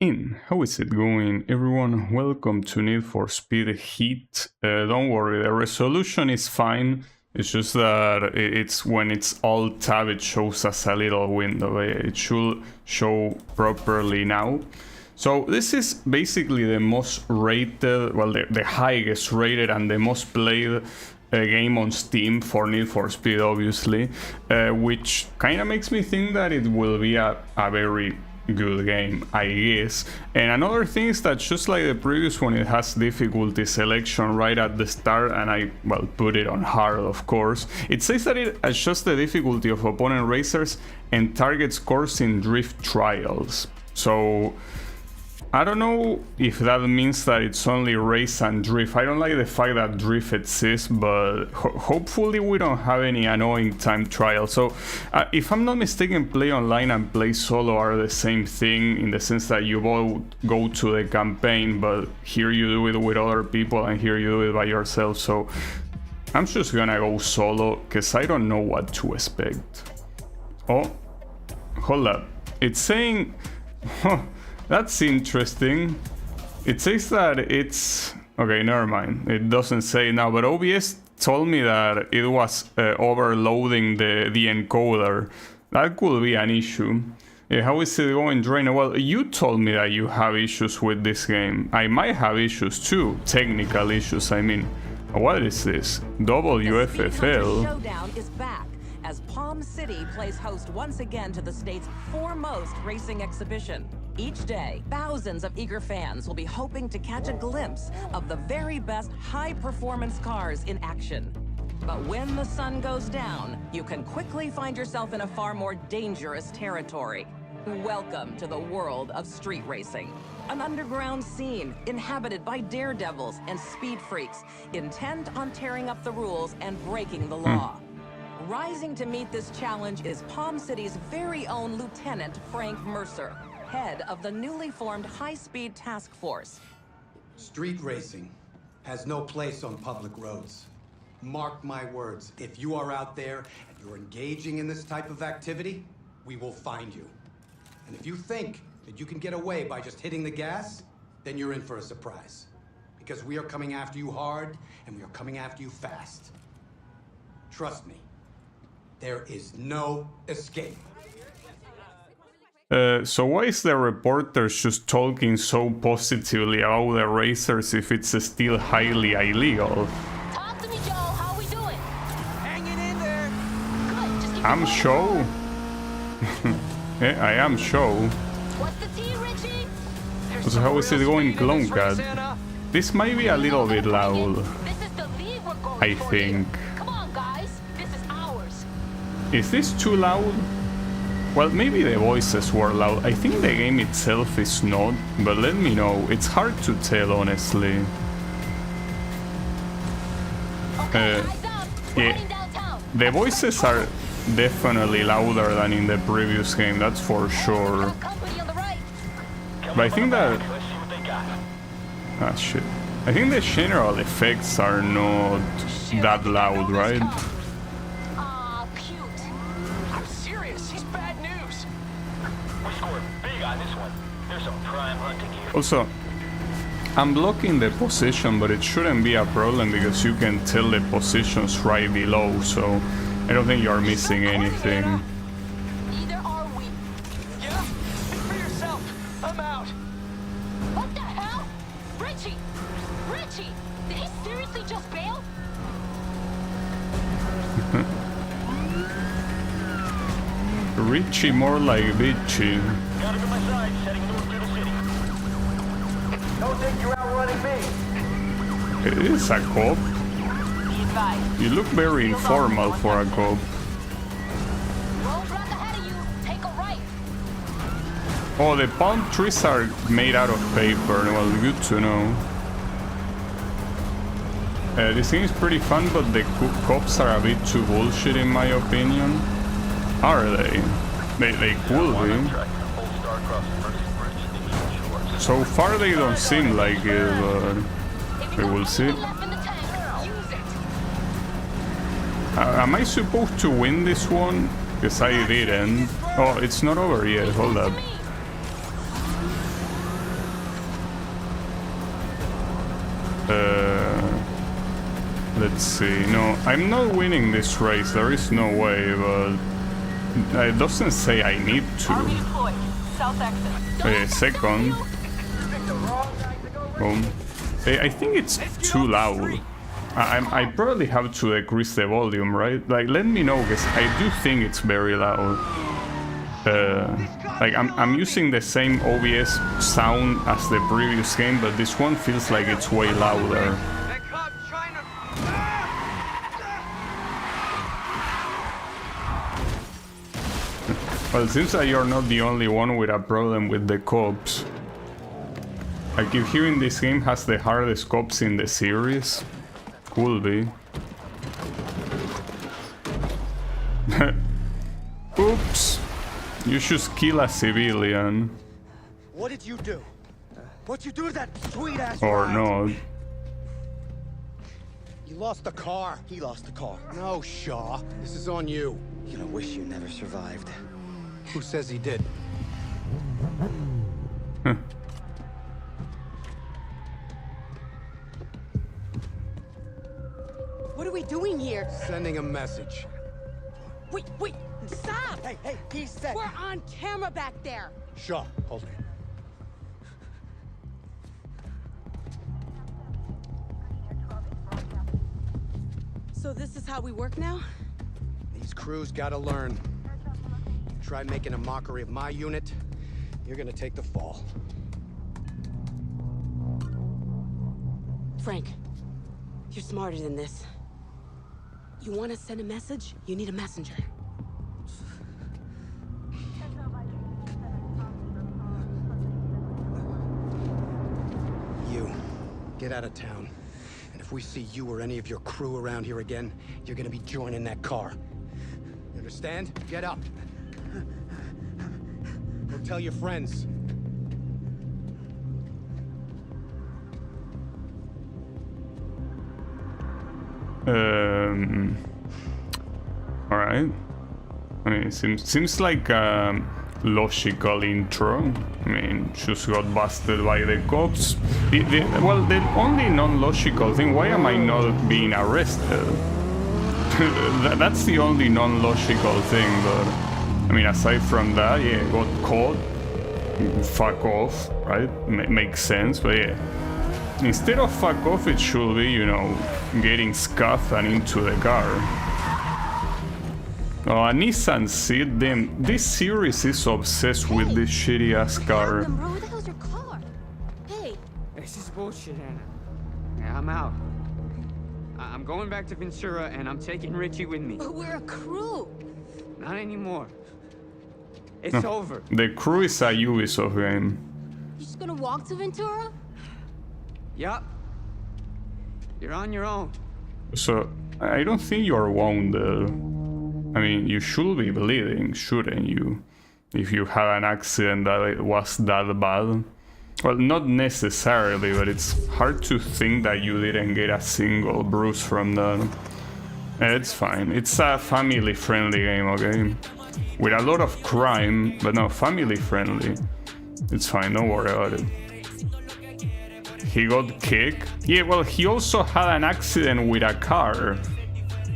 How is it going, everyone? Welcome to Need for Speed Heat. Don't worry, the resolution is fine. It's just that it's when it's alt tab, it shows us a little window. It should show properly now. So this is basically the most rated, well, the highest rated and the most played game on Steam for Need for Speed, obviously, which kind of makes me think that it will be a very good game, I guess. And another thing is that just like the previous one, it has difficulty selection right at the start, and I, well, put it on hard, of course. It says that it adjusts the difficulty of opponent racers and targets course in drift trials. So I don't know if that means that it's only race and drift. I don't like the fact that drift exists, but hopefully we don't have any annoying time trials. So if I'm not mistaken, play online and play solo are the same thing, in the sense that you both go to the campaign, but here you do it with other people and here you do it by yourself. So I'm just gonna go solo because I don't know what to expect. Oh, hold up. It's saying... That's interesting. It says that it's... Okay, never mind. It doesn't say now, but OBS told me that it was overloading the encoder. That could be an issue. How is it going, Drainer? Well, you told me that you have issues with this game. I might have issues too. Technical issues, I mean. What is this? WFFL? Showdown is back as Palm City plays host once again to the state's foremost racing exhibition. Each day, thousands of eager fans will be hoping to catch a glimpse of the very best high-performance cars in action. But when the sun goes down, you can quickly find yourself in a far more dangerous territory. Welcome to the world of street racing. An underground scene inhabited by daredevils and speed freaks, intent on tearing up the rules and breaking the law. Rising to meet this challenge is Palm City's very own Lieutenant Frank Mercer, head of the newly formed high-speed task force. Street racing has no place on public roads. Mark my words, if you are out there and you're engaging in this type of activity, we will find you. And if you think that you can get away by just hitting the gas, then you're in for a surprise. Because we are coming after you hard, and we are coming after you fast. Trust me, there is no escape. So why is the reporter just talking so positively about the racers if it's still highly illegal? Talk to me, Joe. How we doing? Hanging in there. Good. Just keep I'm show. I am show. What's the tea, Richie? So how is it going, Clone Cat? This might be a little bit loud, This is the lead we're going I for think. here. Come on, guys. This is ours. Is this too loud? Well, maybe the voices were loud. I think the game itself is not, but let me know. It's hard to tell, honestly. Okay, eyes up. We're yeah. heading downtown. The voices are definitely louder than in the previous game, that's for sure. Got company on the right. But I think that... Let's see what they got. Ah, shit. I think the general effects are not that loud, right? Aw, cute. I'm serious. He's bad news. We scored big on this one. There's some prime hunting here. Also, I'm blocking the position, but it shouldn't be a problem because you can tell the positions right below, so I don't think you're missing anything. Neither are we. Yeah? Speak for yourself. I'm out. What the hell? Richie! Richie! Did he seriously just bail? Richie more like bitchy. Got him to my side, heading north through the city. Don't think you're outrunning me. It is a cop. Be advised. You look very informal for a cop. Roadblock ahead of you. Take a right. Oh, the palm trees are made out of paper. Well, good to know. This game is pretty fun, but the cops are a bit too bullshit in my opinion. Are they? They could be. So far they don't seem like it, but we will see. Left in the tank. Use it. Am I supposed to win this one? Because I didn't. Oh, it's not over yet. Hold up. let's see. No, I'm not winning this race. There is no way, but it doesn't say I need Army to. deployed. South exit. Second. Boom. I think it's too loud. I probably have to decrease the volume, right? Like, let me know, because I do think it's very loud. Like, I'm using the same OBS sound as the previous game, but this one feels like it's way louder. Well, it seems like you're not the only one with a problem with the cops. I keep hearing this game has the hardest cops in the series. Could be. Oops. You should kill a civilian. What did you do? What'd you do to that sweet ass Or ride? not. You lost the car. He lost the car. No, Shaw. This is on you. You know, wish you never survived. Who says he did? What are we doing here? Sending a message. Wait, stop! Hey, he said. We're on camera back there. Shaw, hold it. So this is how we work now? These crews gotta learn. You try making a mockery of my unit, you're gonna take the fall. Frank, you're smarter than this. You want to send a message? You need a messenger. You, get out of town. And if we see you or any of your crew around here again, you're gonna be joining that car. You understand? Get up. Go tell your friends. Alright. I mean, it seems like a logical intro. I mean, just got busted by the cops. Well, the only non-logical thing, why am I not being arrested? That's the only non-logical thing, but I mean, aside from that, yeah, got caught. Fuck off, right? Makes sense, but yeah. Instead of fuck off, it should be, you know, getting scuffed and into the car. Oh, a Nissan Seat, damn, this series is obsessed with this shitty ass car. Bro, where the hell's your car? Hey, This is bullshit, Anna. Yeah, I'm out. I'm going back to Ventura, and I'm taking Richie with me. but we're a crew. Not anymore. It's over. The crew is a Ubisoft game. You just gonna walk to Ventura? Yup. You're on your own. So, I don't think you're wounded. I mean, you should be bleeding, shouldn't you? If you had an accident that it was that bad. Well, not necessarily, but it's hard to think that you didn't get a single bruise from that. It's fine. It's a family-friendly game, okay? With a lot of crime, but no, family-friendly. It's fine, don't worry about it. He got kicked? Yeah, well, he also had an accident with a car.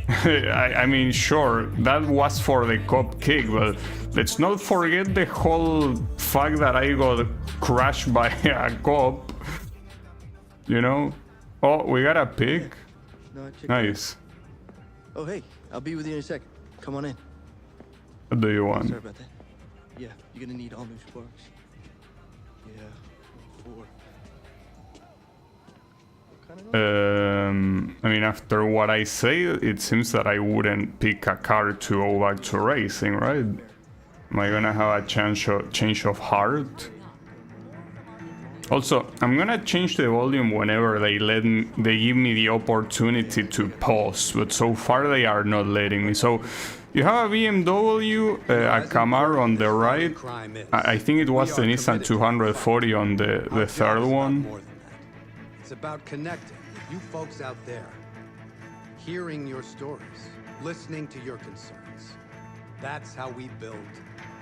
I mean, sure, that was for the cop kick, but let's not forget the whole fact that I got crashed by a cop. You know? Oh, we got a pig? Nice. Oh, hey, I'll be with you in a second. Come on in. What do you want? Sorry about that. Yeah, you're gonna need all new sparks. Yeah, 4. I mean, after what I say, it seems that I wouldn't pick a car to go back to racing, right? Am I gonna have a change of heart? Also, I'm gonna change the volume whenever they give me the opportunity to pause, but so far they are not letting me. So, you have a BMW, a Camaro on the right. I think it was the Nissan 240 on the third one. It's about connecting with you folks out there, hearing your stories, listening to your concerns. That's how we build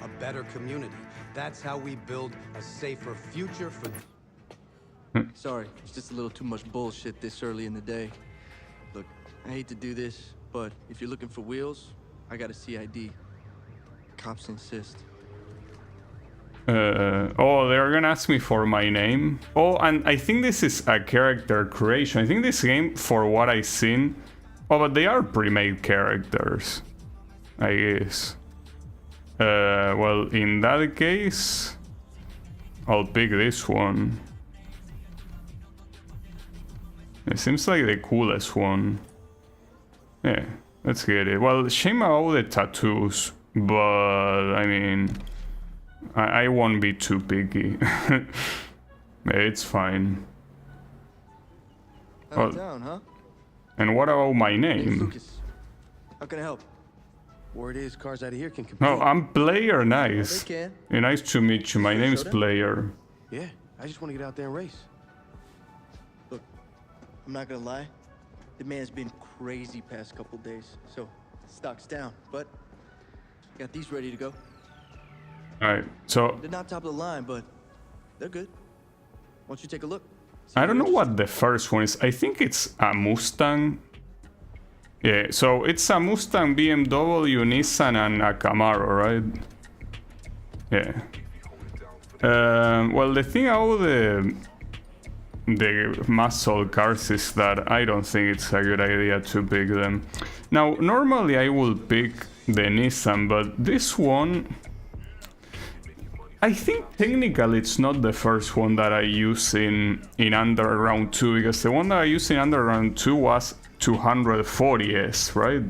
a better community. That's how we build a safer future for... Sorry, it's just a little too much bullshit this early in the day. Look, I hate to do this, but if you're looking for wheels, I got a CID. Cops insist. Oh, they're gonna ask me for my name. Oh, and I think this is a character creation. I think this game, for what I've seen... Oh, but they are pre-made characters, I guess. Well, in that case... I'll pick this one. It seems like the coolest one. Yeah, let's get it. Well, shame about the tattoos, but I mean... I won't be too picky. It's fine. Out of town, huh? And what about my Hey, name? Lucas. How can I help? Word is cars out of here can compete. Oh, I'm Player. Nice. They can. Yeah, nice to meet you. My Sure, name is showdown? Player. Yeah, I just want to get out there and race. Look, I'm not gonna lie. The man's been crazy past couple days, so stock's down. But got these ready to go. Alright, so They're not top of the line, but they're good. Why don't you take a look? See I if don't you're know what the first one is. I think it's a Mustang. Yeah, so it's a Mustang, BMW, Nissan, and a Camaro, right? Yeah. Well, the thing about the muscle cars is that I don't think it's a good idea to pick them. Now, normally I will pick the Nissan, but this one... I think technically it's not the first one that I use in Underground 2, because the one that I used in Underground 2 was 240S, right?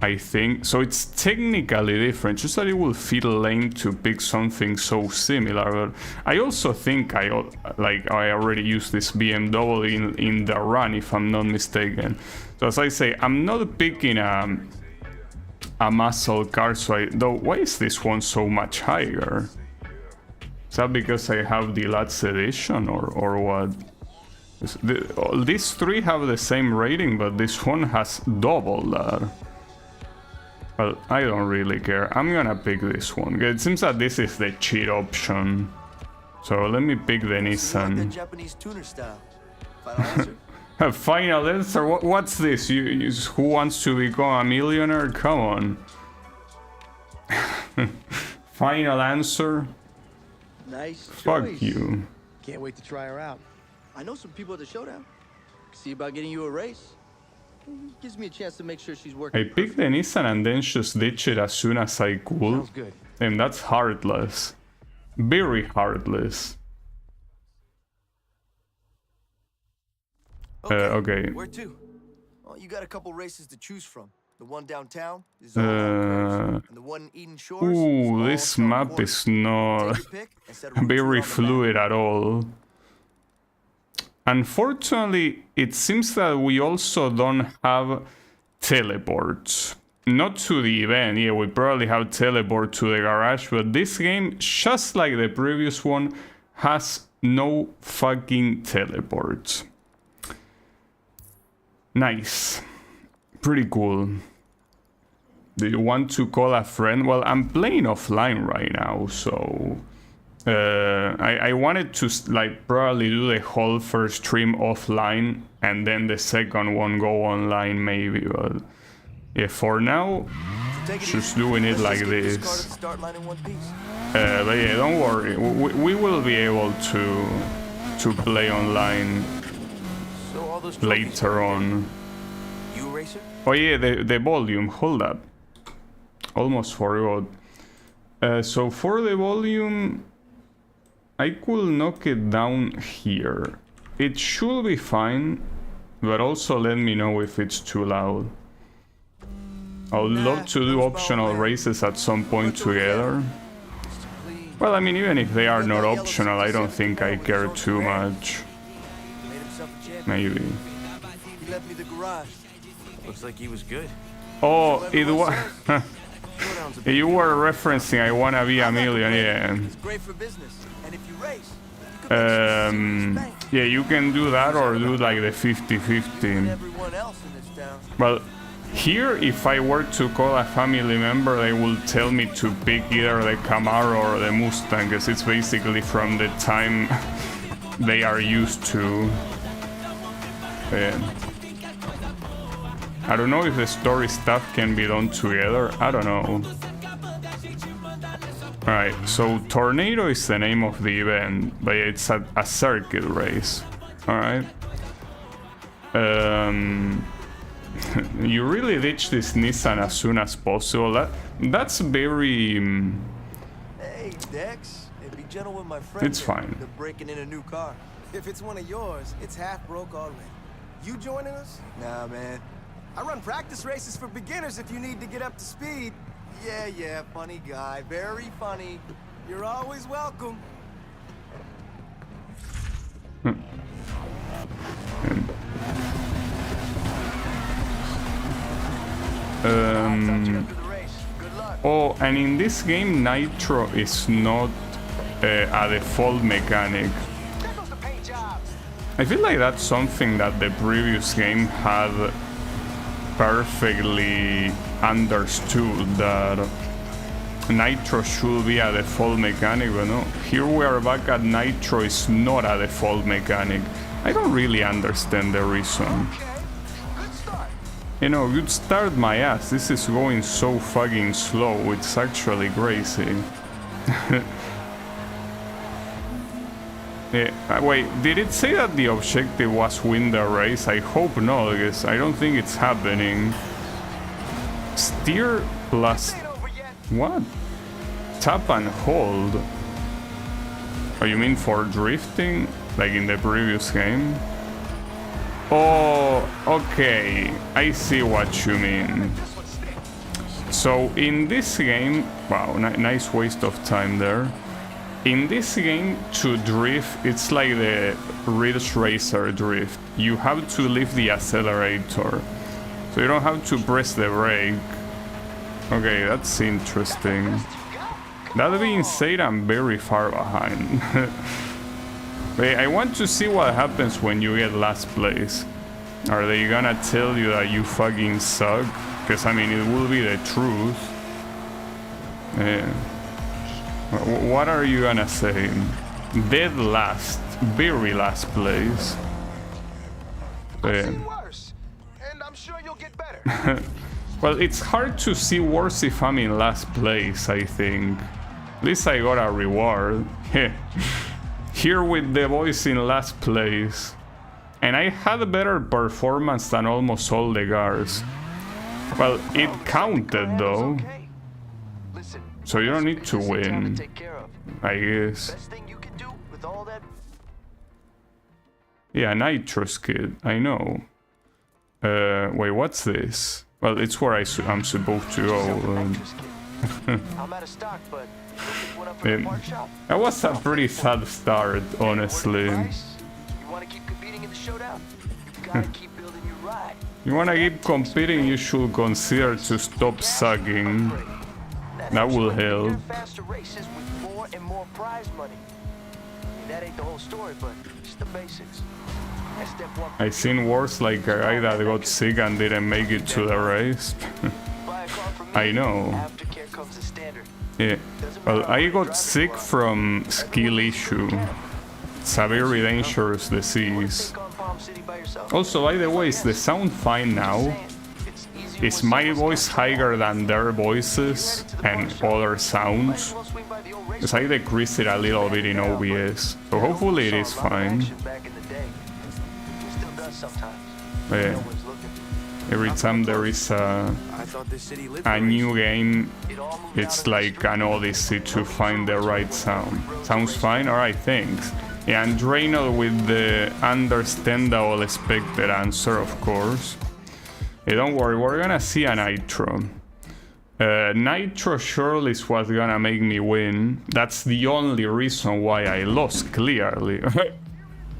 I think. So it's technically different, just that it will feel lame to pick something so similar. But I also think I already used this BMW in the run, if I'm not mistaken. So as I say, I'm not picking a muscle car, so though why is this one so much higher? Is that because I have the Deluxe Edition or what? These three have the same rating, but this one has double that. Well, I don't really care. I'm gonna pick this one. It seems that this is the cheat option. So let me pick the Nissan. Japanese tuner style. Final answer? Final answer? What's this? Who wants to become a millionaire? Come on. Final answer? Nice Fuck choice. you. Can't wait to try her out. I know some people at the showdown. See about getting you a race. Gives me a chance to make sure she's working. I picked the Nissan and then just ditch it as soon as I could. Sounds good. And that's heartless. Very heartless. Okay. Where to? Well, you got a couple races to choose from. The one downtown is all curves, and the one in Eden Shores is Ooh, all this sharp map corners. is not Take your pick and set a route very on the map. fluid at all. Unfortunately, it seems that we also don't have teleports. Not to the event, yeah, we probably have teleport to the garage, but this game, just like the previous one, has no fucking teleports. Nice. Pretty cool. Do you want to call a friend? Well, I'm playing offline right now, so... I wanted to probably do the whole first stream offline and then the second one go online maybe, but yeah, for now just doing it like this. But yeah, don't worry, we will be able to play online later on. You a racer? Oh yeah, the volume, hold up, almost forgot. So for the volume, I could knock it down here. It should be fine, but also let me know if it's too loud. I would love to do optional races at some point together. Well, I mean, even if they are not optional, I don't think I care too much. Maybe. He left me the garage. Looks like he was good. Oh, it was... You were referencing I wanna be a millionaire. It's great for business. And if you race, yeah, you can do that or do like the 50-50. everyone else in this town. Well, here, if I were to call a family member, they will tell me to pick either the Camaro or the Mustang, because it's basically from the time they are used to. Yeah. I don't know if the story stuff can be done together. I don't know. Alright, so Tornado is the name of the event, but it's a circuit race. Alright. You really ditch this Nissan as soon as possible. That's very... Hey, Dex. Hey, be gentle with my friend. It's fine. They're breaking in a new car. If it's one of yours, it's half broke already. You joining us? Nah, man. I run practice races for beginners if you need to get up to speed. Yeah, funny guy. Very funny. You're always welcome. Oh, and in this game, Nitro is not a default mechanic. I feel like that's something that the previous game had perfectly understood, that Nitro should be a default mechanic, but no. Here we are back at Nitro is not a default mechanic. I don't really understand the reason. You know, good start my ass. This is going so fucking slow. It's actually crazy. Yeah, wait, did it say that the objective was win the race? I hope not, because I don't think it's happening. Steer plus... What? Tap and hold? Oh, you mean for drifting? Like in the previous game? Oh, okay. I see what you mean. So in this game... Wow, nice waste of time there. In this game, to drift, it's like the Ridge Racer drift. You have to leave the accelerator. So you don't have to press the brake. Okay, that's interesting. That being said, I'm very far behind. Wait, I want to see what happens when you get last place. Are they gonna tell you that you fucking suck? Because, I mean, it will be the truth. Yeah. What are you gonna say? Dead last. Very last place. Yeah. And I'm sure you'll get better. Well, it's hard to see worse if I'm in last place, I think. At least I got a reward. Here with the boys in last place. And I had a better performance than almost all the cars. Well, it counted though. So you don't need to win, I guess. Yeah, Nitro Skid, I know. Wait, what's this? Well, it's where I'm supposed to go. That was a pretty sad start, honestly. You wanna keep competing, you should consider to stop sucking. That will help. I seen worse, like a guy that got sick and didn't make it to the race. I know. Yeah. Well, I got sick from skill issue. It's a very dangerous disease. Also, by the way, is the sound fine now? Is my voice higher than their voices and other sounds? Because I decreased it a little bit in OBS, so hopefully it is fine. Yeah. Every time there is a new game, it's like an odyssey to find the right sound. Sounds fine? Alright, thanks. Yeah, and Draynor with the understandable expected answer, of course. Hey, don't worry, we're gonna see a Nitro. Nitro surely is what's gonna make me win. That's the only reason why I lost, clearly.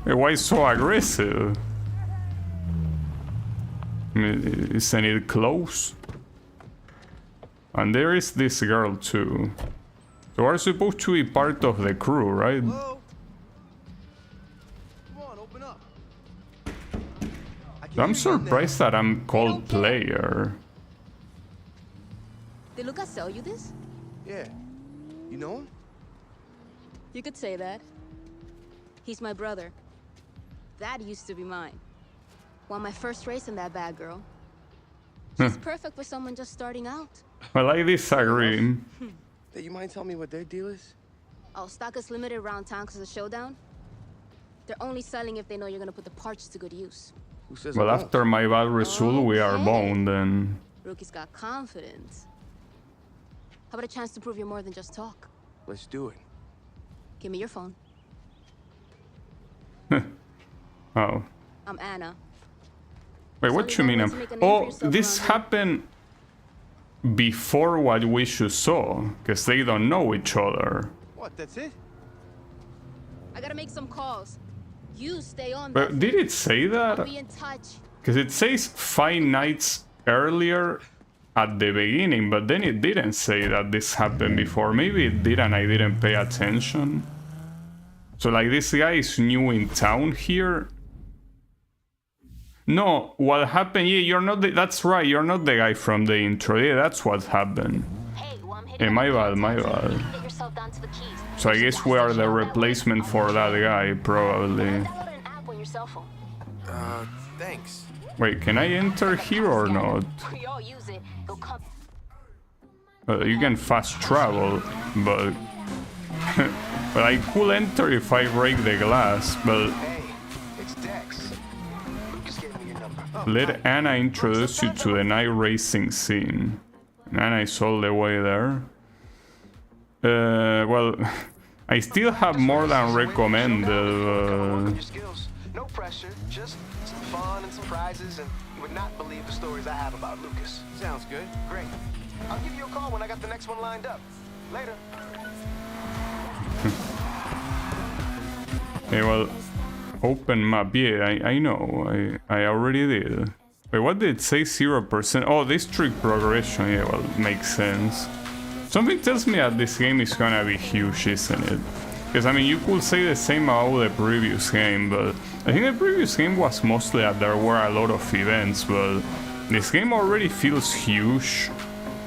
Why so aggressive? Isn't it close? And there is this girl too. So we're supposed to be part of the crew, right? Hello? Come on, open up. I'm surprised that I'm called player. Did Lucas sell you this? Yeah. You know him? You could say that. He's my brother. That used to be mine. Won my first race in that bad girl. She's perfect for someone just starting out. Well, I disagree. Hey, you mind telling me what their deal is? Oh, stock is limited around town because of Showdown. They're only selling if they know you're gonna put the parts to good use. Who says Well, I won't? after my bad result, we are bound then. Rookie's got confidence. How about a chance to prove you're more than just talk? Let's do it. Give me your phone. Oh. I'm Anna. Wait, what you mean? Oh, this happened before what we should saw, because they don't know each other. What, that's it? I gotta make some calls. You stay on. But did it say I'll that? be in touch. Because it says 5 nights earlier at the beginning, but then it didn't say that this happened before. Maybe it did and I didn't pay attention. So like this guy is new in town here. No, what happened? Yeah, you're not. That's right. You're not the guy from the intro. Yeah, that's what happened. Hey, well, I'm Hey, my bad, my bad. Get yourself down to the keys. So I guess we are the replacement for that guy, probably. Download an app on your cell phone. Thanks. Wait, can I enter here or not? We all use it. It'll come. You can fast travel, but but I could enter if I break the glass. But Hey, it's Dex. Lucas gave me your number. let Anna introduce you to the night racing scene. Anna is all the way there. Well, I still have more than recommended. Your skills. No pressure, just some fun and some prizes, and you would not believe the stories I have about Lucas. Sounds good. Great. I'll give you a call when I got the next one lined up. Later. Okay, well, open map. Yeah, I know. I already did. Wait, what did it say? 0%? Oh, district progression. Yeah, well, makes sense. Something tells me that this game is gonna be huge, isn't it? Because, I mean, you could say the same about the previous game, but I think the previous game was mostly that there were a lot of events, but this game already feels huge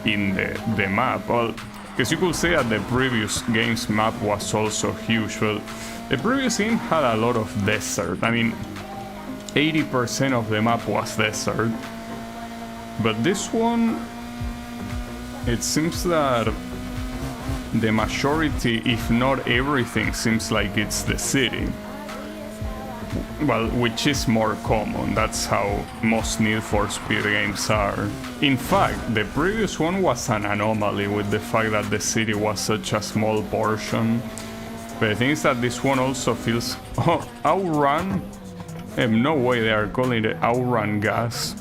in the map. Well, because you could say that the previous game's map was also huge, but the previous game had a lot of desert. I mean, 80% of the map was desert. But this one, it seems that the majority, if not everything, seems like it's the city. Well, which is more common. That's how most Need for Speed games are. In fact, the previous one was an anomaly with the fact that the city was such a small portion. But the thing is that this one also feels... Oh, Outrun? No way they are calling it Outrun gas.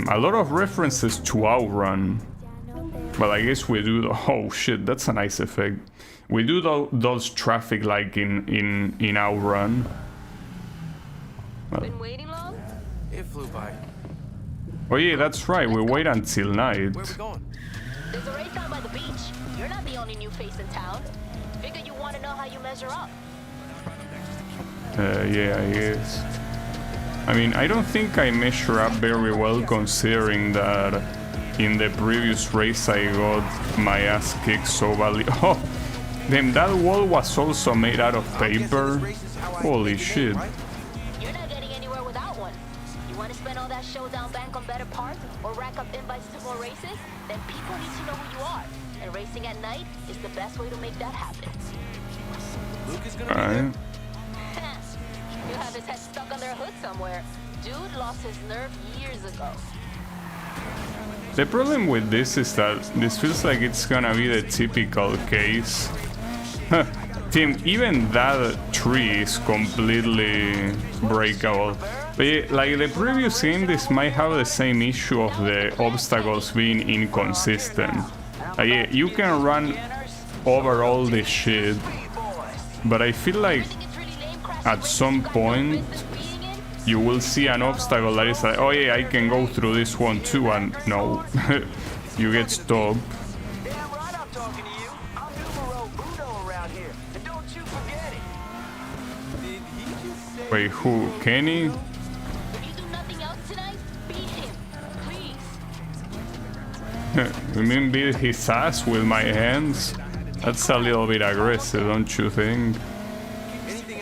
A lot of references to Outrun. But I guess we do... Oh shit, that's a nice effect. We do those traffic like in Outrun. Well. Been waiting long? It flew by. Oh yeah, that's right, we wait until night. Where we going? There's a race down by the beach. You're not the only new face in town. Figure you want to know how you measure up. Yeah, I guess. I mean, I don't think I measure up very well considering that in the previous race I got my ass kicked so badly. Oh, then that wall was also made out of paper. Holy shit. You're not getting anywhere without one. You want to spend all that Showdown bank on better parts or rack up invites to more races? Then people need to know who you are. And racing at night is the best way to make that happen. Luke is gonna be there. You have his head stuck under a hood somewhere. Dude lost his nerve years ago. The problem with this is that this feels like it's gonna be the typical case. Tim, even that tree is completely breakable. But yeah, like the previous game, this might have the same issue of the obstacles being inconsistent. Yeah, you can run over all this shit, but I feel like at some point you will see an obstacle that is like, oh yeah, I can go through this one too, and no, you get stopped. Damn right I'm talking to you. I'm numero uno around here, and don't you forget it. Did he just say... Wait, who? Kenny? If you do nothing else tonight, beat him, please. You mean beat his ass with my hands? That's a little bit aggressive, don't you think?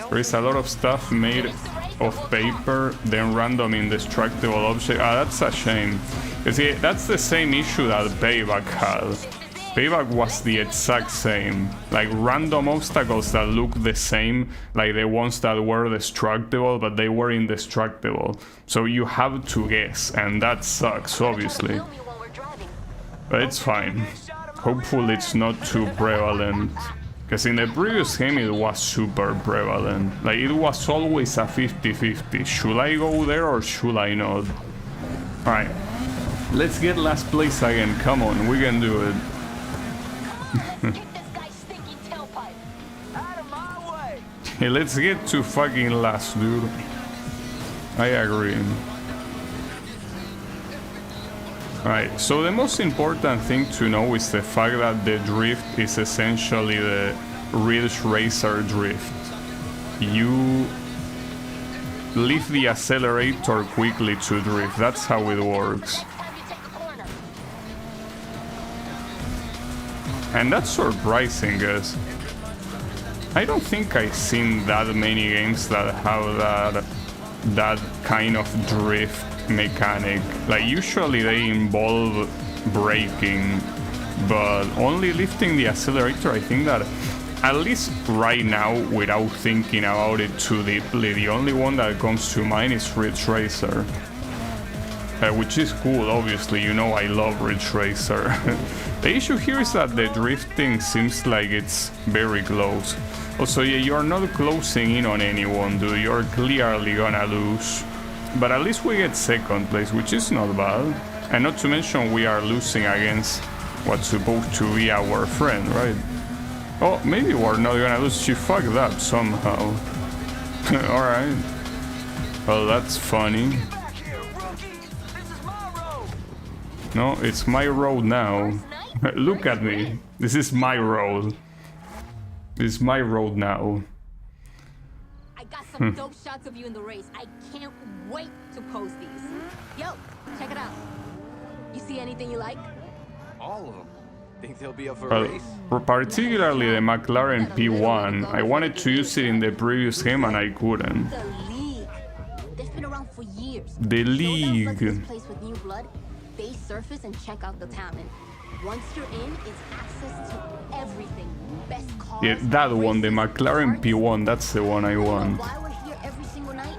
There is a lot of stuff made of paper, then random indestructible object. Ah, that's a shame. You see, that's the same issue that Payback had. Payback was the exact same. Like random obstacles that look the same, like the ones that were destructible, but they were indestructible. So you have to guess, and that sucks, obviously. But it's fine. Hopefully it's not too prevalent. Because in the previous game it was super prevalent. Like it was always a 50-50. Should I go there or should I not? Alright. Let's get last place again. Come on, we can do it. Hey, let's get to fucking last, dude. I agree. Alright, so the most important thing to know is the fact that the drift is essentially the Ridge Racer drift. You leave the accelerator quickly to drift, that's how it works. And that's surprising, guys. I don't think I've seen that many games that have that kind of drift mechanic. Like usually they involve braking, but only lifting the accelerator. I think that at least right now, without thinking about it too deeply, the only one that comes to mind is Ridge Racer, which is cool. Obviously, you know I love Ridge Racer. The issue here is that the drifting seems like it's very close. Also, yeah, you're not closing in on anyone, dude. You're clearly gonna lose. But at least we get second place, which is not bad. And not to mention we are losing against what's supposed to be our friend, right? Oh, maybe we're not gonna lose. She fucked up somehow. Alright. Well, that's funny. No, it's my road now. Look at me. This is my road. This is my road now. I got some dope shots of you in the race. I can't wait to post these. Yo, check it out. You see anything you like? All of them. Think they'll be up for a race? Particularly the McLaren P1. I wanted to use it in the previous game and I couldn't. The League. They've been around for years. The League. This place with new blood. They surface and check out the talent. Once you're in, it's access to everything. Best cars, Yeah, that one, the McLaren P1, that's the one I want. Why we're here every single night?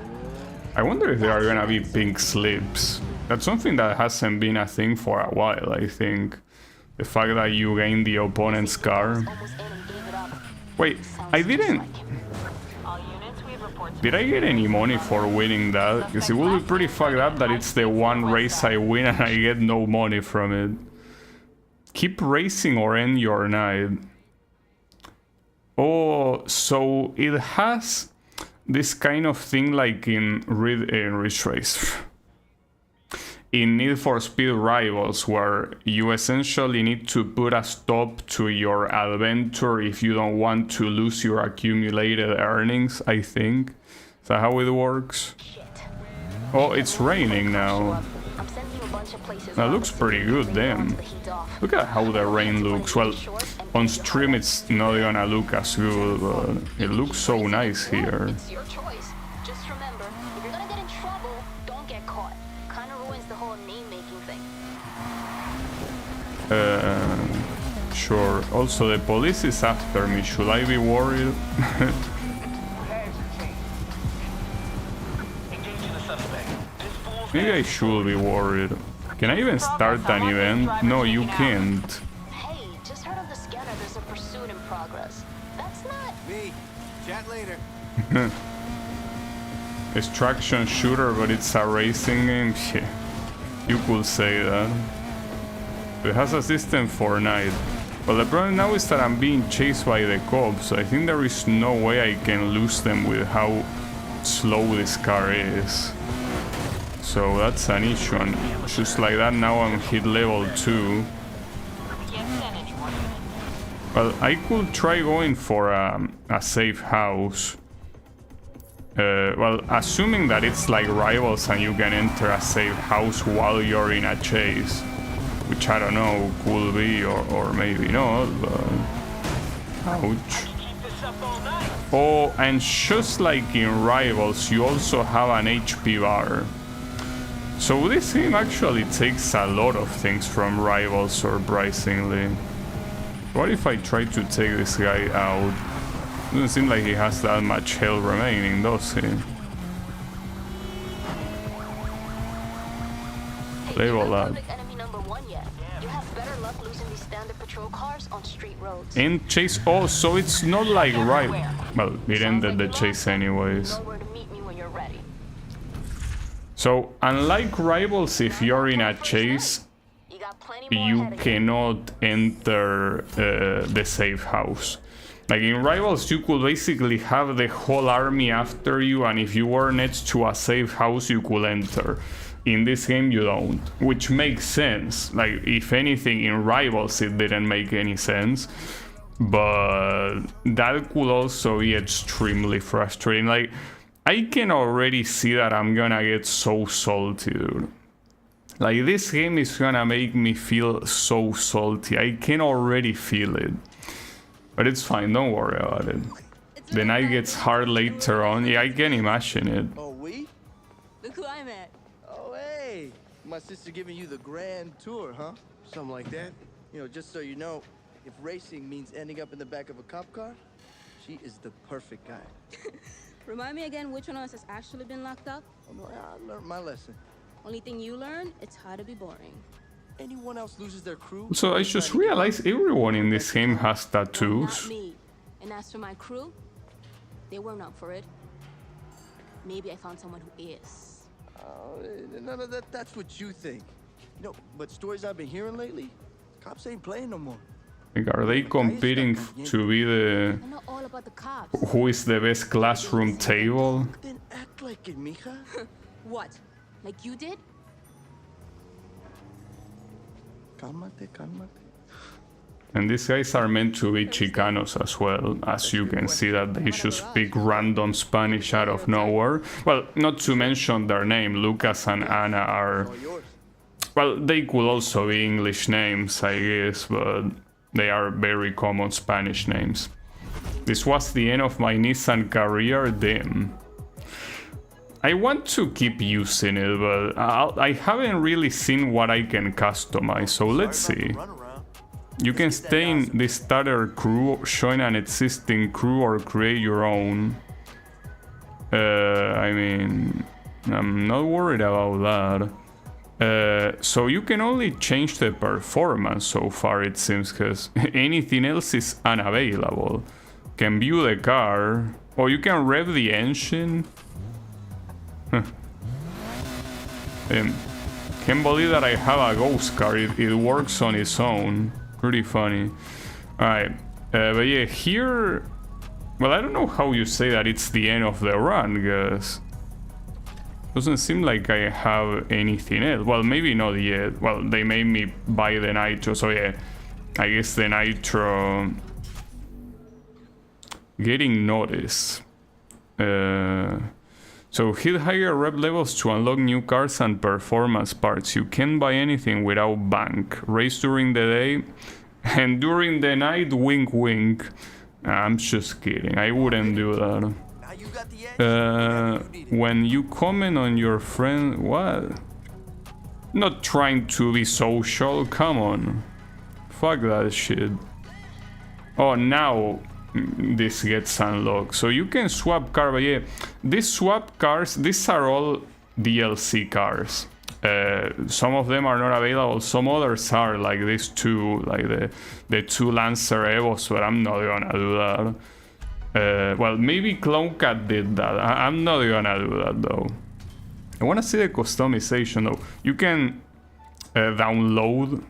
I wonder if there are gonna be pink slips. That's something that hasn't been a thing for a while, I think. The fact that you gain the opponent's car. Wait, I didn't... Did I get any money for winning that? Because it would be pretty fucked up that it's the one race I win and I get no money from it. Keep racing or end your night. Oh, so it has this kind of thing like in Ridge Race. In Need for Speed Rivals, where you essentially need to put a stop to your adventure if you don't want to lose your accumulated earnings, I think. Is that how it works? Oh, it's raining now. That looks pretty good, damn. Look at how the rain looks. Well, on stream it's not gonna look as good, but it looks so nice here. It's your choice. Just remember, if you're gonna get in trouble, don't get caught. Kinda ruins the whole name-making thing. Sure. Also, the police is after me. Should I be worried? Maybe I should be worried. Can I even start an event? No, you can't. Hey, just heard on the scanner there's a pursuit in progress. That's not... Me. Chat later. Extraction shooter, but it's a racing game? Yeah, you could say that. It has a system for night. But the problem now is that I'm being chased by the cops, so I think there is no way I can lose them with how slow this car is. So that's an issue, and just like that now I'm hit level 2. Well, I could try going for a safe house. Well, assuming that it's like Rivals and you can enter a safe house while you're in a chase. Which I don't know, could be or maybe not, but... Ouch. Oh, and just like in Rivals, you also have an HP bar. So this game actually takes a lot of things from Rivals, surprisingly. What if I try to take this guy out? Doesn't seem like he has that much health remaining, does he? Level up. Enemy number 1 yet. You have better luck losing these standard patrol cars on street roads. End chase. Oh, so it's not like well, it ended the chase anyways. Know where to meet me when you're ready. So unlike Rivals, if you're in a chase, You got plenty more you ahead of you. cannot enter the safe house. Like in Rivals, you could basically have the whole army after you, and if you were next to a safe house, you could enter. In this game, you don't, which makes sense. Like, if anything, in Rivals, it didn't make any sense. But that could also be extremely frustrating. Like, I can already see that I'm gonna get so salty, dude. Like, this game is gonna make me feel so salty. I can already feel it. But it's fine, don't worry about it. The night gets hard later on. Yeah, I can imagine it. Oh, we? Look who I met. Oh, hey. My sister giving you the grand tour, huh? Something like that. You know, just so you know, if racing means ending up in the back of a cop car, she is the perfect guy. Remind me again which one of us has actually been locked up? Oh, no, I learned my lesson. Only thing you learn, it's how to be boring. Anyone else loses their crew? So I just realized everyone in this game has Not tattoos. me. And as for my crew, they weren't up for it. Maybe I found someone who is. No, that's what you think. You know, but stories I've been hearing lately, cops ain't playing no more. Like, are they competing to be the... I know all about the cops. who is the best classroom table? Then act like it, mija. What? Like you did? Cálmate, cálmate. And these guys are meant to be Chicanos as well, as you can see that they just speak random Spanish out of nowhere. Well, not to mention their name, Lucas and Anna are... Well, they could also be English names, I guess, but they are very common Spanish names. This was the end of my Nissan career, damn. I want to keep using it, but I haven't really seen what I can customize, so let's see. You can stay in the starter crew, join an existing crew, or create your own. I mean, I'm not worried about that. So you can only change the performance so far, it seems, because anything else is unavailable. Can view the car, or you can rev the engine. Can't believe that I have a ghost car. It works on its own. Pretty funny. Alright, but yeah, here... Well, I don't know how you say that it's the end of the run, because... Doesn't seem like I have anything else. Well, maybe not yet. Well, they made me buy the nitro, so yeah. I guess the nitro... Getting noticed. So hit higher rep levels to unlock new cars and performance parts. You can't buy anything without bank. Race during the day and during the night, wink wink. I'm just kidding, I wouldn't do that. When you comment on your friend, what? Not trying to be social, come on. Fuck that shit. Oh, now this gets unlocked, so you can swap car. But yeah, these swap cars, these are all DLC cars. Some of them are not available, some others are, like these two, like the two Lancer Evos, but I'm not gonna do that. Well, maybe Clone Cat did that. I'm not gonna do that though. I wanna see the customization though. You can download.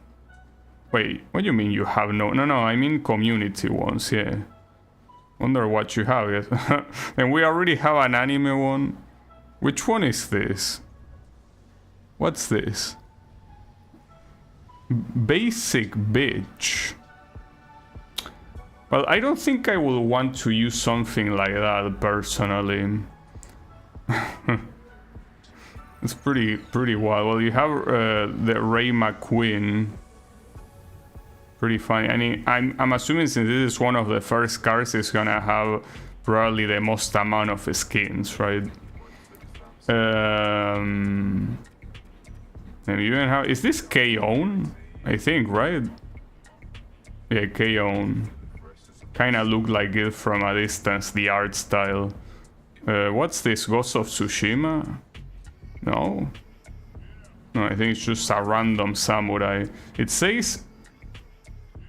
Wait, what do you mean you have no? No, I mean community ones, yeah. Wonder what you have, yes. And we already have an anime one. Which one is this? What's this? Basic bitch. Well, I don't think I would want to use something like that personally. It's pretty wild. Well, you have the Ray McQueen. Pretty funny. I mean, I'm assuming since this is one of the first cars, it's gonna have probably the most amount of skins, right? And even how is this K-own? I think, right? Yeah, K-own. Kinda look like it from a distance, the art style. What's this? Ghost of Tsushima? No. No, I think it's just a random samurai. It says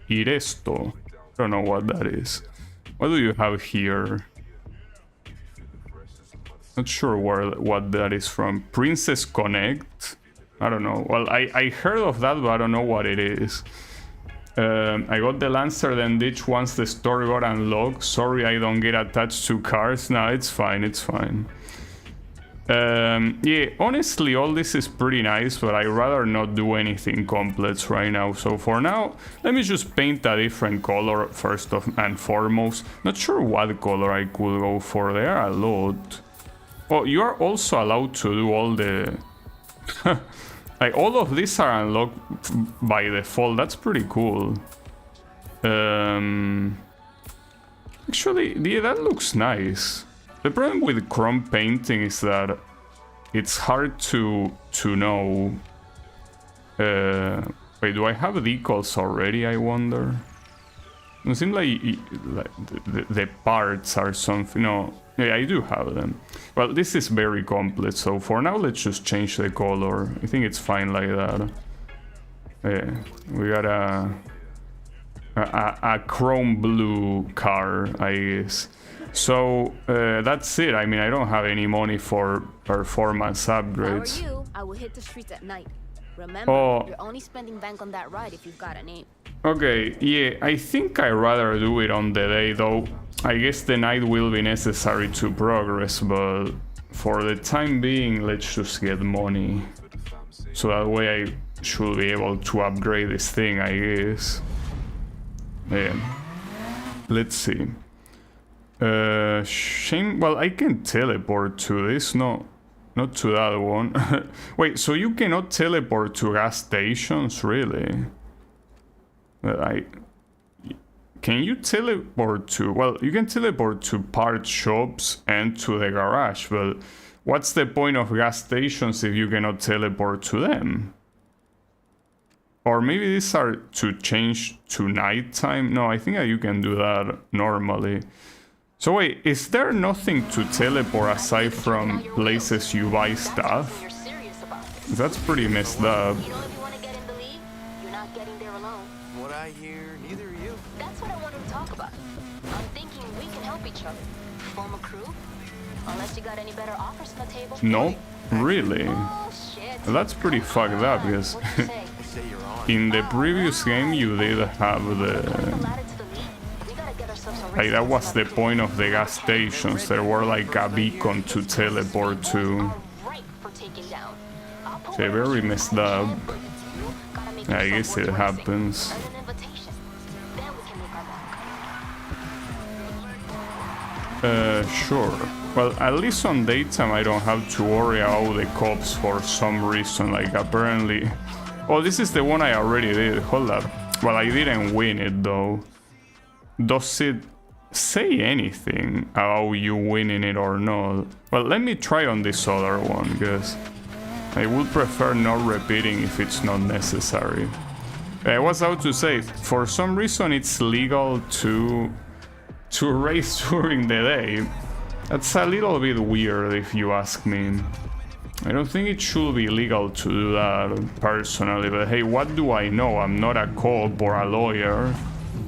Iresto. I don't know what that is. What do you have here? Not sure what that is from. Princess Connect? I don't know. Well, I heard of that, but I don't know what it is. I got the Lancer then ditch once the store got unlocked. Sorry I don't get attached to cars. No, it's fine, it's fine. Yeah, honestly, all this is pretty nice, but I'd rather not do anything complex right now. So for now, let me just paint a different color first and foremost. Not sure what color I could go for. There are a lot. Oh, you are also allowed to do all the... like, all of these are unlocked by default. That's pretty cool. Actually, yeah, that looks nice. The problem with chrome painting is that it's hard to know. Wait, do I have decals already, I wonder? It seems like the parts are something. No, yeah, I do have them. Well, this is very complex, so for now let's just change the color. I think it's fine like that. Yeah, we got a chrome blue car, I guess. So that's it. I mean, I don't have any money for performance upgrades. If I were you, I would hit the streets at night. Remember, you're only spending bank on that ride if you've got a name. Okay, yeah, I think I'd rather do it on the day, though. I guess the night will be necessary to progress, but for the time being, let's just get money. So that way I should be able to upgrade this thing, I guess. Yeah. Let's see. Shame. Well, I can teleport to this. No, not to that one. Wait, so you cannot teleport to gas stations, really? Can you teleport to... Well, you can teleport to part shops and to the garage, but what's the point of gas stations if you cannot teleport to them? Or maybe these are to change to nighttime? No, I think you can do that normally. So wait, is there nothing to teleport aside from places you buy stuff? That's pretty messed up. You know, if you want to get in the league, you're not getting there alone. What I hear, neither are you. That's what I wanted to talk about. I'm thinking we can help each other. Form a crew? Unless you got any better offers on the table. No, really? Oh, shit. That's pretty fucked up, because in the previous game you did have the... Like, that was the point of the gas stations. There were like a beacon to teleport to. Okay, very messed up. I guess it happens. Sure. Well, at least on daytime I don't have to worry about the cops for some reason. Like, apparently... Oh, this is the one I already did. Hold up. Well, I didn't win it though. Does it say anything about you winning it or not? Well, let me try on this other one, because I would prefer not repeating if it's not necessary. I was about to say, for some reason it's legal to race during the day. That's a little bit weird if you ask me. I don't think it should be legal to do that personally, but hey, what do I know? I'm not a cop or a lawyer.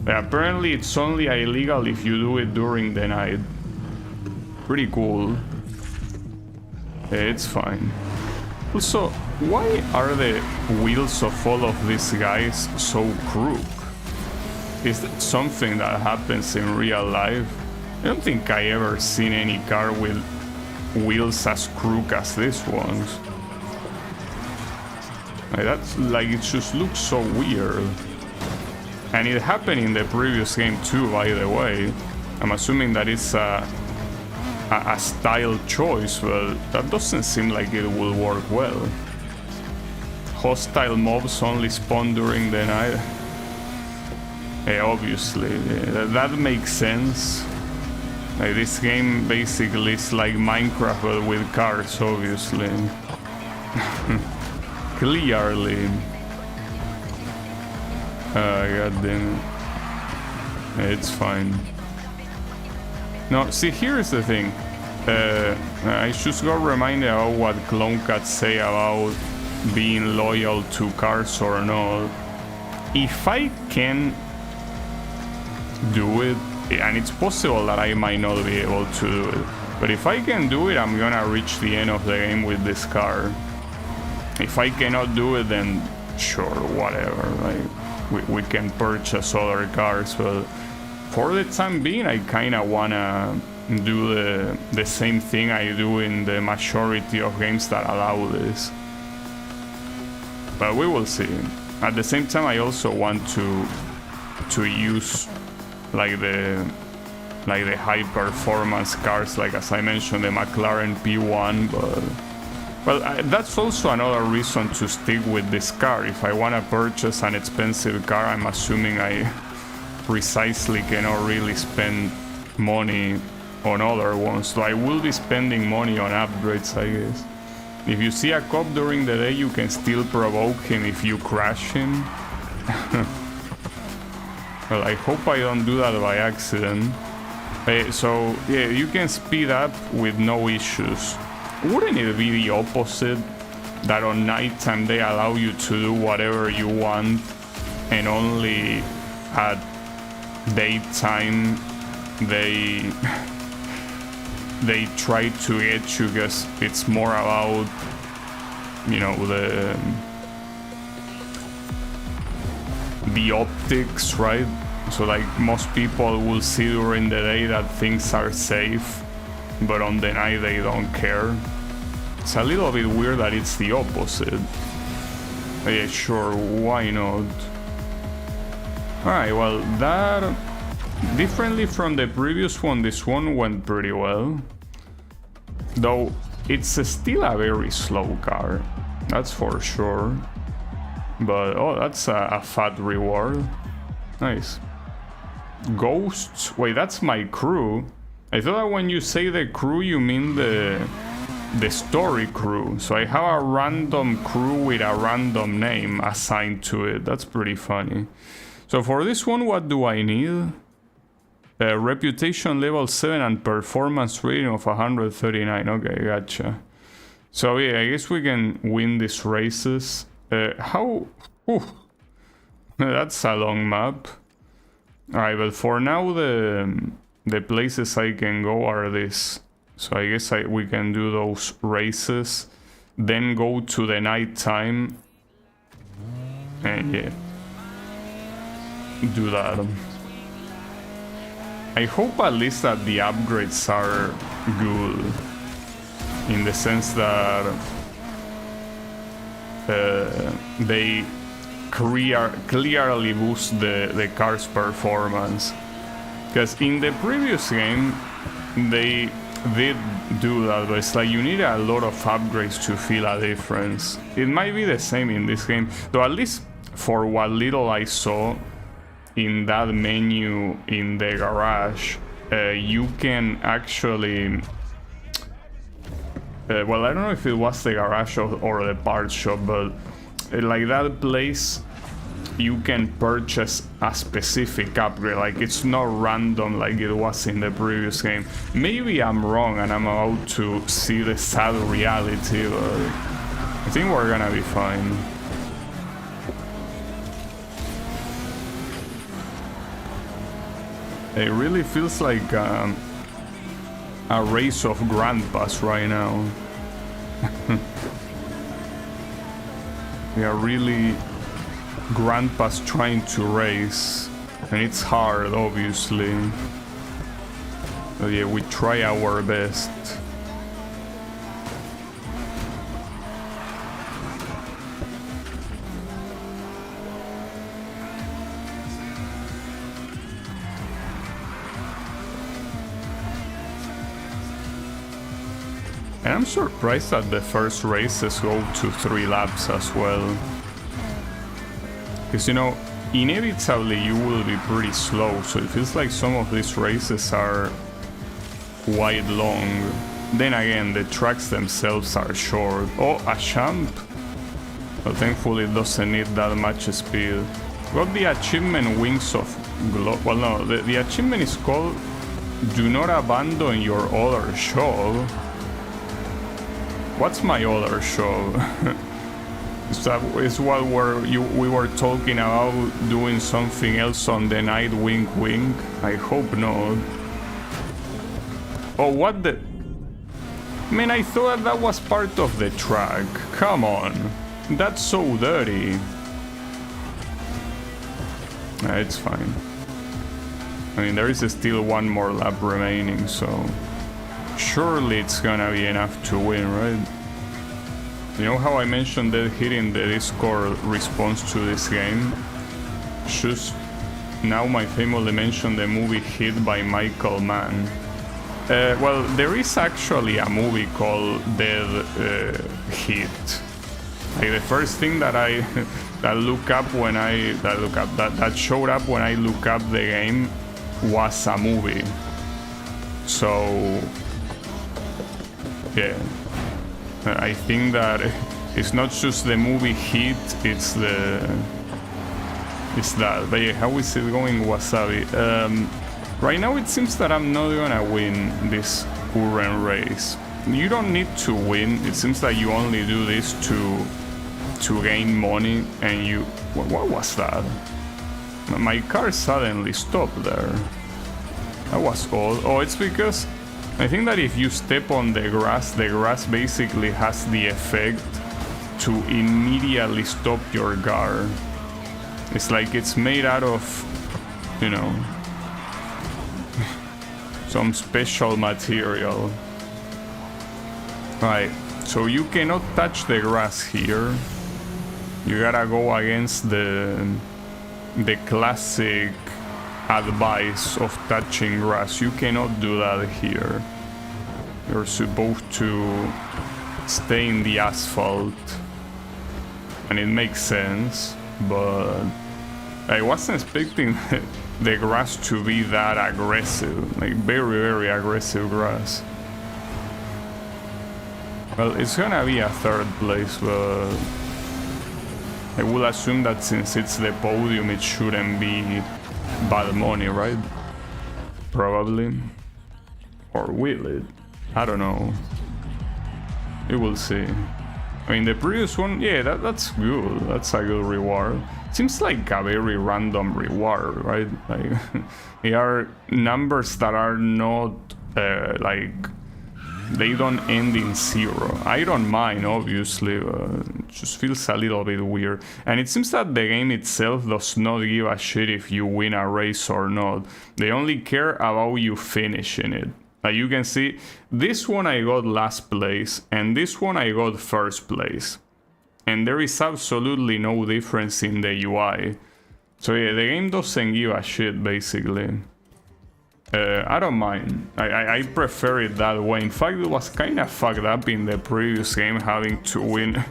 Apparently it's only illegal if you do it during the night. Pretty cool. It's fine. Also, why are the wheels of all of these guys so crooked? Is that something that happens in real life? I don't think I ever seen any car with wheels as crooked as this ones. That's like, it just looks so weird. And it happened in the previous game too, by the way. I'm assuming that it's a style choice, but that doesn't seem like it will work well. Hostile mobs only spawn during the night. Yeah, obviously, that makes sense. Like, this game basically is like Minecraft but with cars, obviously. Clearly. God damn it. It's fine. No, see, here's the thing. I just got reminded of what Clone Cats say about being loyal to cars or not. If I can do it, and it's possible that I might not be able to do it, but if I can do it, I'm gonna reach the end of the game with this car. If I cannot do it, then sure, whatever. Like, we can purchase other cars, but for the time being, I kinda wanna do the same thing I do in the majority of games that allow this. But we will see. At the same time, I also want to use like the high performance cars, like as I mentioned, the McLaren P1, but well, that's also another reason to stick with this car. If I want to purchase an expensive car, I'm assuming I precisely cannot really spend money on other ones, so I will be spending money on upgrades, I guess. If you see a cop during the day, you can still provoke him if you crash him. Well, I hope I don't do that by accident. So yeah, you can speed up with no issues. Wouldn't it be the opposite? That on nighttime they allow you to do whatever you want, and only at daytime they try to get you, because it's more about, you know, the optics, right? So like most people will see during the day that things are safe, but on the night they don't care. It's a little bit weird that it's the opposite. But yeah, sure, why not? Alright, well, that, differently from the previous one, this one went pretty well. Though it's still a very slow car, that's for sure. But oh, that's a fat reward. Nice. Ghosts? Wait, that's my crew. I thought that when you say the crew, you mean the story crew. So I have a random crew with a random name assigned to it. That's pretty funny. So for this one, what do I need? Reputation level 7 and performance rating of 139. Okay, gotcha. So yeah, I guess we can win these races. How? Ooh, that's a long map. Alright, but for now the places I can go are this. So I guess we can do those races, then go to the night time, and yeah, do that. I hope at least that the upgrades are good, in the sense that they clearly boost the car's performance. Because in the previous game, they did do that, but it's like you need a lot of upgrades to feel a difference. It might be the same in this game, though at least for what little I saw in that menu in the garage, you can actually... well, I don't know if it was the garage or the parts shop, but like that place, you can purchase a specific upgrade. Like, it's not random like it was in the previous game. Maybe I'm wrong and I'm about to see the sad reality, but I think we're gonna be fine. It really feels like a race of grandpas right now. We are really grandpas trying to race, and it's hard, obviously. But yeah, we try our best. And I'm surprised that the first races go to 3 laps as well. Because, you know, inevitably you will be pretty slow, so it feels like some of these races are quite long. Then again, the tracks themselves are short. Oh, a champ! But thankfully it doesn't need that much speed. Got the achievement Wings of Glory. Well, no, the achievement is called Do Not Abandon Your Other Show. What's my other show? Is what we were talking about doing something else on the night, wink wink? I hope not. Oh, what the... Man, I thought that was part of the track. Come on. That's so dirty. It's fine. I mean, there is still one more lap remaining, so... Surely it's gonna be enough to win, right? You know how I mentioned that hitting the Discord response to this game? Just now my family mentioned the movie Hit by Michael Mann. Well, there is actually a movie called Dead Hit. Like the first thing that I that showed up when I look up the game was a movie. So yeah, I think that it's not just the movie Hit, it's that. But yeah, how is it going, Wasabi? Right now it seems that I'm not gonna win this current race. You don't need to win. It seems that you only do this to gain money, and you... What was that? My car suddenly stopped there. That was odd. Oh, it's because I think that if you step on the grass basically has the effect to immediately stop your car. It's like it's made out of, you know, some special material. Right, so you cannot touch the grass here. You gotta go against the classic advice of touching grass. You cannot do that here. You're supposed to stay in the asphalt, and it makes sense, but I wasn't expecting the grass to be that aggressive, like very, very aggressive grass. Well, it's gonna be a third place, but I will assume that since it's the podium, it shouldn't be bad money, right? Probably. Or will it? I don't know. We will see. I mean, the previous one, yeah, that's good. That's a good reward. Seems like a very random reward, right? Like, they are numbers that are not, like, they don't end in 0. I don't mind, obviously, but it just feels a little bit weird. And it seems that the game itself does not give a shit if you win a race or not. They only care about you finishing it. Like you can see, this one I got last place, and this one I got first place. And there is absolutely no difference in the UI. So yeah, the game doesn't give a shit, basically. I don't mind. I prefer it that way. In fact, it was kind of fucked up in the previous game, having to win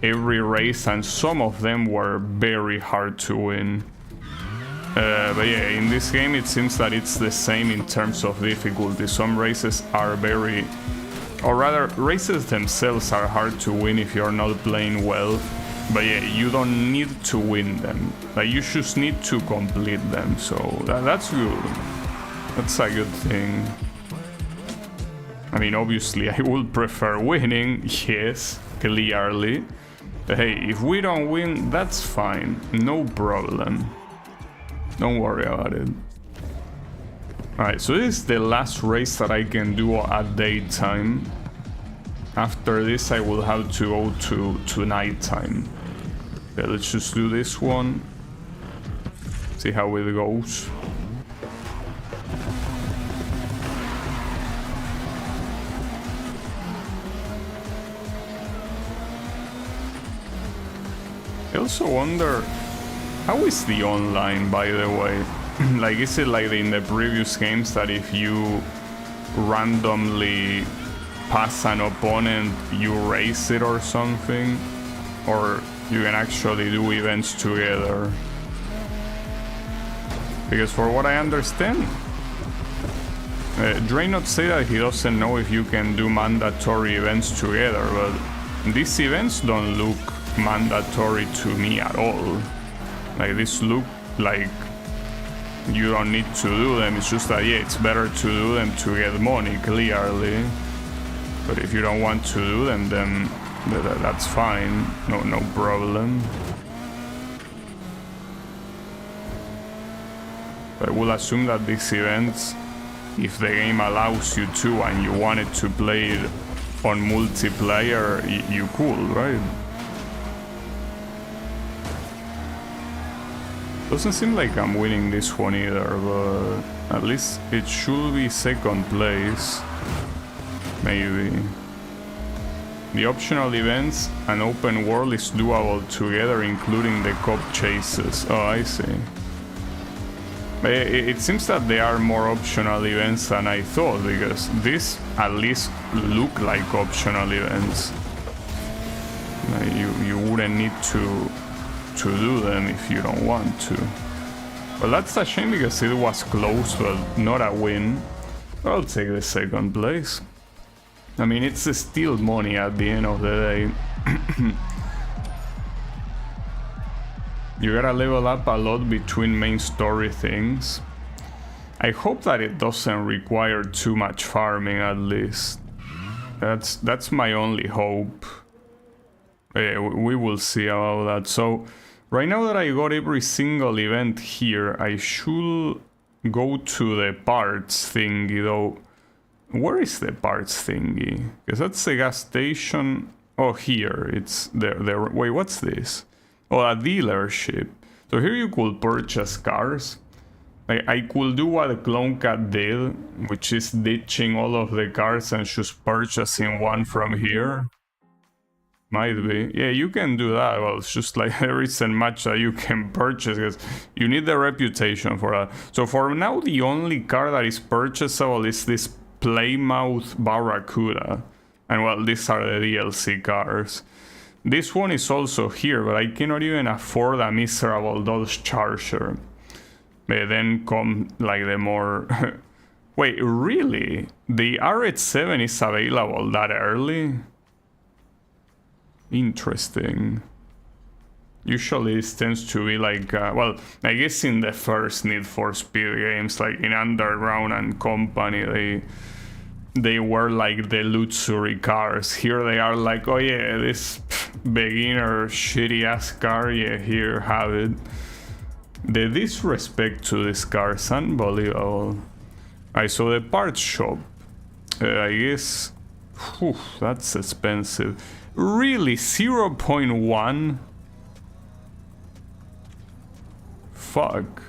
every race, and some of them were very hard to win. But yeah, in this game it seems that it's the same in terms of difficulty. Some races are very... or rather, races themselves are hard to win if you're not playing well. But yeah, you don't need to win them. Like, you just need to complete them, so that's good. That's a good thing. I mean, obviously I would prefer winning, yes, clearly. But hey, if we don't win, that's fine, no problem. Don't worry about it. Alright, so this is the last race that I can do at daytime. After this I will have to go to nighttime. Okay, let's just do this one. See how it goes. I also wonder, how is the online, by the way? Like, is it like in the previous games that if you randomly pass an opponent, you race it or something? Or you can actually do events together? Because for what I understand, Draynot say that he doesn't know if you can do mandatory events together, but these events don't look mandatory to me at all. Like, this look like you don't need to do them. It's just that, yeah, it's better to do them to get money, clearly. But if you don't want to do them, then that's fine. No problem. But I will assume that these events, if the game allows you to and you wanted to play it on multiplayer, you could, right? Doesn't seem like I'm winning this one either, but at least it should be second place. Maybe. The optional events and open world is doable together, including the cop chases. Oh, I see. It seems that there are more optional events than I thought, because these at least look like optional events. You wouldn't need to do them if you don't want to. Well, that's a shame because it was close, but not a win. I'll take the second place. I mean, it's still money at the end of the day. You gotta level up a lot between main story things. I hope that it doesn't require too much farming, at least. That's my only hope. We will see about that. So, right now that I got every single event here, I should go to the parts thingy, though. Where is the parts thingy? Because that's the gas station. Oh, here. It's there. Wait, what's this? Oh, a dealership. So here you could purchase cars. I could do what Clone Cat did, which is ditching all of the cars and just purchasing one from here. Might be. Yeah, you can do that. Well, it's just like there isn't much that you can purchase because you need the reputation for that. So for now, the only car that is purchasable is this Plymouth Barracuda. And well, these are the DLC cars. This one is also here, but I cannot even afford a miserable Dodge Charger. But then come like the more... Wait, really? The RH7 is available that early? Interesting. Usually this tends to be like... well, I guess in the first Need for Speed games, like in Underground and Company, they were like the luxury cars. Here they are like, oh yeah, this beginner shitty ass car, yeah, here, have it. The disrespect to this car is unbelievable. I saw the parts shop. I guess, whew, that's expensive. Really, 0.1? Fuck.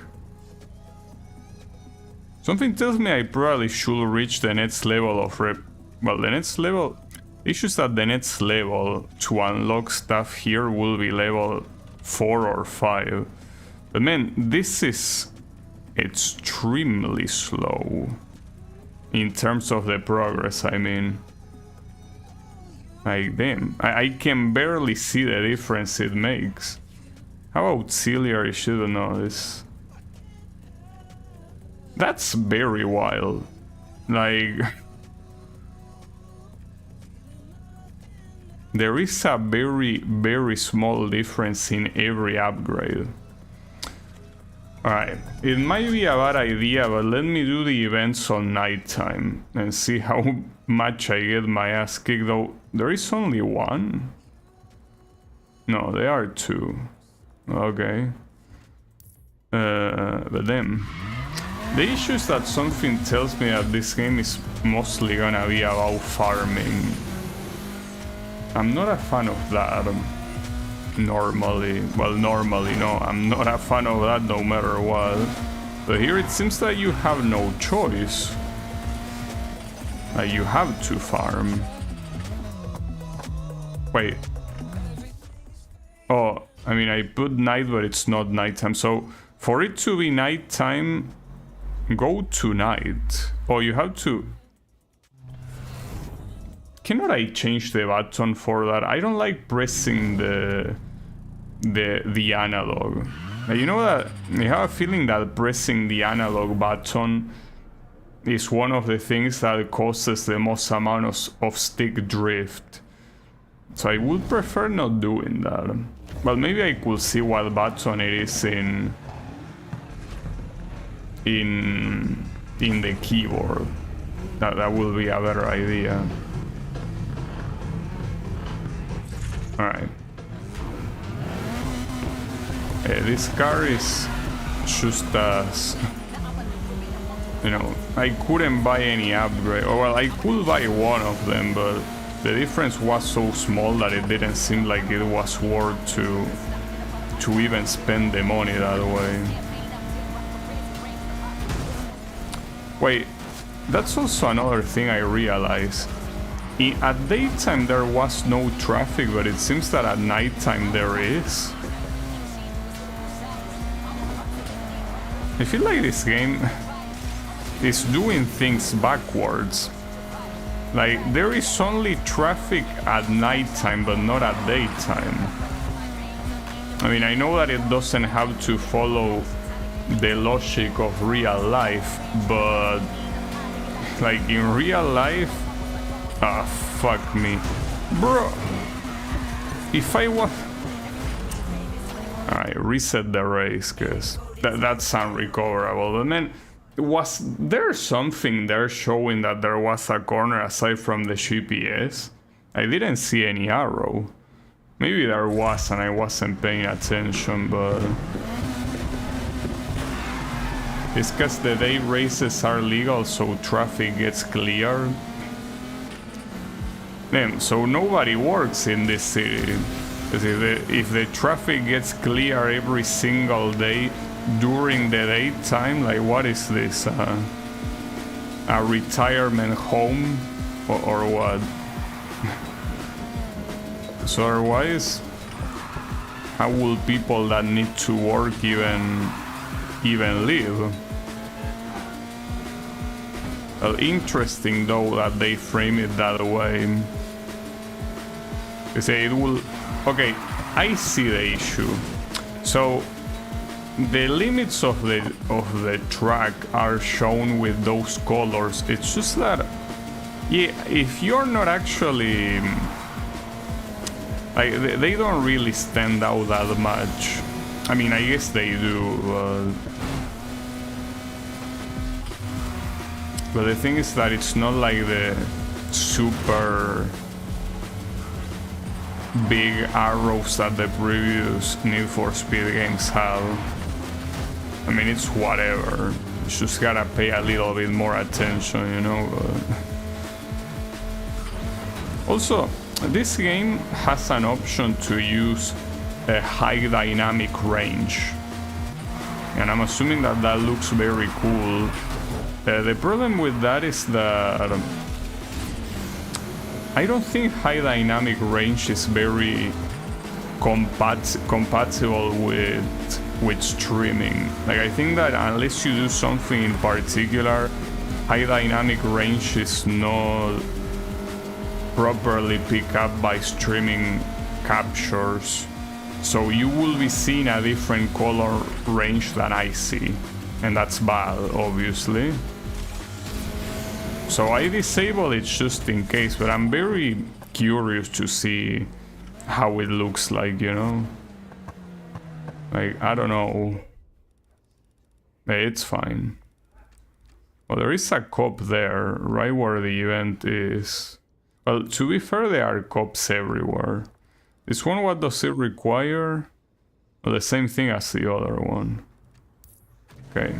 Something tells me I probably should reach the next level of well, the next level... It's just that the next level to unlock stuff here will be level 4 or 5. But man, this is extremely slow. In terms of the progress, I mean. Like, damn. I can barely see the difference it makes. How auxiliary should I know this? That's very wild. Like... There is a very, very small difference in every upgrade. Alright, it might be a bad idea, but let me do the events on nighttime and see how much I get my ass kicked, though there is only one? No, there are two. Okay. But then... The issue is that something tells me that this game is mostly gonna be about farming. I'm not a fan of that. Normally, well, normally, no, I'm not a fan of that no matter what. But here it seems that you have no choice. You have to farm. Wait. Oh, I mean, I put night, but it's not nighttime. So, for it to be nighttime, go to night. Oh, you have to... Cannot I change the button for that? I don't like pressing the analog. You know that I have a feeling that pressing the analog button is one of the things that causes the most amount of stick drift. So I would prefer not doing that. Well, maybe I could see what button it is in the keyboard. That will be a better idea. Alright. This car is just as... You know, I couldn't buy any upgrade. Or, well, I could buy one of them, but the difference was so small that it didn't seem like it was worth to even spend the money that way. Wait, that's also another thing I realized. At daytime there was no traffic, but it seems that at nighttime there is. I feel like this game is doing things backwards. Like, there is only traffic at nighttime, but not at daytime. I mean, I know that it doesn't have to follow the logic of real life, but like in real life, ah, fuck me, bro. If I was, alright, reset the race, cause that's unrecoverable. But then, was there something there showing that there was a corner aside from the GPS? I didn't see any arrow. Maybe there was and I wasn't paying attention, but it's because the day races are legal, so traffic gets cleared. Then, so nobody works in this city. If the traffic gets clear every single day during the daytime, like what is this? A retirement home or what? So otherwise, how will people that need to work even live? Well, interesting though that they frame it that way. They say it will... Okay, I see the issue. So the limits of the track are shown with those colors. It's just that, yeah, if you're not actually... Like, they don't really stand out that much. I mean, I guess they do. But the thing is that it's not like the super big arrows that the previous Need for Speed games have. I mean, it's whatever. You just gotta pay a little bit more attention, you know? Also, this game has an option to use a high dynamic range. And I'm assuming that that looks very cool. The problem with that is that I don't think high dynamic range is very compatible with streaming. Like, I think that unless you do something in particular, high dynamic range is not properly picked up by streaming captures. So you will be seeing a different color range than I see. And that's bad, obviously. So I disable it just in case, but I'm very curious to see how it looks like, you know? Like, I don't know. Hey, it's fine. Well, there is a cop there, right where the event is. Well, to be fair, there are cops everywhere. This one, what does it require? Well, the same thing as the other one. Okay.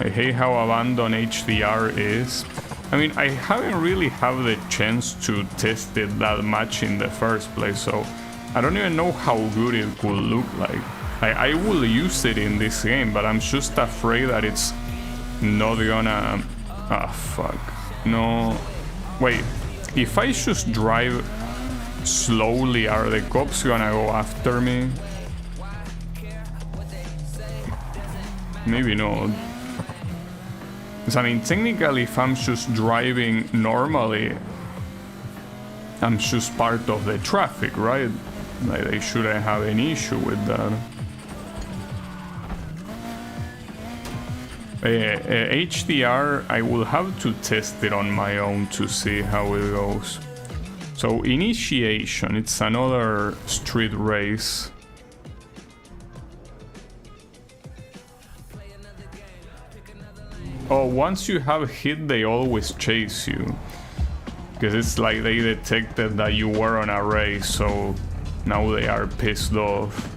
I hate how abandoned HDR is. I mean, I haven't really had the chance to test it that much in the first place, so I don't even know how good it could look like. I will use it in this game, but I'm just afraid that it's not gonna... Ah, fuck. No... Wait, if I just drive slowly, are the cops gonna go after me? Maybe not. I mean, technically, if I'm just driving normally, I'm just part of the traffic, right? Like, they shouldn't have any issue with that. HDR, I will have to test it on my own to see how it goes. So initiation, it's another street race. Oh, once you have hit, they always chase you. Because it's like they detected that you were on a race, so now they are pissed off.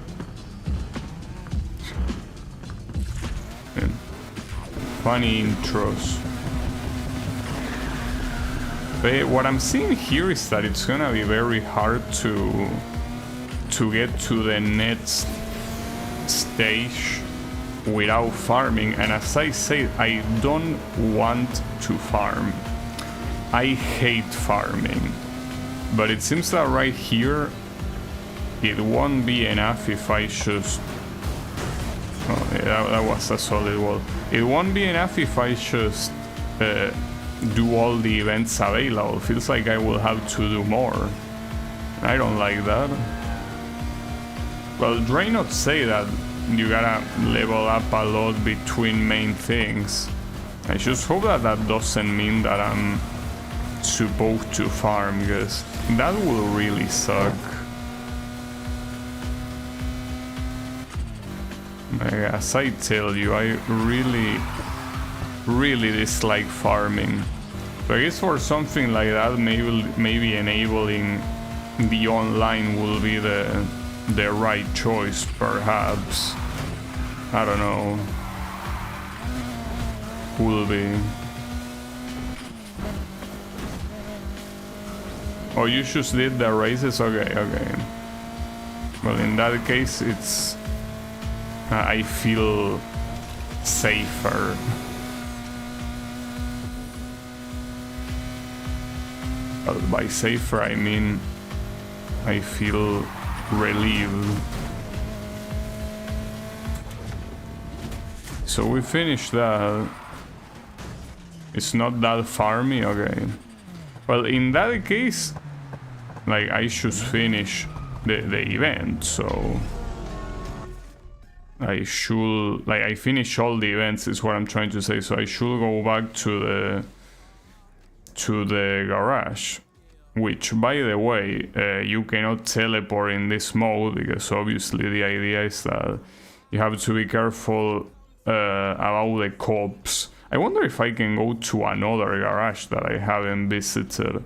And funny intros. But what I'm seeing here is that it's gonna be very hard to get to the next stage without farming, and as I said, I don't want to farm. I hate farming, but it seems that right here it won't be enough if I just... Oh, yeah, that was a solid wall. It won't be enough if I just do all the events available. Feels like I will have to do more. I don't like that. Well, Draynot say that you gotta level up a lot between main things. I just hope that that doesn't mean that I'm supposed to farm, because that will really suck. As I tell you, I really dislike farming. So I guess for something like that, maybe enabling the online will be the right choice, perhaps. I don't know. Will be. Oh, you just did the races? Okay, okay. Well, in that case, it's... I feel safer. Well, by safer, I mean I feel relieved. So we finished that. It's not that farmy, okay. Well, in that case, like, I should finish the event, so... I should... Like, I finish all the events is what I'm trying to say, so I should go back to the garage. Which, by the way, you cannot teleport in this mode, because obviously the idea is that you have to be careful about the cops. I wonder if I can go to another garage that I haven't visited.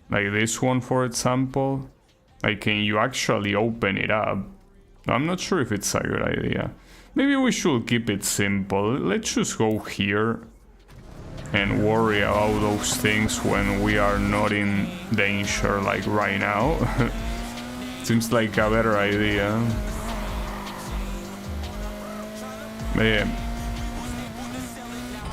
Like this one, for example. Like, can you actually open it up? I'm not sure if it's a good idea. Maybe we should keep it simple. Let's just go here and worry about those things when we are not in danger, like right now. Seems like a better idea. But yeah.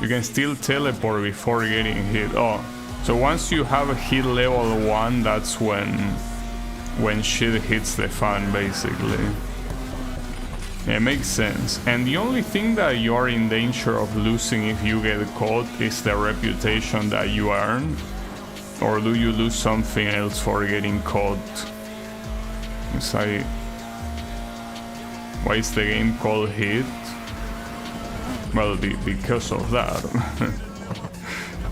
You can still teleport before getting hit. Oh, so once you have hit level 1, that's when shit hits the fan, basically. It makes sense. And the only thing that you are in danger of losing if you get caught is the reputation that you earn. Or do you lose something else for getting caught? Why is the game called Hit? Well, because of that.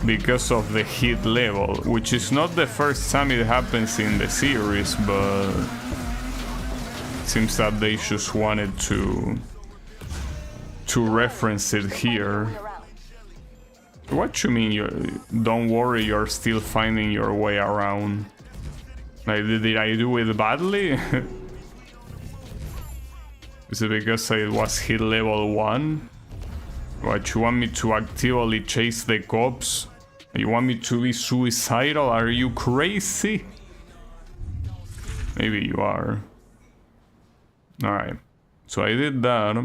Because of the hit level, which is not the first time it happens in the series, but it seems that they just wanted to reference it here. What you mean? Don't worry, you're still finding your way around. Like, did I do it badly? Is it because I was hit level 1? What, you want me to actively chase the cops? You want me to be suicidal? Are you crazy? Maybe you are. Alright. So I did that.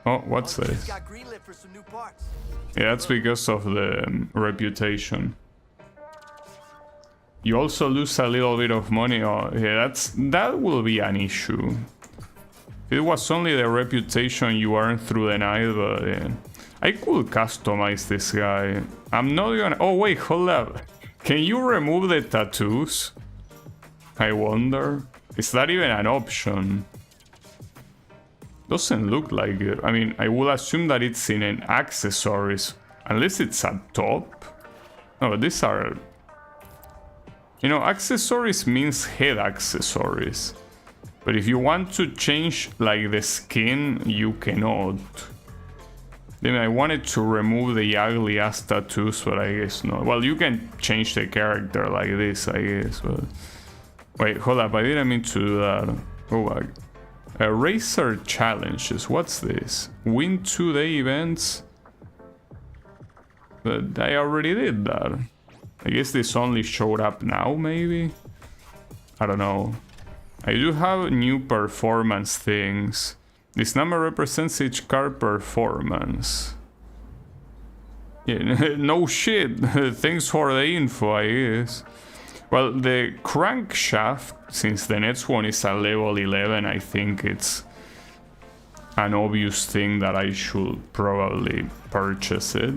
Oh, what's this? Yeah, that's because of the reputation. You also lose a little bit of money. Oh, yeah, that will be an issue. It was only the reputation you earned through the night, but yeah. I could customize this guy. I'm not gonna... Oh wait, hold up. Can you remove the tattoos? I wonder. Is that even an option? Doesn't look like it. I mean, I will assume that it's in an accessories, unless it's at top. No, these are... You know, accessories means head accessories. But if you want to change, like, the skin, you cannot. Then I wanted to remove the ugly ass tattoos, but I guess not. Well, you can change the character like this, I guess, but... Wait, hold up, I didn't mean to do that. Go back. Racer challenges, what's this? Win 2-day events? But I already did that. I guess this only showed up now, maybe? I don't know. I do have new performance things. This number represents each car performance. Yeah, no shit. Thanks for the info, I guess. Well, the crankshaft, since the next one is at level 11, I think it's an obvious thing that I should probably purchase it.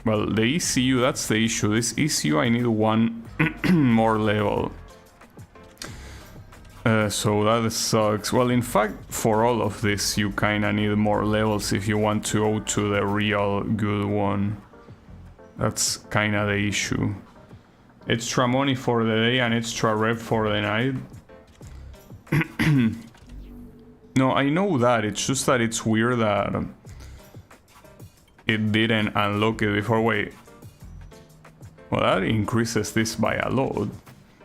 Well, the ECU, that's the issue. This ECU, I need one more level. So that sucks. Well, in fact, for all of this, you kinda need more levels if you want to go to the real good one. That's kinda the issue. Extra money for the day and extra rep for the night. No, I know that. It's just that it's weird that it didn't unlock it before. Wait. Well, that increases this by a lot.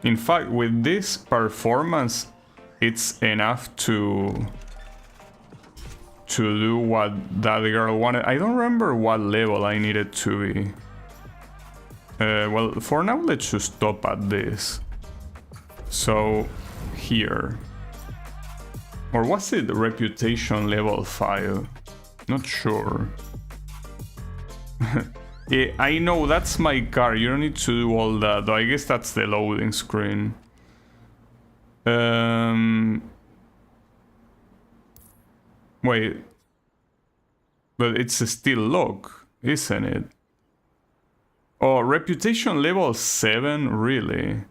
In fact, with this performance, it's enough to do what that girl wanted. I don't remember what level I needed to be. Well, for now, let's just stop at this. So, here. Or was it reputation level 5? Not sure. Yeah, I know, that's my car. You don't need to do all that, though. I guess that's the loading screen. Wait. But it's still locked, isn't it? Oh, reputation level 7? Really?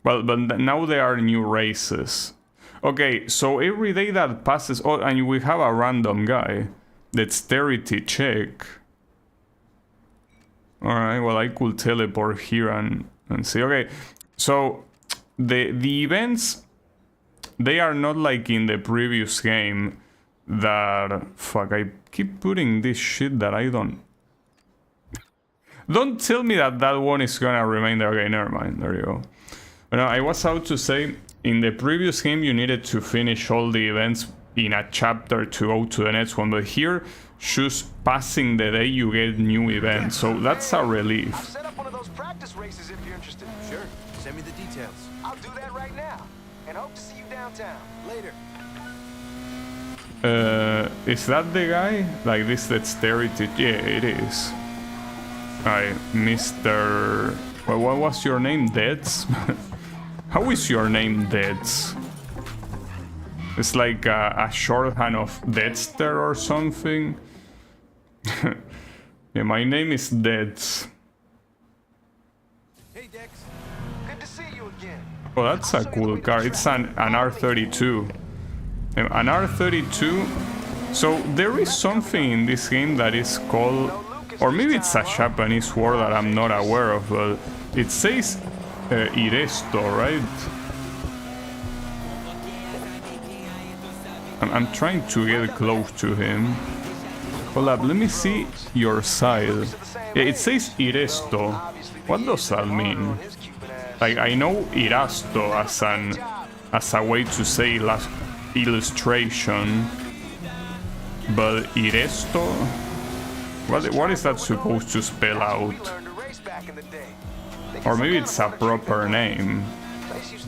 Well, but now there are new races. Okay, so every day that passes... Oh, and we have a random guy. Dexterity check. Alright, well, I could teleport here and see. Okay, so the events, they are not like in the previous game that... Fuck, I keep putting this shit that I don't... Don't tell me that that one is gonna remain there. Okay, never mind, there you go. But no, I was about to say, in the previous game you needed to finish all the events in a chapter to go to the next one, but here, just passing the day you get new events, so that's a relief. I'll set up one of those practice races if you're interested. Sure. Send me the details. I'll do that right now, and hope to see you downtown. Later. Is that the guy? Like this dexterity? Yeah, it is. Hi, Mr... Well, what was your name? Deads? How is your name, Deads? It's like a shorthand of Deadster or something. Yeah, my name is Deads. Hey, Dex. Good to see you again. Oh, that's a cool car. It's an R32. An R32. So there is something in this game that is called... Or maybe it's a Japanese word that I'm not aware of, but it says Iresto, right? I'm trying to get close to him. Hold up, let me see your side. Yeah, it says Iresto. What does that mean? Like, I know Irasto as a way to say illustration, but Iresto? What is that supposed to spell out? Or maybe it's a proper name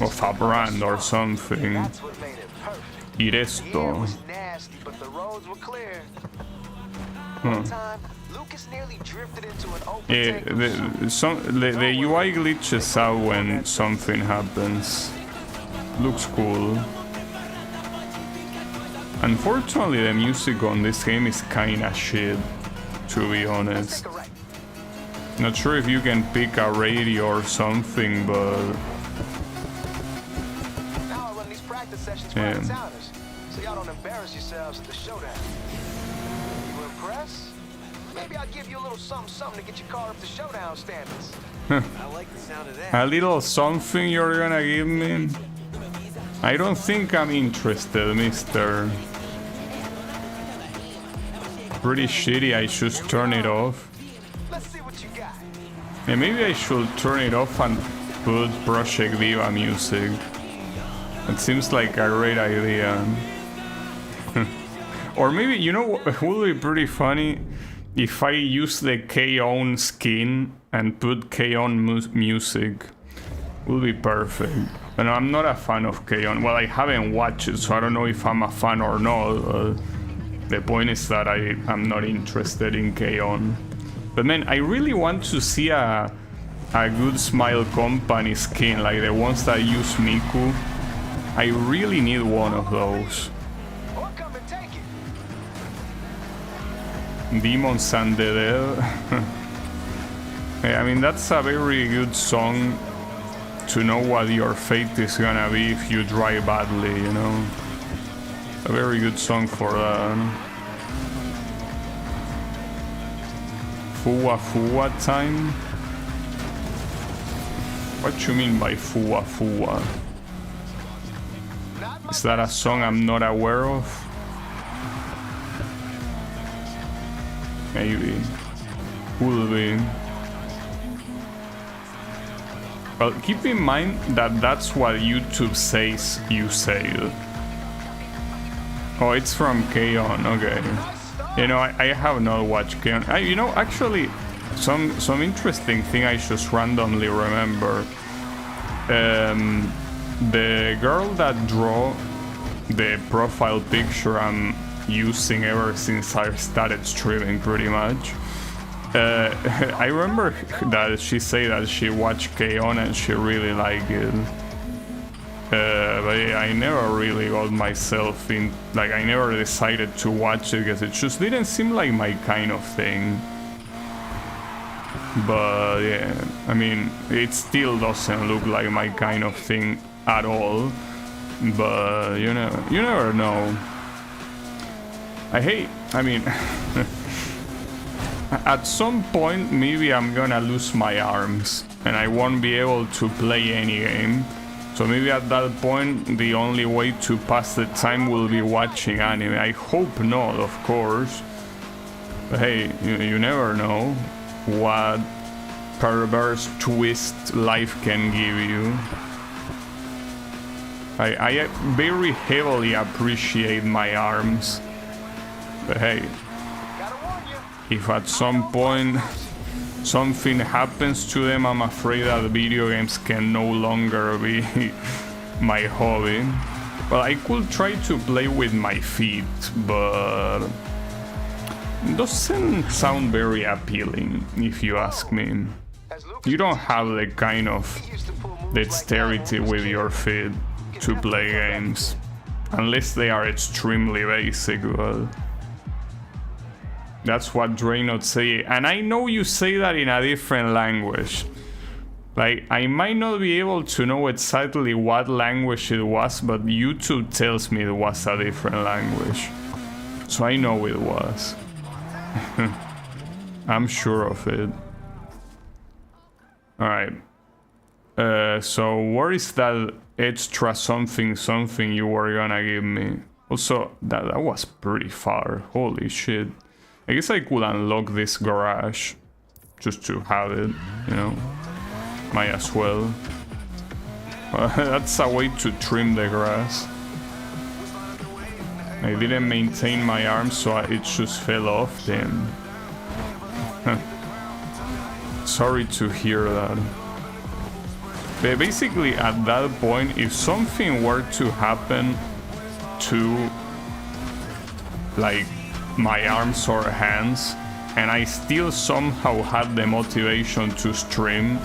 of a brand or something. Iresto. Huh. Yeah, the UI glitches out when something happens. Looks cool. Unfortunately, the music on this game is kinda shit, to be honest. Not sure if you can pick a radio or something, but part of towners, so y'all don't embarrass yourselves at the showdown. You impressed? Maybe I'll give you a little something to get your car up to showdown standards. I like the sound of that. A little something you're gonna give me? I don't think I'm interested, mister. Pretty shitty, I should turn it off. Let's see what you got. Yeah, maybe I should turn it off and put Project Diva music. It seems like a great idea. Or maybe, you know what would be pretty funny? If I use the K-On skin and put K-On music. Would be perfect. And I'm not a fan of K-On. Well, I haven't watched it, so I don't know if I'm a fan or not. The point is that I'm not interested in K-On. But man, I really want to see a good Smile Company skin, like the ones that use Miku. I really need one of those. Or come and take it. Demons and the Dead. Yeah, I mean, that's a very good song to know what your fate is gonna be if you drive badly, you know. A very good song for that. Fua Fua time? What you mean by Fua Fua? Is that a song I'm not aware of? Maybe. Could be. Well, keep in mind that that's what YouTube says you say. Oh, it's from K-On, okay. You know, I have not watched K-On. You know, actually, some interesting thing I just randomly remember. The girl that drew the profile picture I'm using ever since I started streaming, pretty much. I remember that she said that she watched K-On and she really liked it. But I never really got myself in, like, I never decided to watch it because it just didn't seem like my kind of thing. But yeah, I mean, it still doesn't look like my kind of thing at all. But you never know. I mean, at some point maybe I'm gonna lose my arms and I won't be able to play any game. So maybe at that point the only way to pass the time will be watching anime. I hope not, of course. But hey, you never know what perverse twist life can give you. I very heavily appreciate my arms. But hey, if at some point something happens to them, I'm afraid that video games can no longer be my hobby. Well, I could try to play with my feet, but it doesn't sound very appealing, if you ask me. You don't have the kind of dexterity with your feet to play games, unless they are extremely basic. Well, that's what Draynot say, and I know you say that in a different language. Like, I might not be able to know exactly what language it was, but YouTube tells me it was a different language. So I know it was. I'm sure of it. Alright. So where is that extra something you were gonna give me? Also, that was pretty far. Holy shit. I guess I could unlock this garage just to have it, you know. Might as well. That's a way to trim the grass. I didn't maintain my arm, so it just fell off then. Sorry to hear that. But basically, at that point, if something were to happen to, like, my arms or hands, and I still somehow had the motivation to stream,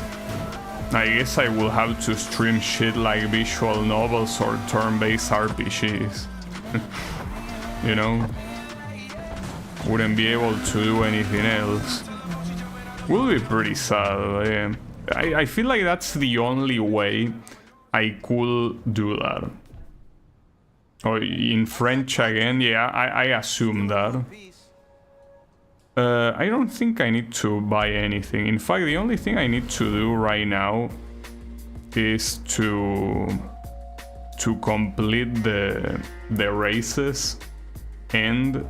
I guess I will have to stream shit like visual novels or turn-based RPGs. You know? Wouldn't be able to do anything else. Will be pretty sad. I feel like that's the only way I could do that. Oh, in French again? Yeah, I assume that. I don't think I need to buy anything. In fact, the only thing I need to do right now is to complete the races and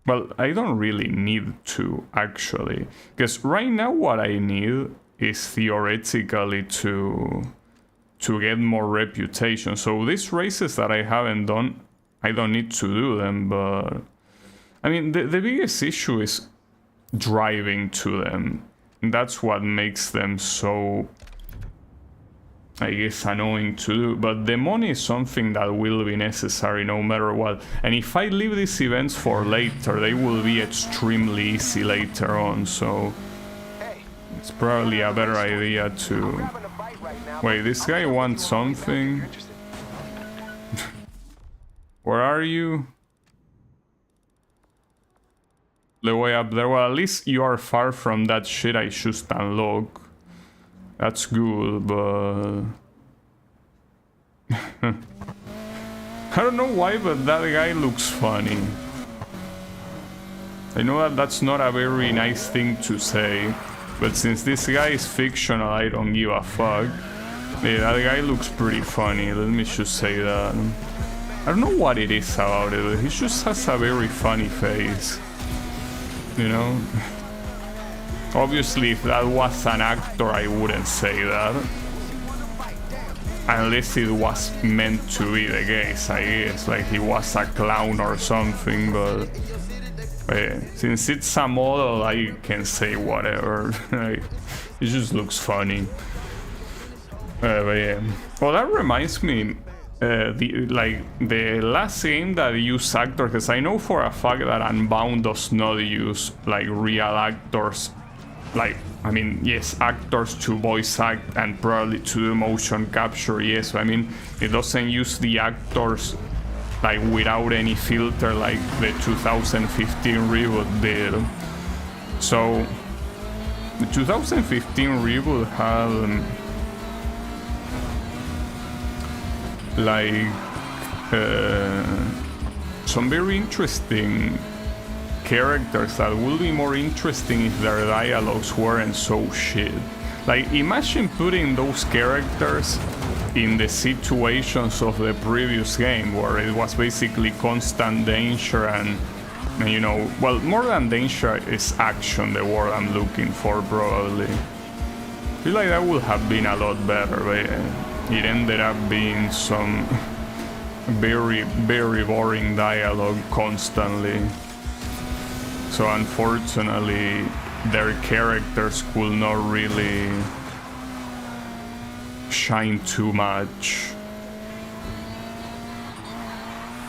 well, I don't really need to actually, because right now what I need is theoretically to get more reputation. So these races that I haven't done, I don't need to do them, but I mean the biggest issue is driving to them. That's what makes them so, I guess, annoying to do, but the money is something that will be necessary no matter what. And if I leave these events for later, they will be extremely easy later on, so it's probably a better idea to... Wait, this guy wants something? Where are you? The way up there. Well, at least you are far from that shit I just unlocked. That's good, but... I don't know why, but that guy looks funny. I know that that's not a very nice thing to say, but since this guy is fictional, I don't give a fuck. Yeah, that guy looks pretty funny, let me just say that. I don't know what it is about it, but he just has a very funny face. You know? Obviously, if that was an actor, I wouldn't say that. Unless it was meant to be the case, I guess. Like he was a clown or something, but yeah, since it's a model, I can say whatever. It just looks funny. But yeah. Well, that reminds me, the last game that used actors, because I know for a fact that Unbound does not use like real actors. Like, I mean, yes, actors to voice act and probably to do motion capture, yes, but I mean, it doesn't use the actors like without any filter like the 2015 reboot did. So, the 2015 reboot had like some very interesting characters that would be more interesting if their dialogues weren't so shit. Like, imagine putting those characters in the situations of the previous game where it was basically constant danger and you know, well, more than danger is action, the word I'm looking for probably. I feel like that would have been a lot better, but it ended up being some very, very boring dialogue constantly. So unfortunately, their characters could not really shine too much.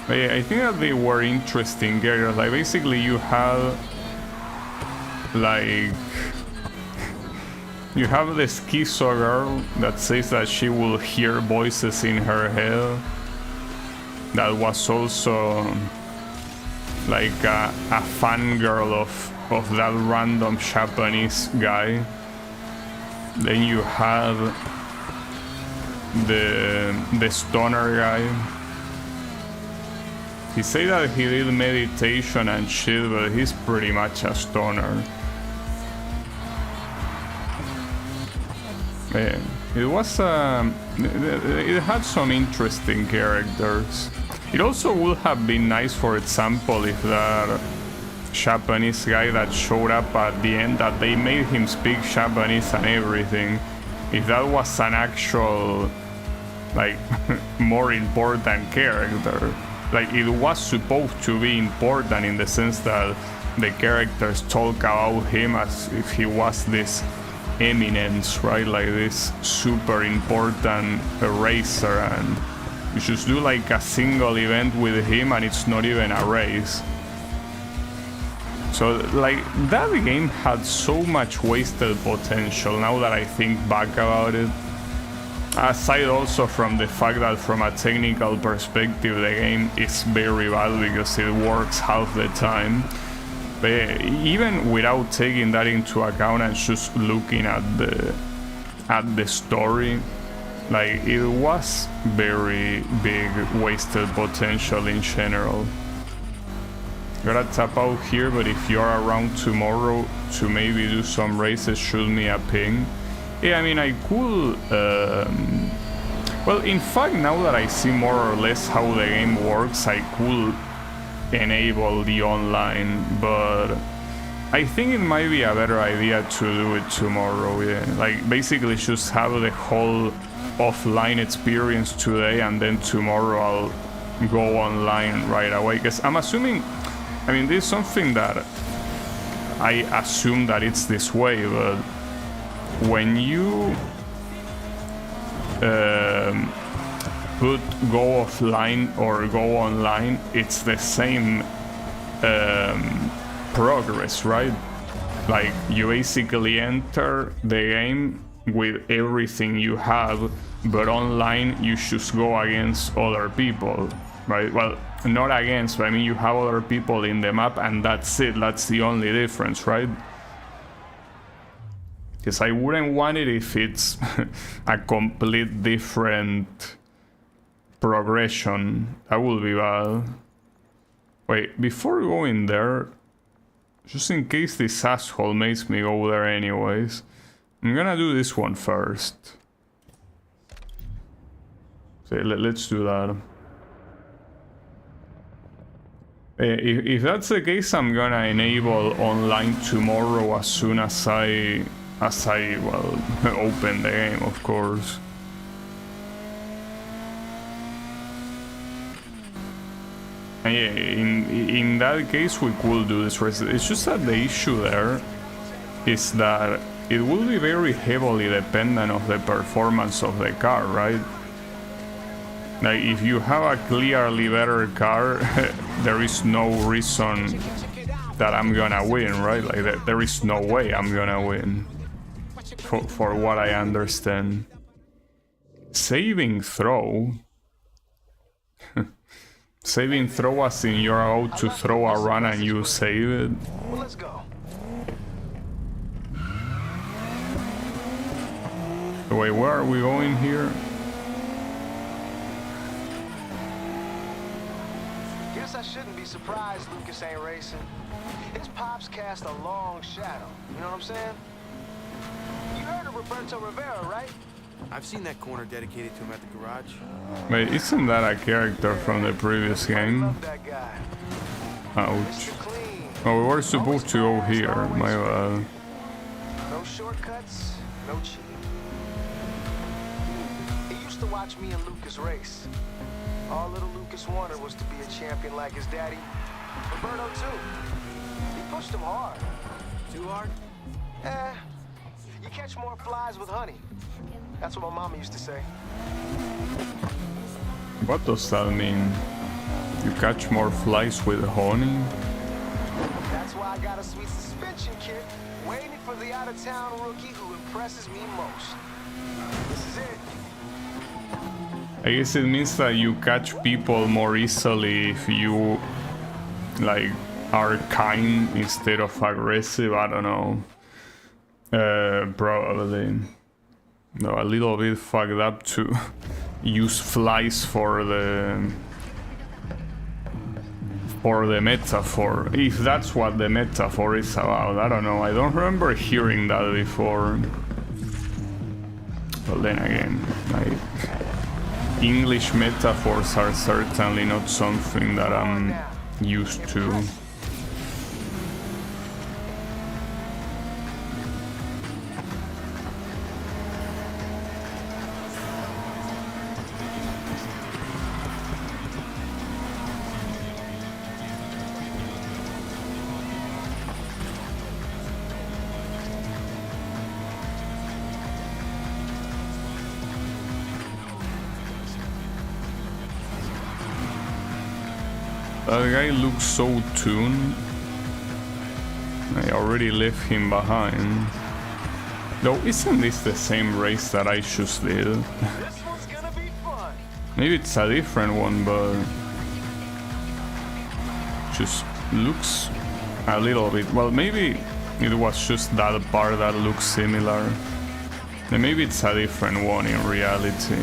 But yeah, I think that they were interesting characters. Like basically you have like you have the schizo girl that says that she will hear voices in her head. That was also like a fangirl of that random Japanese guy. Then you have the stoner guy. He said that he did meditation and shit, but he's pretty much a stoner. Yeah, it was it had some interesting characters. It also would have been nice, for example, if that Japanese guy that showed up at the end, that they made him speak Japanese and everything, if that was an actual, like, more important character. Like, it was supposed to be important in the sense that the characters talk about him as if he was this eminence, right? Like this super important racer, and you just do like a single event with him and it's not even a race. So like that game had so much wasted potential now that I think back about it. Aside also from the fact that from a technical perspective the game is very bad because it works half the time. But even without taking that into account and just looking at the story, Like, it was very big wasted potential in general. Gotta tap out here, but if you're around tomorrow to maybe do some races, shoot me a ping. Yeah, I mean, I could... well, in fact, now that I see more or less how the game works, I could enable the online, but I think it might be a better idea to do it tomorrow, yeah. Like, basically just have the whole offline experience today, and then tomorrow I'll go online right away. Because I'm assuming, I mean, this is something that I assume that it's this way, but when you put go offline or go online, it's the same progress, right? Like, you basically enter the game with everything you have, but online you just go against other people, right? Well, not against, but I mean, you have other people in the map, and that's it. That's the only difference, right? Because I wouldn't want it if it's a complete different progression. That would be bad. Wait, before going there, just in case this asshole makes me go there anyways, I'm gonna do this one first. So let's do that. If that's the case, I'm gonna enable online tomorrow as soon as I well, open the game, of course. And yeah, in that case we could do this race. It's just that the issue there is that it will be very heavily dependent of the performance of the car, right? Like, if you have a clearly better car, there is no reason that I'm gonna win, right? Like, there is no way I'm gonna win, for what I understand. Saving throw? Saving throw as in you're out to throw a run and you save it? Well, let's go. Wait, where are we going here? Guess I shouldn't be surprised Lucas ain't racing. His pops cast a long shadow, you know what I'm saying? You heard of Roberto Rivera, right? I've seen that corner dedicated to him at the garage. Wait, isn't that a character from the previous game? Love that guy. Ouch. Oh, we were supposed to go here, my bad. No shortcuts, no cheating. He used to watch me and Lucas race. All little Lucas wanted was to be a champion like his daddy. Roberto too. He pushed him hard. Too hard? You catch more flies with honey. That's what my mama used to say. What does that mean? You catch more flies with honey? That's why I got a sweet suspension kit, waiting for the out-of-town rookie who impresses me most. This is it. I guess it means that you catch people more easily if you, like, are kind instead of aggressive. I don't know. Probably. No, a little bit fucked up to use flies for the metaphor, if that's what the metaphor is about. I don't know, I don't remember hearing that before. But then again, like, English metaphors are certainly not something that I'm used to. That guy looks so tuned. I already left him behind. Though, isn't this the same race that I just did? This one's gonna be fun. Maybe it's a different one, but just looks a little bit. Well, maybe it was just that part that looks similar. And maybe it's a different one in reality.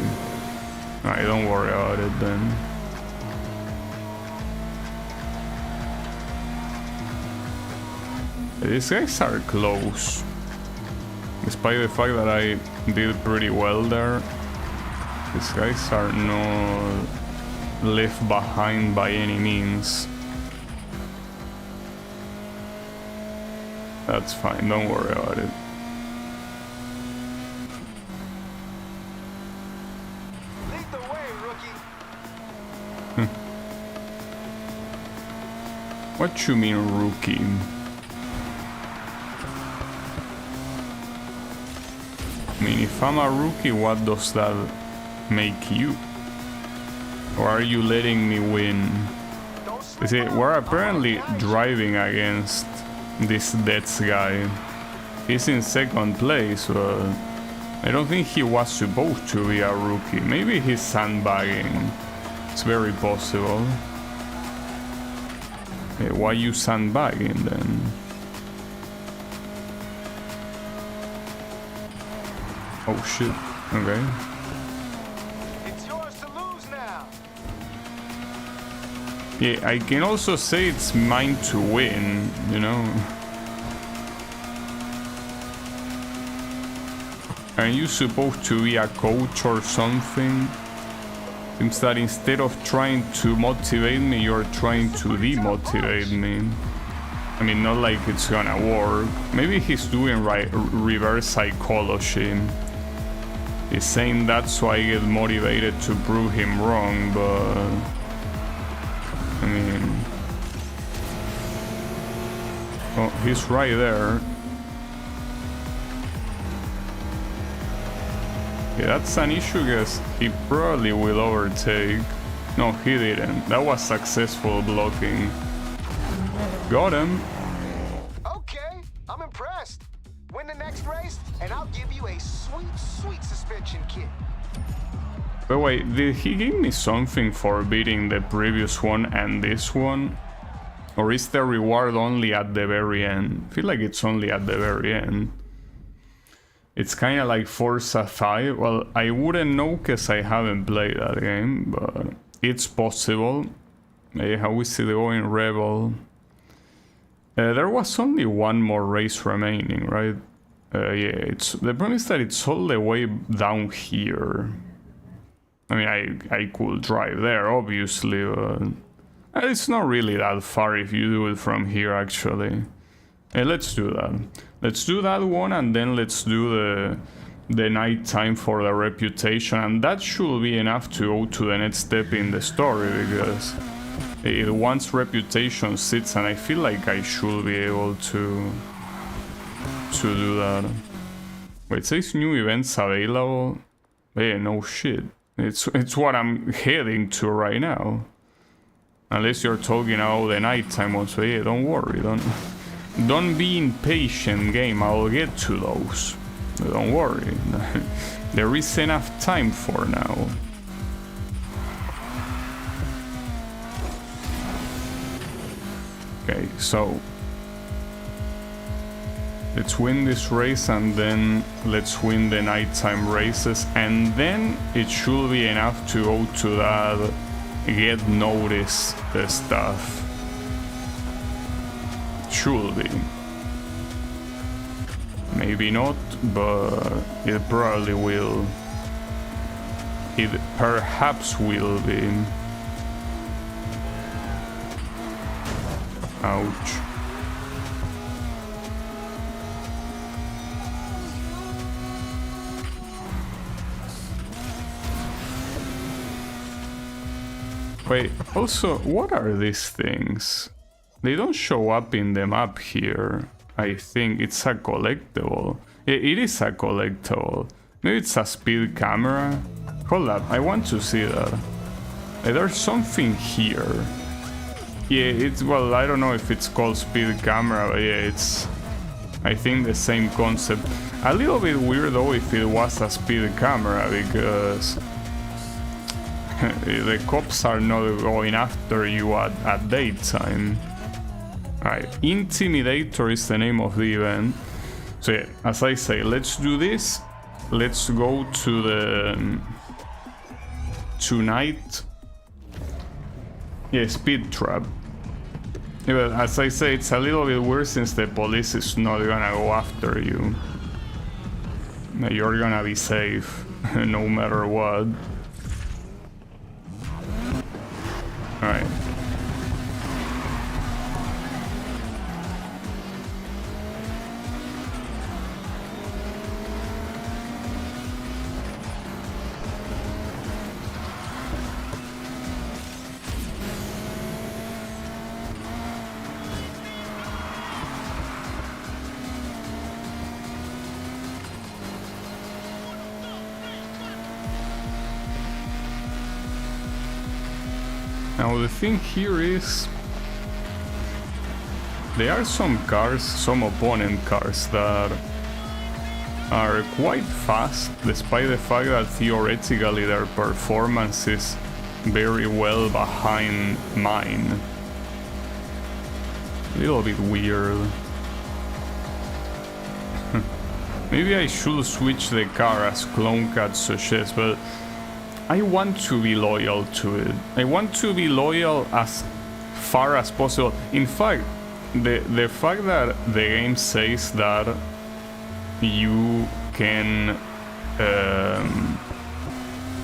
Alright, don't worry about it then. These guys are close. Despite the fact that I did pretty well there, these guys are not left behind by any means. That's fine, don't worry about it. Lead the way, rookie. What you mean, rookie? I mean, if I'm a rookie, what does that make you? Or are you letting me win? You see, we're apparently driving against this Death's guy. He's in second place, but I don't think he was supposed to be a rookie. Maybe he's sandbagging. It's very possible. Hey, why you sandbagging then? Oh shit, okay. It's yours to lose now. Yeah, I can also say it's mine to win, you know. Are you supposed to be a coach or something? Seems that instead of trying to motivate me, you're trying to demotivate me. I mean, not like it's gonna work. Maybe he's doing reverse psychology. He's saying that so I get motivated to prove him wrong, but I mean, oh, he's right there. Yeah, that's an issue because he probably will overtake. No, he didn't. That was successful blocking. Got him. Okay, I'm impressed. Win the next race, and I'll give you a sweet, sweet suspension kit. But wait, did he give me something for beating the previous one and this one? Or is the reward only at the very end? I feel like it's only at the very end. It's kind of like Forza 5. Well, I wouldn't know because I haven't played that game, but it's possible. How is it going, Rebel? There was only one more race remaining, right? Yeah, the problem is that it's all the way down here. I mean, I could drive there, obviously, but it's not really that far if you do it from here, actually. Let's do that. Let's do that one, and then let's do the night time for the reputation, and that should be enough to go to the next step in the story, because once reputation sits, and I feel like I should be able to do that. Wait, it says new events available. Yeah, no shit. It's what I'm heading to right now. Unless you're talking about the nighttime ones, so yeah, don't worry, don't be impatient, game. I'll get to those. Don't worry. There is enough time for now. Okay, so let's win this race, and then let's win the nighttime races, and then it should be enough to go to that get noticed stuff. Should be. Maybe not, but it probably will. It perhaps will be. Ouch. Wait, also, what are these things? They don't show up in the map here. I think it's a collectible. It is a collectible. Maybe it's a speed camera. Hold up, I want to see that. There's something here. Yeah, it's, well, I don't know if it's called speed camera, but yeah, it's, I think, the same concept. A little bit weird though if it was a speed camera, because the cops are not going after you at daytime. Alright, Intimidator is the name of the event. So yeah, as I say, let's do this, let's go to the tonight. Yeah, speed trap. Yeah, but as I say, it's a little bit weird since the police is not gonna go after you. You're gonna be safe no matter what. Alright. Now the thing here is, there are some cars, some opponent cars that are quite fast, despite the fact that theoretically their performance is very well behind mine. A little bit weird. Maybe I should switch the car as Clone Cat suggests, but I want to be loyal to it. I want to be loyal as far as possible. In fact, the fact that the game says that you can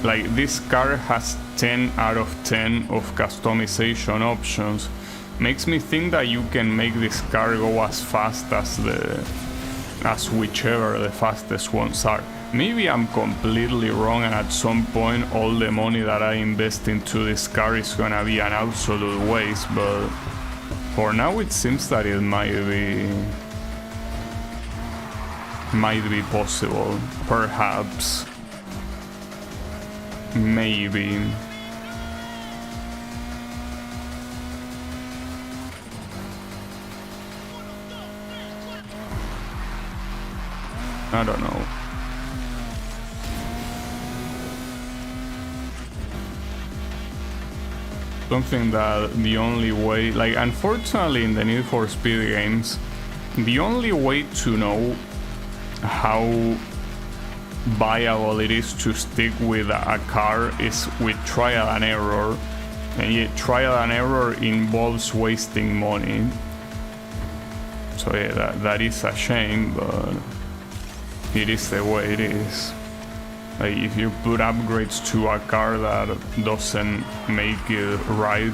like this car has 10 out of 10 of customization options makes me think that you can make this car go as fast as whichever the fastest ones are. Maybe I'm completely wrong, and at some point all the money that I invest into this car is gonna be an absolute waste, but for now it seems that it might be possible. Perhaps. Maybe. I don't know. Something that the only way, like, unfortunately in the Need for Speed games, the only way to know how viable it is to stick with a car is with trial and error, and yet trial and error involves wasting money. So yeah, that is a shame, but it is the way it is. Like, if you put upgrades to a car that doesn't make it right,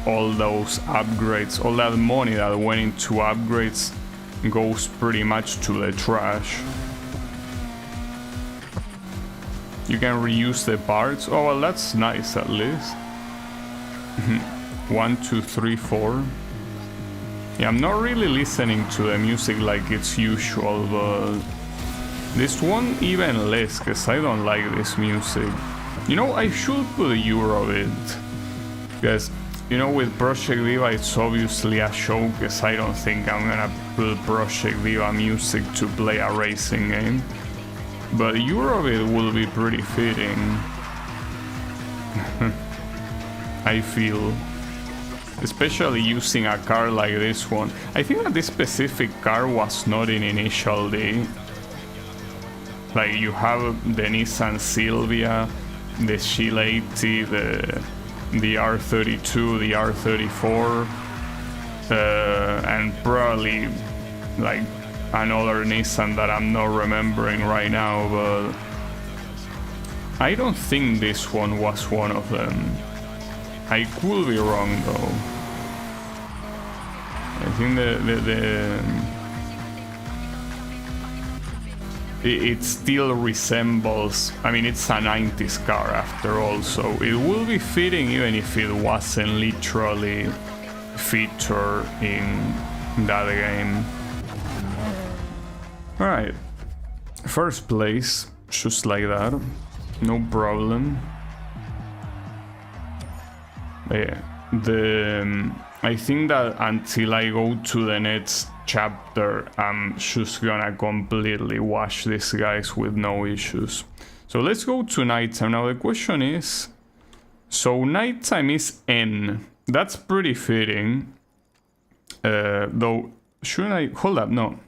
all those upgrades, all that money that went into upgrades goes pretty much to the trash. You can reuse the parts. Oh, well, that's nice at least. 1, 2, 3, 4. Yeah, I'm not really listening to the music like it's usual, but this one even less, because I don't like this music. You know, I should put Eurobeat, because, you know, with Project Diva it's obviously a show, because I don't think I'm gonna put Project Diva music to play a racing game. But Eurobeat will be pretty fitting. I feel. Especially using a car like this one. I think that this specific car was not in Initial D. Like, you have the Nissan Silvia, the Shield 80, the R32, the R34, and probably like another Nissan that I'm not remembering right now, but I don't think this one was one of them. I could be wrong though. I think it still resembles, I mean, it's a 90s car after all, so it will be fitting even if it wasn't literally featured in that game. Alright, first place, just like that, no problem. Yeah, I think that until I go to the next chapter, I'm just gonna completely wash these guys with no issues. So let's go to nighttime. Now the question is, so nighttime is N. That's pretty fitting. Though, shouldn't I, hold up, no.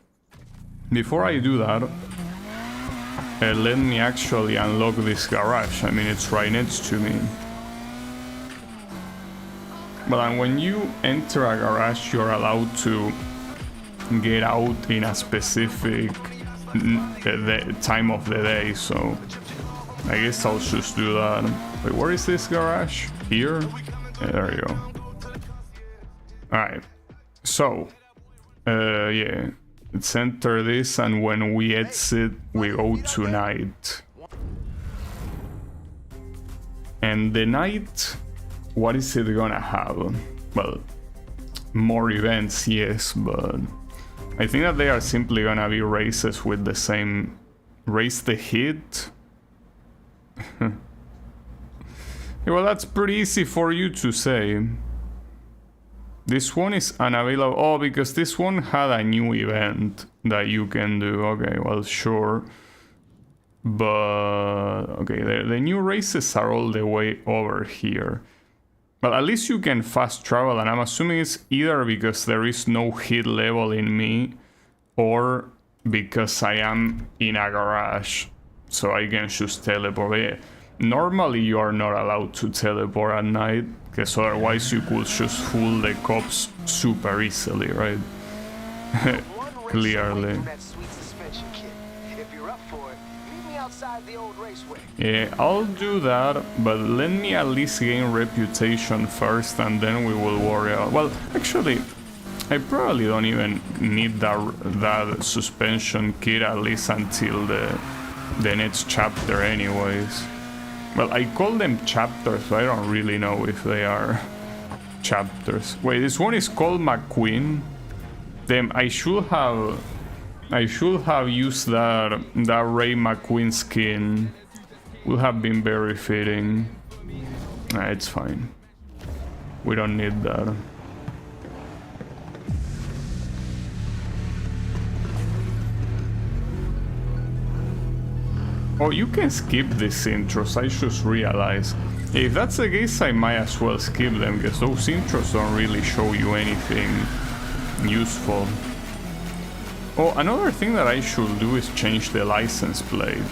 Before I do that, let me actually unlock this garage. I mean, it's right next to me. But when you enter a garage, you're allowed to get out in a specific time of the day, so I guess I'll just do that. Wait, where is this garage? Here? Yeah, there you go. Alright, so yeah, let's enter this, and when we exit, we go to night. And the night, what is it gonna have? Well, more events, yes, but I think that they are simply gonna be races with the same race the hit. Yeah, well, that's pretty easy for you to say. This one is unavailable. Oh, because this one had a new event that you can do. Okay, well, sure. But okay, the new races are all the way over here. But at least you can fast travel, and I'm assuming it's either because there is no hit level in me, or because I am in a garage, so I can just teleport. Yeah. Normally you are not allowed to teleport at night, because otherwise you could just fool the cops super easily, right? Clearly. Yeah, I'll do that, but let me at least gain reputation first, and then we will worry about... Well, actually, I probably don't even need that suspension kit, at least until the next chapter anyways. Well, I call them chapters, but I don't really know if they are chapters. Wait, this one is called McQueen. Damn, I should have used that Ray McQueen skin. Would have been very fitting. Nah, it's fine. We don't need that. Oh, you can skip these intros, I just realized. If that's the case, I might as well skip them, because those intros don't really show you anything useful. Oh, another thing that I should do is change the license plate.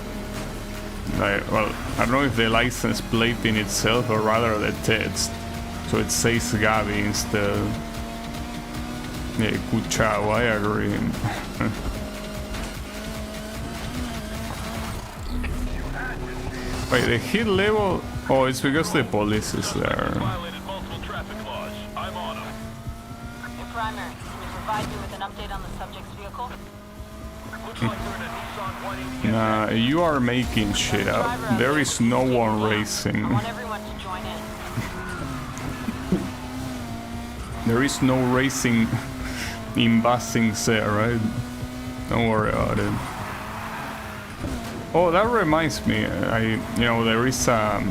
Well, I don't know if the license plate in itself, or rather the text. So it says Gabi instead. Yeah, good job, I agree. Wait, the hit level... Oh, it's because the police is there. Primary, can we provide you with an update on the subject's vehicle? Nah, you are making shit up. There is no one racing. I want everyone to join in. There is no racing in Basing there, right? Don't worry about it. Oh, that reminds me. There is a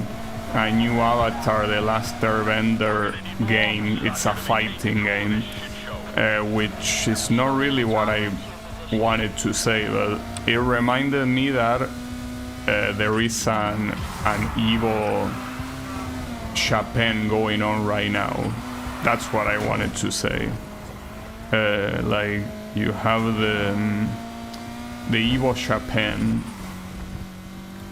new Avatar, The Last Airbender game. It's a fighting game, which is not really what I wanted to say, but it reminded me that there is an evil Chapin going on right now. That's what I wanted to say. Like, you have the evil Chapin,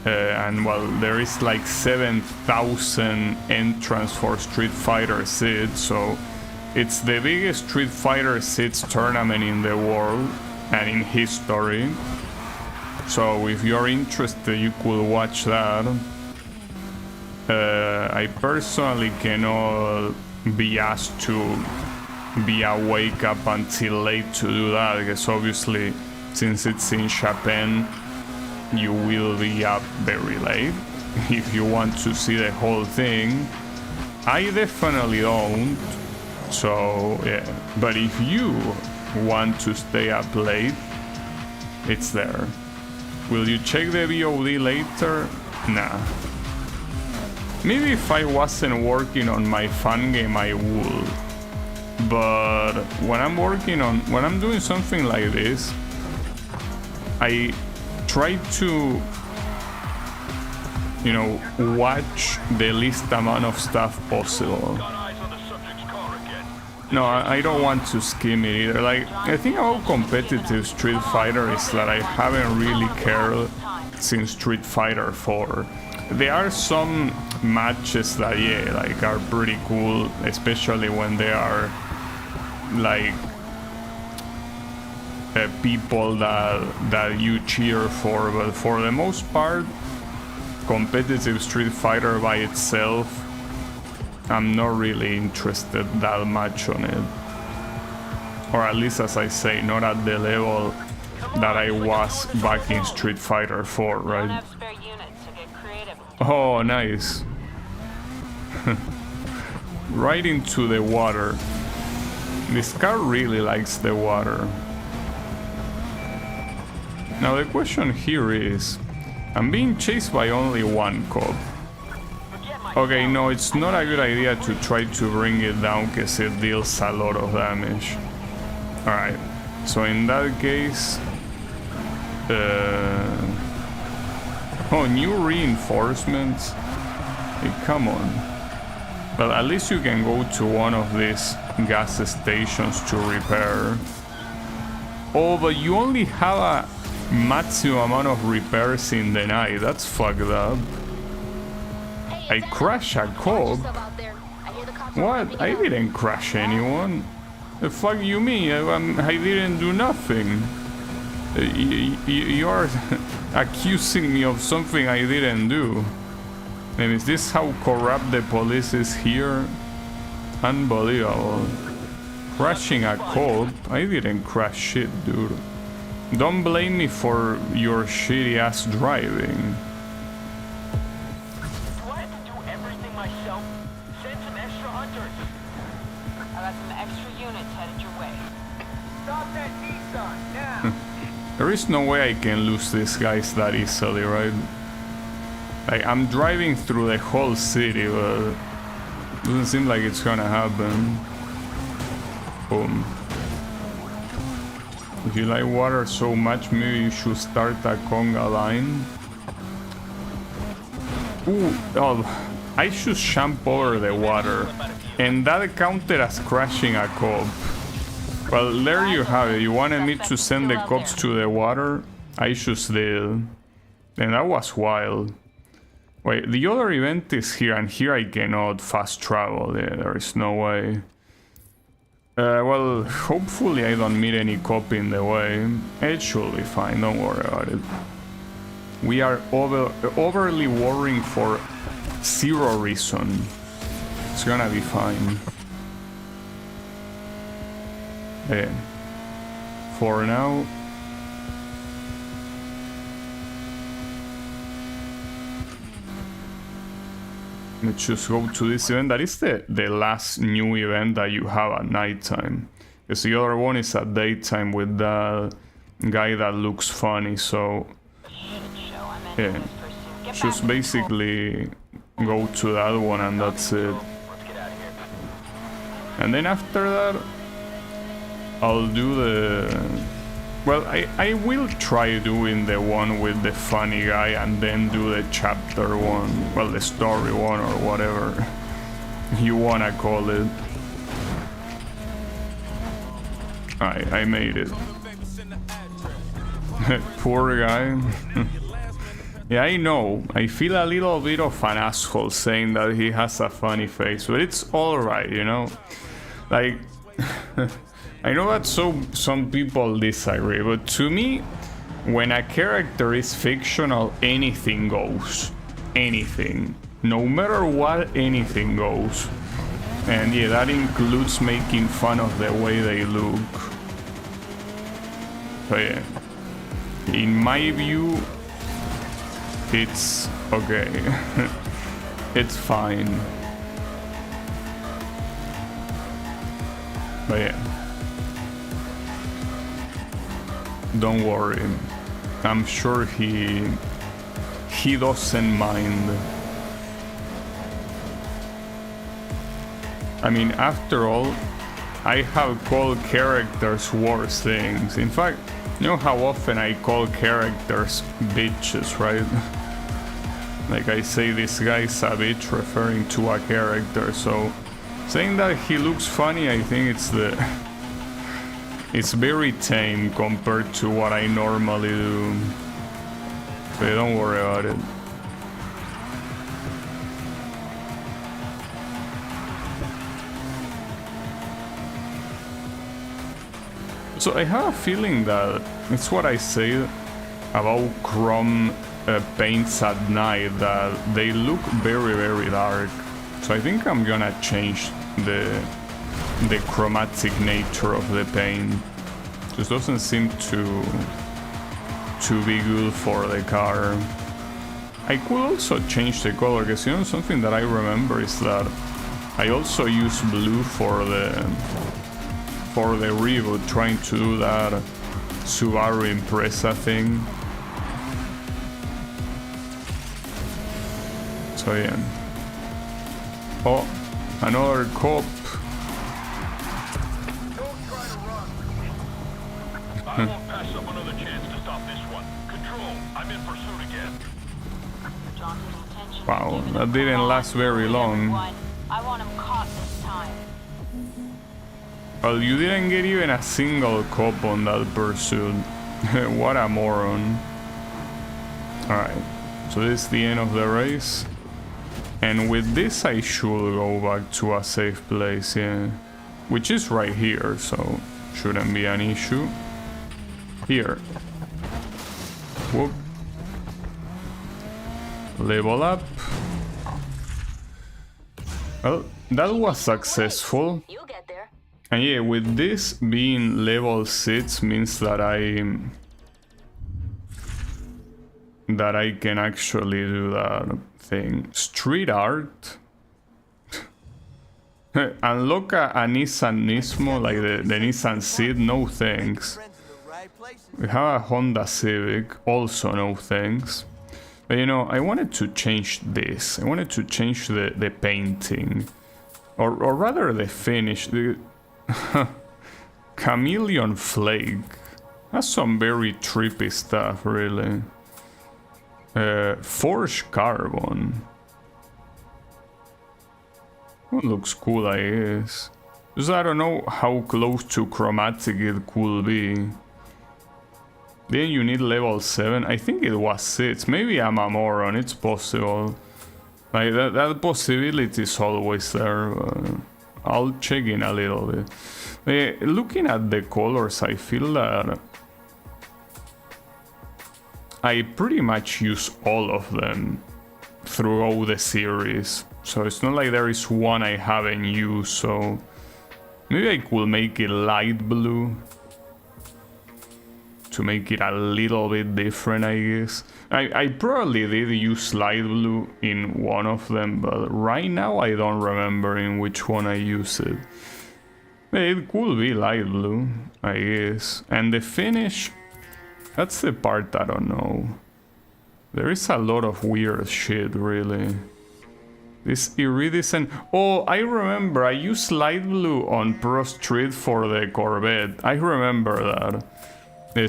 and well, there is like 7,000 entrants for Street Fighter 6, so it's the biggest Street Fighter 6 tournament in the world and in history. So if you're interested, you could watch that. I personally cannot be asked to be awake up until late to do that, because obviously, since it's in Japan, you will be up very late if you want to see the whole thing. I definitely don't, so yeah. But if you want to stay up late, it's there. Will you check the VOD later? Nah. Maybe if I wasn't working on my fun game, I would. But when I'm doing something like this, I try to, watch the least amount of stuff possible. No, I don't want to skim it either. Like, I think about competitive Street Fighter is that I haven't really cared since Street Fighter 4. There are some matches that, yeah, like are pretty cool, especially when they are like people that you cheer for, but for the most part, competitive Street Fighter by itself, I'm not really interested that much on it. Or at least, as I say, not at the level that I was back in Street Fighter 4, right? Oh, nice. Right into the water. This car really likes the water. Now the question here is, I'm being chased by only one cop. Okay, no, it's not a good idea to try to bring it down because it deals a lot of damage. Alright, so in that case... Oh, new reinforcements? Hey, come on. Well, at least you can go to one of these gas stations to repair. Oh, but you only have a maximum amount of repairs in the night. That's fucked up. I crashed a cop? What? I didn't crash anyone. The fuck you mean? I didn't do nothing. You're accusing me of something I didn't do. And is this how corrupt the police is here? Unbelievable. Crashing a cop? I didn't crash shit, dude. Don't blame me for your shitty ass driving. Do I have to do everything myself? Send some extra hunters. I got some extra units headed your way. Stop that Nissan now! There is no way I can lose these guys that easily, right? Like, I'm driving through the whole city, but it doesn't seem like it's gonna happen. Boom. If you like water so much, maybe you should start a conga line. Ooh, oh, I should jump over the water. And that counted as crashing a cop. Well, there you have it. You wanted me to send the cops to the water? I just did. And that was wild. Wait, the other event is here, and here I cannot fast travel. Yeah, there is no way. Well, hopefully I don't meet any cop in the way. It should be fine, don't worry about it. We are overly worrying for zero reason. It's gonna be fine. Yeah. For now... Let's just go to this event. That is the last new event that you have at nighttime. Because the other one is at daytime with the guy that looks funny, so... Yeah. Just basically go to that one and that's it. And then after that... I'll do the... Well, I will try doing the one with the funny guy and then do the chapter one. Well, the story one or whatever you wanna call it. I made it. Poor guy. Yeah, I know. I feel a little bit of an asshole saying that he has a funny face, but it's alright, you know? Like... I know that some people disagree, but to me, when a character is fictional, anything goes. Anything. No matter what, anything goes. And yeah, that includes making fun of the way they look. So yeah, in my view, it's okay. It's fine. But yeah. Don't worry, I'm sure he doesn't mind. I mean, after all, I have called characters worse things. In fact, you know how often I call characters bitches, right? Like I say this guy's a bitch referring to a character, so saying that he looks funny, I think it's very tame compared to what I normally do. So don't worry about it. So I have a feeling that it's what I say about chrome paints at night, that they look very, very dark. So I think I'm gonna change the chromatic nature of the paint. Just doesn't seem to be good for the car. I could also change the color, because you know something that I remember is that I also use blue for the reboot, trying to do that Subaru Impreza thing. So yeah. Oh, another cop. I won't pass up another chance to stop this one. Control, I'm in pursuit again. Wow, that didn't last very long. I want him caught this time. Well, you didn't get even a single cop on that pursuit. What a moron. Alright, so this is the end of the race. And with this I should go back to a safe place, yeah. Which is right here, so shouldn't be an issue. Here. Whoop. Level up. Well, that was successful. You'll get there. And yeah, with this being level 6 means that I can actually do that thing. Street art. Unlock a Nissan Nismo, like the Nissan Seed, no thanks. We have a Honda Civic, also no thanks. But you know, I wanted to change this. I wanted to change the painting. Or rather the finish. The Chameleon Flake. That's some very trippy stuff, really. Forged Carbon. Well, looks cool, I guess. Just I don't know how close to chromatic it could be. Then you need level 7. I think it was 6. Maybe I'm a moron. It's possible. Like that possibility is always there. I'll check in a little bit. Looking at the colors, I feel that I pretty much use all of them throughout the series. So it's not like there is one I haven't used. So maybe I could make it light blue to make it a little bit different, I guess. I probably did use light blue in one of them, but right now I don't remember in which one I used it. It could be light blue, I guess. And the finish, that's the part I don't know. There is a lot of weird shit, really. This iridescent... Oh, I remember, I used light blue on Pro Street for the Corvette. I remember that.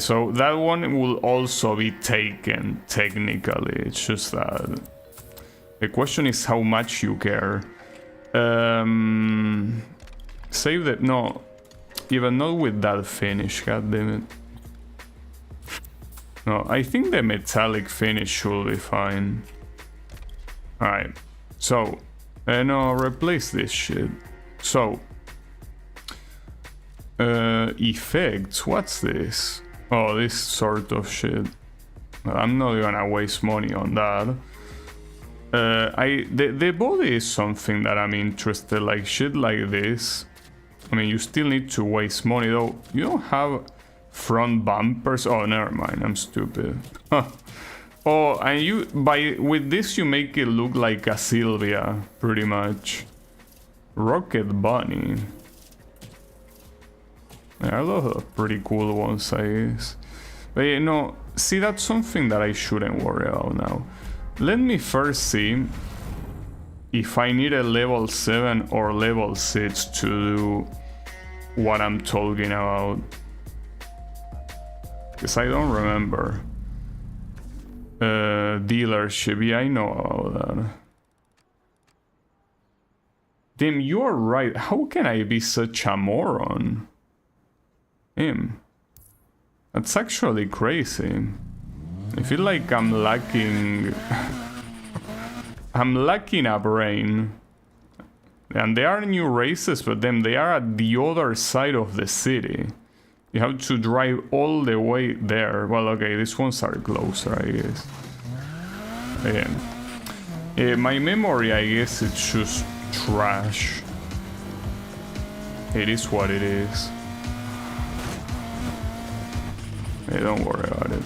So that one will also be taken, technically. It's just that the question is how much you care. Save that. No, even not with that finish. God damn it. No, I think the metallic finish should be fine. All right. So, no, replace this shit. So, effects. What's this? Oh, this sort of shit. I'm not gonna waste money on that. The body is something that I'm interested, like shit like this. I mean, you still need to waste money though. You don't have front bumpers. Oh, never mind. I'm stupid. Huh. Oh, and with this you make it look like a Sylvia, pretty much. Rocket Bunny. Yeah, a lot of pretty cool ones, I guess. But you know, see, that's something that I shouldn't worry about now. Let me first see if I need a level 7 or level 6 to do what I'm talking about. Because I don't remember. Dealership, yeah, I know about that. Damn, you are right. How can I be such a moron? Him. That's actually crazy. I feel like I'm lacking... I'm lacking a brain. And there are new races, but then they are at the other side of the city. You have to drive all the way there. Well, okay, these ones are closer, I guess. Again. My memory, I guess, it's just trash. It is what it is. Hey, don't worry about it.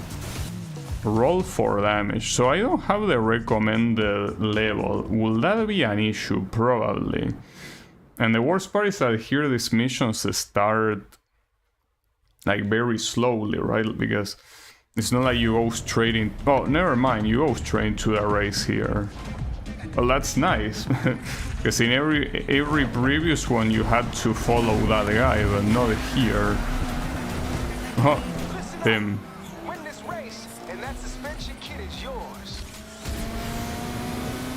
Roll for damage. So I don't have the recommended level. Will that be an issue? Probably. And the worst part is that here these missions start like very slowly, right? Because it's not like you go straight in. Oh, never mind. You go straight into the race here. Well, that's nice. Because in every previous one you had to follow that guy, but not here. Oh, him.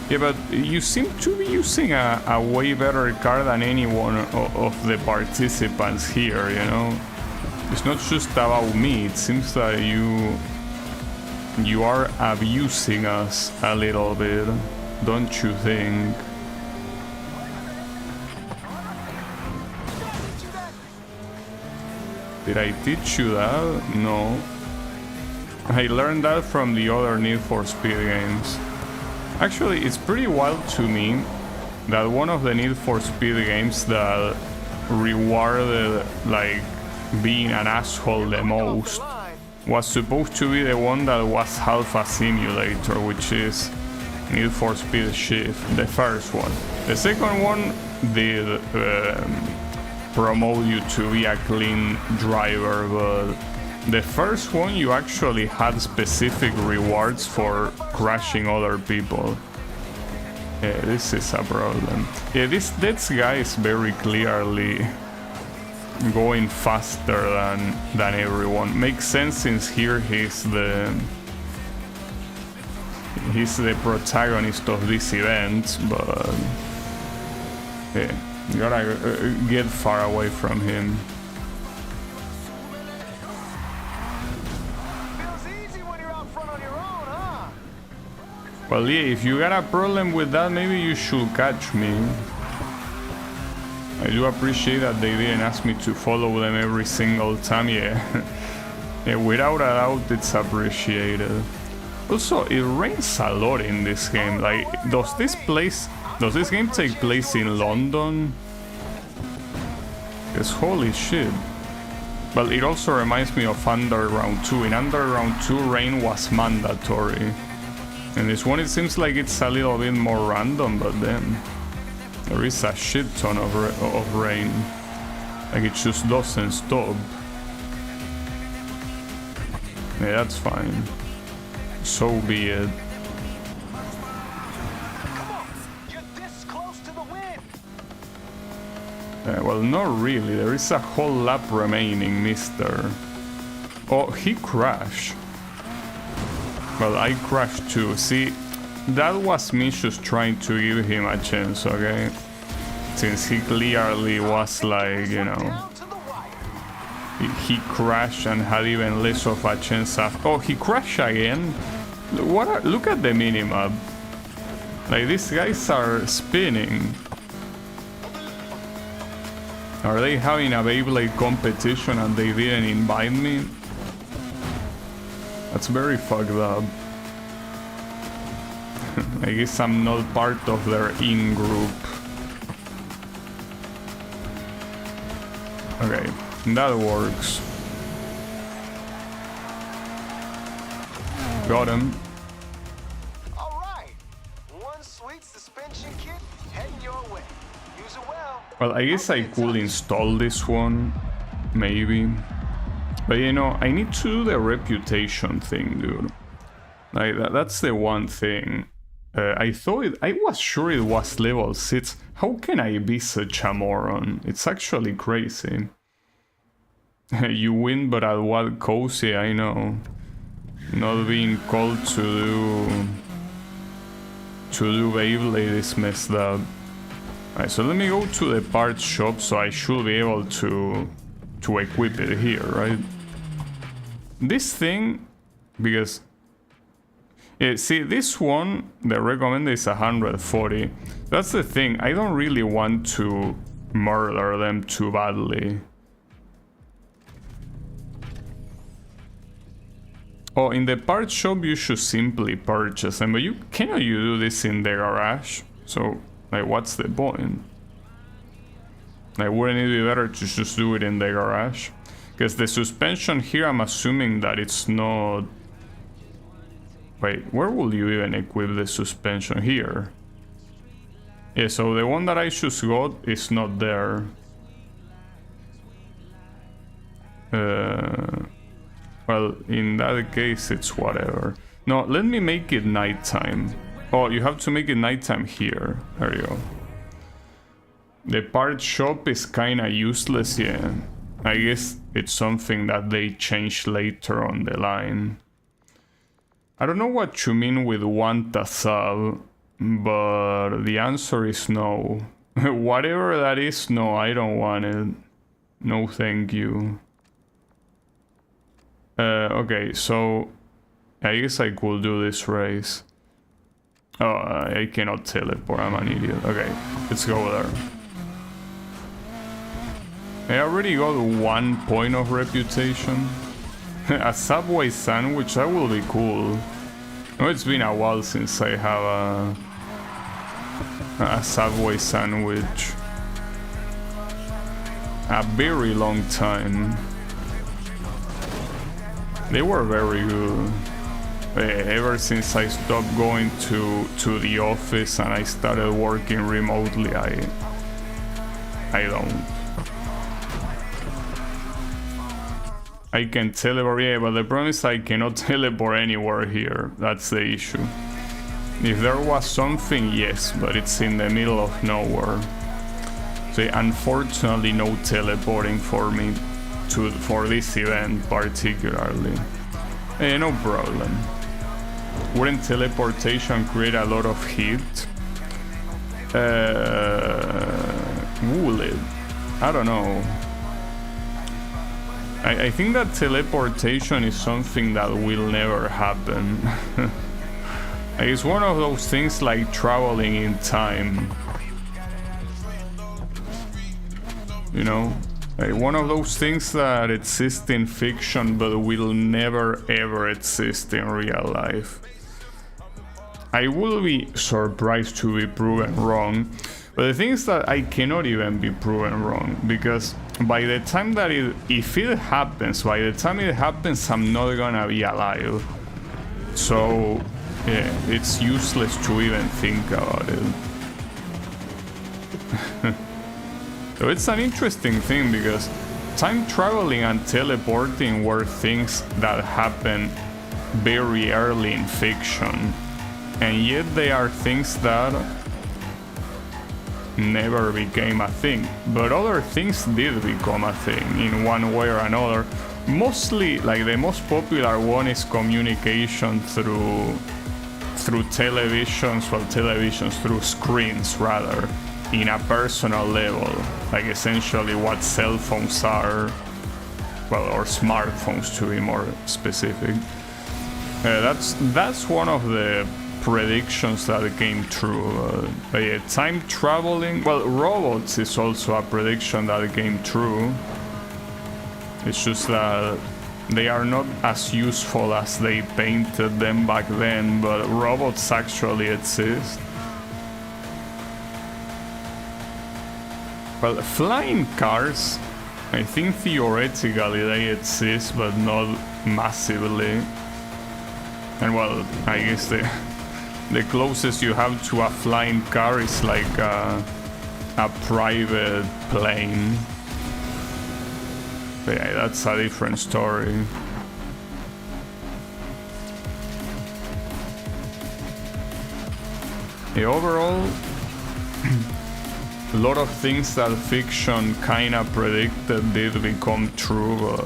Yeah, but you seem to be using a way better car than any one of the participants here, you know? It's not just about me, it seems that you are abusing us a little bit, don't you think? Did I teach you that? No. I learned that from the other Need for Speed games. Actually, it's pretty wild to me that one of the Need for Speed games that rewarded, like, being an asshole the most was supposed to be the one that was half a simulator, which is Need for Speed Shift, the first one. The second one did promote you to be a clean driver, but the first one you actually had specific rewards for crashing other people. Yeah, this is a problem. Yeah, this guy is very clearly going faster than everyone. Makes sense since here he's the protagonist of this event, but yeah, you gotta get far away from him. Well, yeah, if you got a problem with that, maybe you should catch me. I do appreciate that they didn't ask me to follow them every single time, yeah. Yeah, without a doubt, it's appreciated. Also, it rains a lot in this game. Like, does this game take place in London? Because holy shit. Well, it also reminds me of Underground 2. In Underground 2, rain was mandatory. In this one, it seems like it's a little bit more random, but then there is a shit ton of rain. Like, it just doesn't stop. Yeah, that's fine. So be it. Well, not really. There is a whole lap remaining, mister. Oh, he crashed. Well, I crashed too. See, that was me just trying to give him a chance, okay? Since he clearly was like, you know... He crashed and had even less of a chance after... Oh, he crashed again? Look at the minimap. Like, these guys are spinning. Are they having a Beyblade competition and they didn't invite me? That's very fucked up. I guess I'm not part of their in-group. Okay, that works. Got him. Alright. One sweet suspension kit heading your way. Use it well. Well, I guess I could install this one, maybe. But you know, I need to do the reputation thing, dude. Like, that's the one thing. I was sure it was level 6. How can I be such a moron? It's actually crazy. You win, but at what cost? Yeah, I know. Not being called to do Beyblade is messed up. Alright, so let me go to the parts shop, so I should be able to equip it here, right? This thing, because See, this one, the recommended is 140. That's the thing, I don't really want to murder them too badly. Oh, in the parts shop you should simply purchase them, but cannot you do this in the garage? So, like, what's the point? Like, wouldn't it be better to just do it in the garage? Because the suspension here, I'm assuming that it's not... Wait, where will you even equip the suspension? Here. Yeah, so the one that I just got is not there. Well, in that case, it's whatever. No, let me make it nighttime. Oh, you have to make it nighttime here. There you go. The part shop is kinda useless, yeah. I guess it's something that they change later on the line. I don't know what you mean with want a sub, but the answer is no. Whatever that is, no, I don't want it. No, thank you. Okay, so I guess I could do this race. Oh, I cannot teleport, I'm an idiot. Okay, let's go there. I already got 1 point of reputation. A Subway sandwich, that will be cool. Oh, it's been a while since I have a Subway sandwich. A very long time. They were very good. Ever since I stopped going to the office and I started working remotely, I don't. I can teleport, yeah, but the problem is I cannot teleport anywhere here. That's the issue. If there was something, yes, but it's in the middle of nowhere. So unfortunately, no teleporting for me for this event particularly. No problem. Wouldn't teleportation create a lot of heat? Would it? I don't know. I think that teleportation is something that will never happen. It's one of those things like traveling in time. You know? Like one of those things that exist in fiction but will never ever exist in real life. I will be surprised to be proven wrong, but the thing is that I cannot even be proven wrong, because by the time that if it happens, by the time it happens, I'm not gonna be alive. So yeah, it's useless to even think about it. So it's an interesting thing, because time traveling and teleporting were things that happened very early in fiction, and yet they are things that never became a thing. But other things did become a thing in one way or another. Mostly, like the most popular one is communication through televisions, through screens rather, in a personal level, like essentially what cell phones are, well, or smartphones to be more specific. That's one of the predictions that came true. Yeah, time traveling, well, robots is also a prediction that came true. It's just that they are not as useful as they painted them back then, but robots actually exist. Well, flying cars, I think theoretically they exist, but not massively. And well, I guess the closest you have to a flying car is like a private plane. But yeah, that's a different story. Yeah, overall, a lot of things that fiction kinda predicted did become true,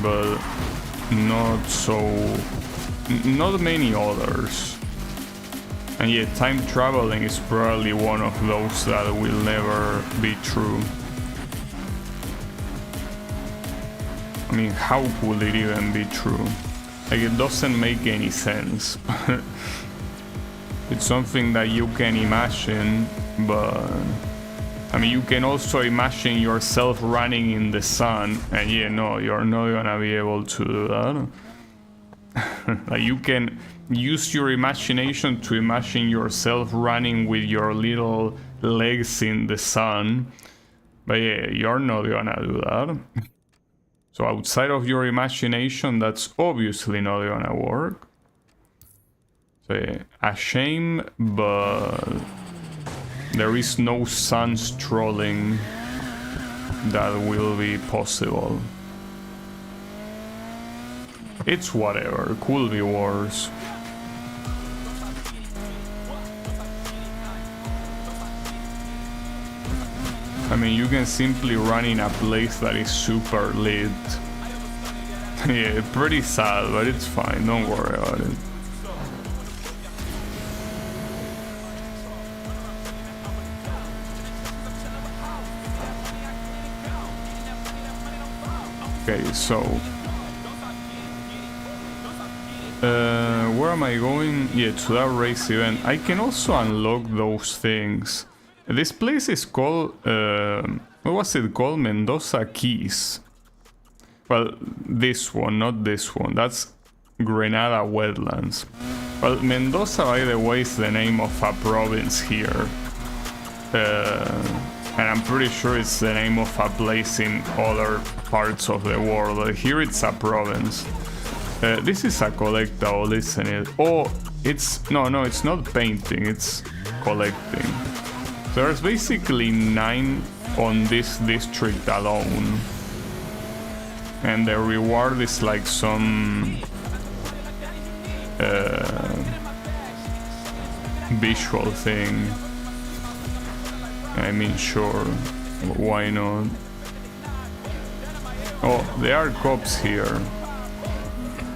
but not many others. And yet time traveling is probably one of those that will never be true. I mean, how could it even be true? Like, it doesn't make any sense. It's something that you can imagine, but I mean, you can also imagine yourself running in the sun, and yeah, no, you're not gonna be able to do that. Like, you can use your imagination to imagine yourself running with your little legs in the sun, but yeah, you're not gonna do that. So outside of your imagination, that's obviously not gonna work. So yeah, a shame, but there is no sun strolling that will be possible. It's whatever, could be worse. I mean, you can simply run in a place that is super lit. Yeah, pretty sad, but it's fine, don't worry about it. Okay, so where am I going? Yeah, to that race event. I can also unlock those things. This place is called, what was it called? Mendoza Keys. Well, this one, not this one. That's Grenada Wetlands. Well, Mendoza, by the way, is the name of a province here. And I'm pretty sure it's the name of a place in other parts of the world. Here it's a province. This is a collectible, isn't it? Oh, it's... No, it's not painting, it's collecting. So there's basically 9 on this district alone. And the reward is like some... visual thing. I mean, sure, why not? Oh, there are cops here.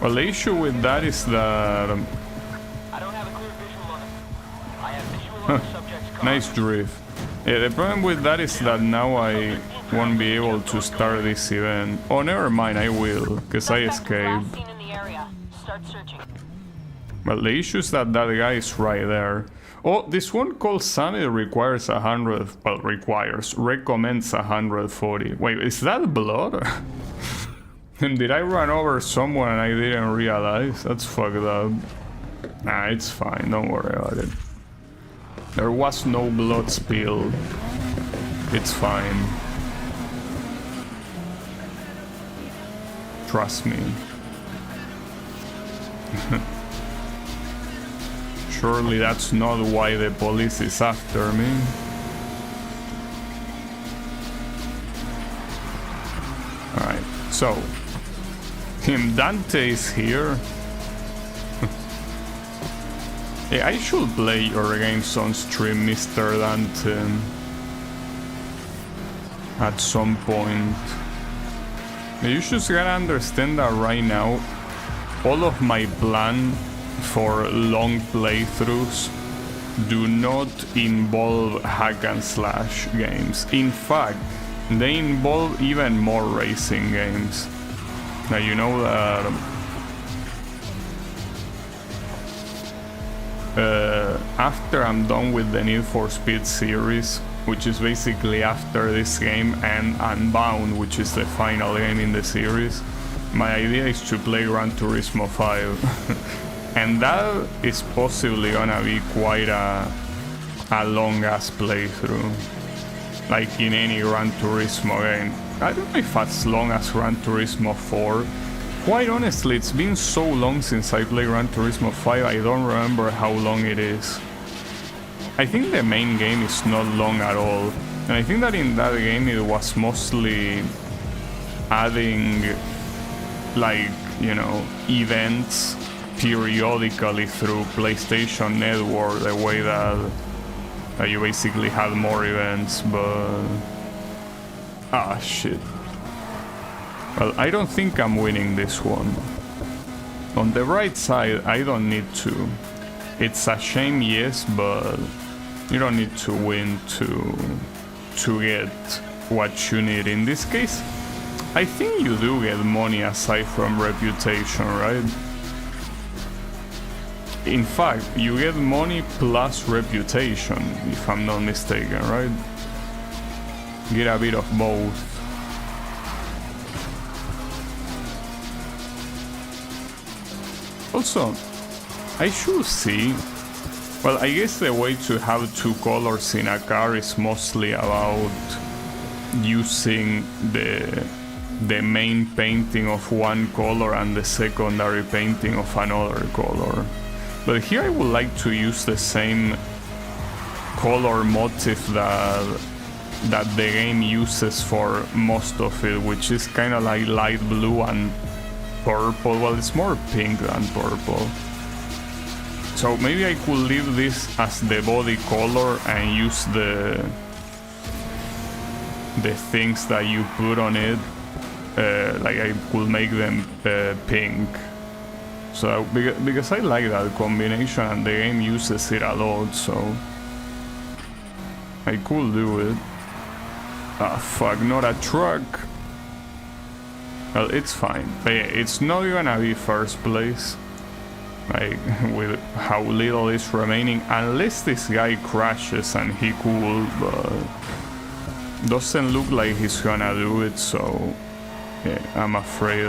Well, the issue with that is that... I don't have a clear visual on him. I have visual on the subject's car. Nice drift. Yeah, the problem with that is that now I won't be able to start this event. Oh, never mind, I will, because I escaped. Start searching. Well, the issue is that that guy is right there. Oh, this one called Summit requires 100... Well, recommends 140. Wait, is that blood? And did I run over someone and I didn't realize? That's fucked up. Nah, it's fine, don't worry about it. There was no blood spilled. It's fine. Trust me. Surely that's not why the police is after me. Alright, so Dante is here. Yeah, I should play your games on stream, Mr. Dante, at some point. You just gotta understand that right now, all of my plan for long playthroughs do not involve hack and slash games. In fact, they involve even more racing games. Now, you know that after I'm done with the Need for Speed series, which is basically after this game, and Unbound, which is the final game in the series, my idea is to play Gran Turismo 5. And that is possibly gonna be quite a long-ass playthrough. Like in any Gran Turismo game. I don't know if as long as Gran Turismo 4. Quite honestly, it's been so long since I played Gran Turismo 5, I don't remember how long it is. I think the main game is not long at all. And I think that in that game it was mostly adding, like, you know, events periodically through PlayStation Network, the way that you basically had more events, but... Ah, shit. Well, I don't think I'm winning this one. On the right side, I don't need to. It's a shame, yes, but you don't need to win to get what you need. In this case, I think you do get money aside from reputation, right? In fact, you get money plus reputation, if I'm not mistaken, right? Get a bit of both. Also, I should see... Well, I guess the way to have two colors in a car is mostly about using the main painting of one color and the secondary painting of another color. But here I would like to use the same color motif that the game uses for most of it, which is kind of like light blue and purple. Well, it's more pink than purple. So maybe I could leave this as the body color and use the things that you put on it, like I could make them pink. So because I like that combination and the game uses it a lot, so I could do it. Ah, fuck, not a truck. Well, it's fine. But yeah, it's not gonna be first place. Like, with how little is remaining, unless this guy crashes and he could, but doesn't look like he's gonna do it, so yeah, I'm afraid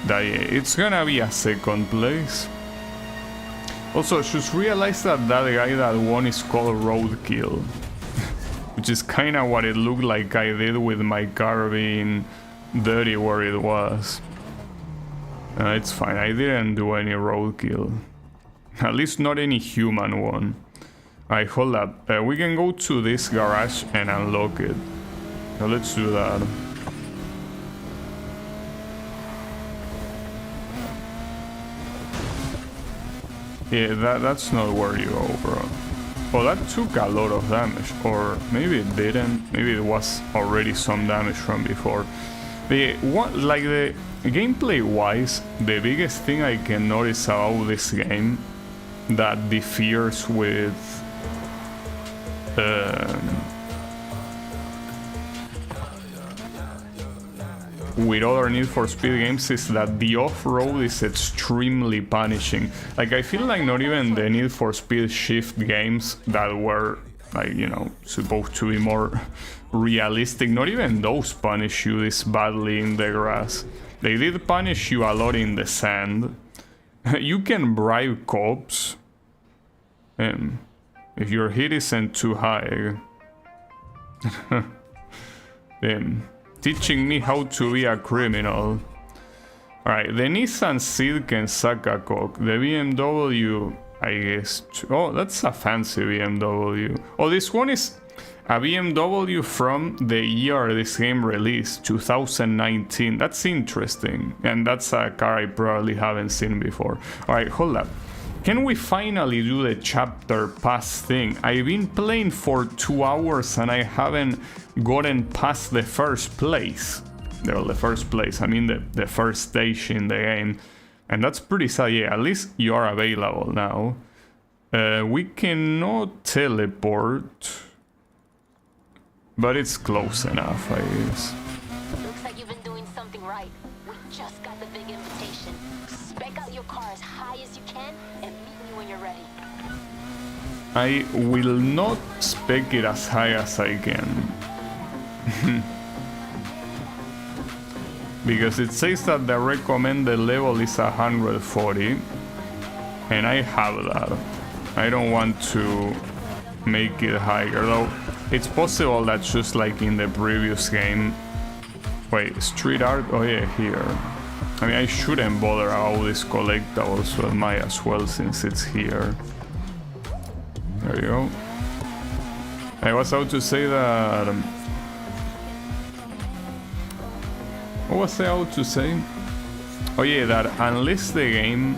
that yeah, it's gonna be a second place. Also, just realize that guy that won is called Roadkill, which is kinda what it looked like I did with my car being dirty where it was. It's fine, I didn't do any roadkill. At least not any human one. Alright, hold up. We can go to this garage and unlock it. So let's do that. Yeah, that's not where you go, bro. Oh, that took a lot of damage. Or maybe it didn't. Maybe it was already some damage from before. But yeah, like the gameplay wise, the biggest thing I can notice about this game that differs with other Need for Speed games is that the off-road is extremely punishing. Like, I feel like not even the Need for Speed Shift games that were, like, you know, supposed to be more realistic, not even those punish you this badly in the grass. They did punish you a lot in the sand. You can bribe cops if your hit isn't too high. Teaching me how to be a criminal. Alright, the Nissan Seed can suck a cock. The BMW, I guess... Oh, that's a fancy BMW. Oh, this one is a BMW from the year this game released, 2019. That's interesting. And that's a car I probably haven't seen before. Alright, hold up. Can we finally do the chapter pass thing? I've been playing for 2 hours and I haven't gotten past the first place. Well, the first place, I mean the first stage in the game. And that's pretty sad. Yeah, at least you are available now. We cannot teleport, but it's close enough, I guess. Looks like you've been doing something right. We just got the big invitation. Spec out your car as high as you can and meet me when you're ready. I will not spec it as high as I can. Because it says that the recommended level is 140 and I have that. I don't want to make it higher, though it's possible that just like in the previous game. Wait, street art? Oh yeah, here. I mean, I shouldn't bother all these collectibles, but might as well since it's here. There you go. I was about to say that... what was I about to say? Oh yeah, that unless the game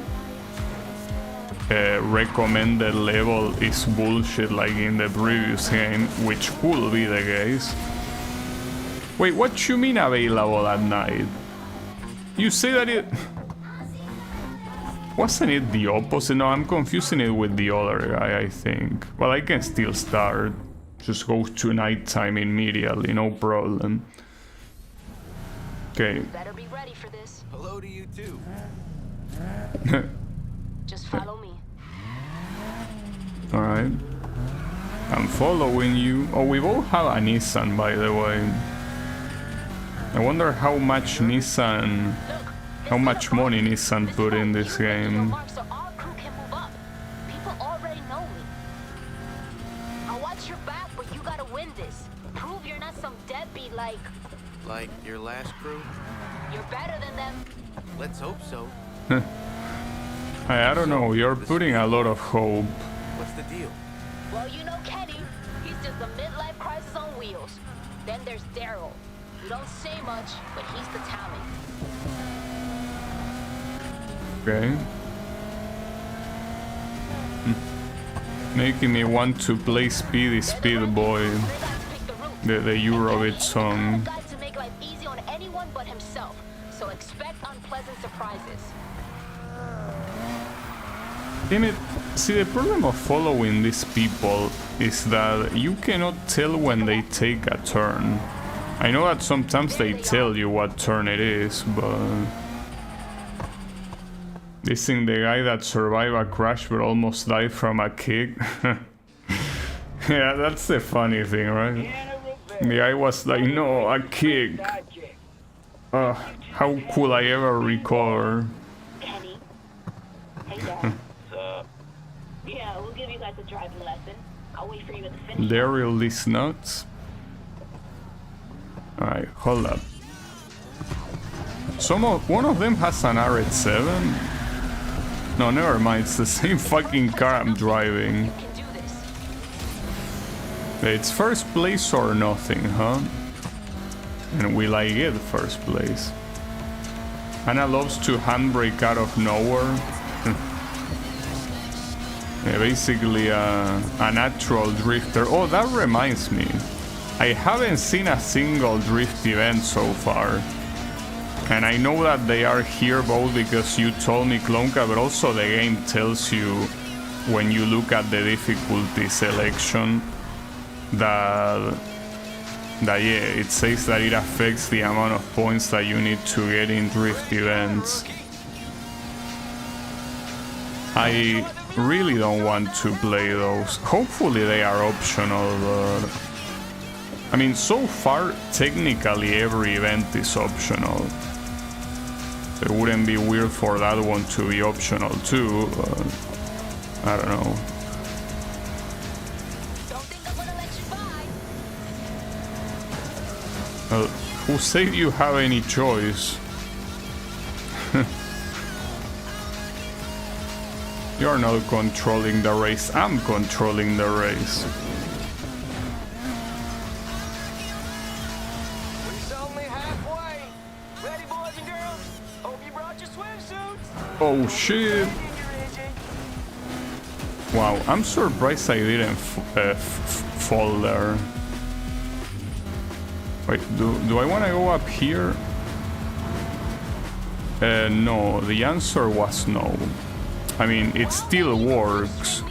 recommended level is bullshit like in the previous game, which could be the case. Wait, what you mean available at night? You say that it... Wasn't it the opposite? No, I'm confusing it with the other guy, I think. Well, I can still start. Just go to nighttime immediately, no problem. Okay. Better be ready for this. Hello to you too. Just follow me. Alright. I'm following you. Oh, we both have a Nissan, by the way. I wonder how much Nissan... How much money Nissan put in this game. So our crew can move up. People already know me. I'll watch your back, but you gotta win this. Prove you're not some deadbeat like... Like your last crew? You're better than them. Let's hope so. I don't know, you're putting a lot of hope. What's the deal? Well, you know Kenny. He's just a midlife crisis on wheels. Then there's Daryl. We don't say much, but he's the talent. Okay. Making me want to play Speedy Speed Boy. The Eurobeat song. Guide to make life easy on anyone but himself. So expect unpleasant surprises. Damn it. See, the problem of following these people is that you cannot tell when they take a turn. I know that sometimes they tell you what turn it is, but... This thing, the guy that survived a crash but almost died from a kick. Yeah, that's the funny thing, right? The guy was like, no, a kick. How could I ever recover? Kenny. Hey, Dad. Yeah, we'll give you guys a driving lesson. I'll wait for you at the finish. Daryl is nuts. Alright, hold up. One of them has an R87. No, never mind, it's the same fucking car I'm driving. It's first place or nothing, huh? And will I get first place? Anna loves to handbrake out of nowhere. Yeah, basically a natural drifter. Oh, that reminds me. I haven't seen a single drift event so far. And I know that they are here both because you told me, Klonka, but also the game tells you when you look at the difficulty selection that yeah, it says that it affects the amount of points that you need to get in drift events. I really don't want to play those. Hopefully they are optional, but... I mean, so far, technically every event is optional. It wouldn't be weird for that one to be optional too, but... I don't know. Well, who said you have any choice? You're not controlling the race, I'm controlling the race. Oh shit! Wow, I'm surprised I didn't fall there. Wait, do I want to go up here? No, the answer was no. I mean, it still works.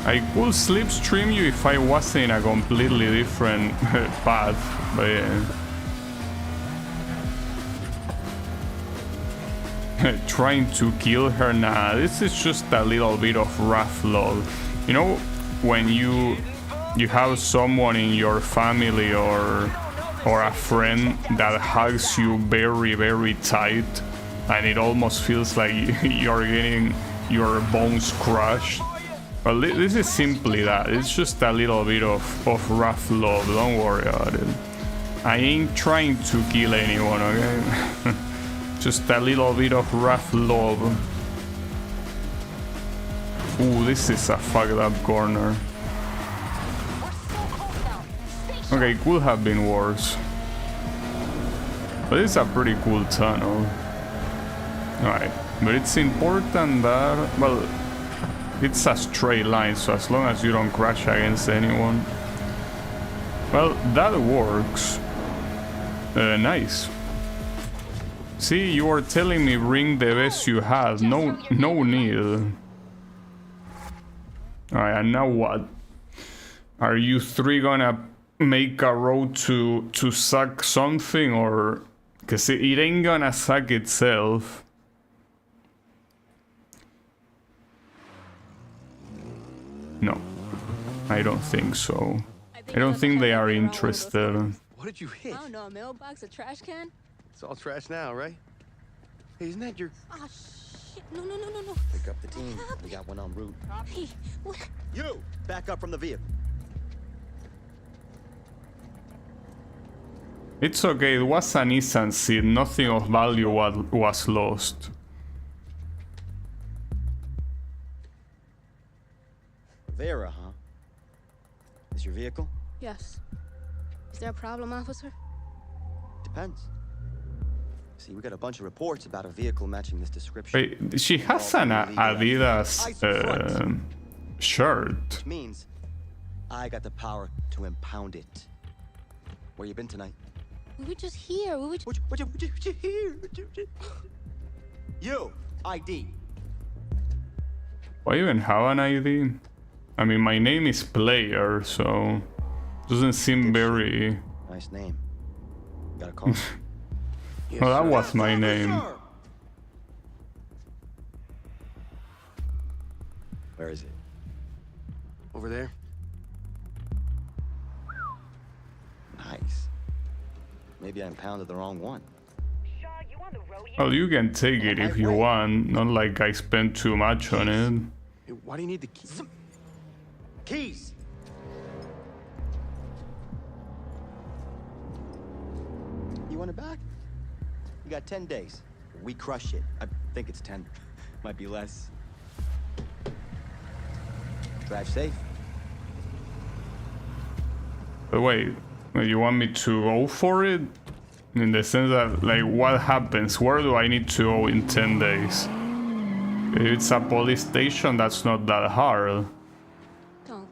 I could slipstream you if I was in a completely different path, but yeah. Trying to kill her? Nah, this is just a little bit of rough love. You know, when you have someone in your family or a friend that hugs you very, very tight, and it almost feels like you're getting your bones crushed. Well, this is simply that. It's just a little bit of rough love. Don't worry about it. I ain't trying to kill anyone, okay? Just a little bit of rough love. Ooh, this is a fucked up corner. Okay, could have been worse. But it's a pretty cool tunnel. Alright, but it's important that... Well, it's a straight line, so as long as you don't crash against anyone... Well, that works. Nice. See, you are telling me bring the best you have. No need. Alright, and now what? Are you three gonna make a road to suck something, or... Cause it ain't gonna suck itself. No, I don't think so. I don't think they are interested. What did you hit? I don't know, a mailbox, a trash can? It's all trash now, right? Hey, isn't that your... Ah, shit. No, no, no, no, no. Pick up the team. We got one en route. Hey, what? You! Back up from the vehicle. It's okay, it was an Nissan seat, nothing of value was lost. Vera, huh? Is your vehicle? Yes. Is there a problem, officer? Depends. See, we got a bunch of reports about a vehicle matching this description. Wait, she has an Adidas shirt. Which means I got the power to impound it. Where you been tonight? We were just here. We were just... What you here? You! ID. Why even have an ID? I mean, my name is Player, so... Doesn't seem very... Nice name. Got a call? Well, that was my name. Where is it? Over there? Nice. Maybe I impounded the wrong one. Well, you can take it if you want. Not like I spent too much on it. Hey, why do you need the keys? Keys! You want it back? You got 10 days. We crush it. I think it's 10. Might be less. Drive safe. But wait, you want me to go for it? In the sense that, like, what happens? Where do I need to go in 10 days? If it's a police station, that's not that hard. Don't.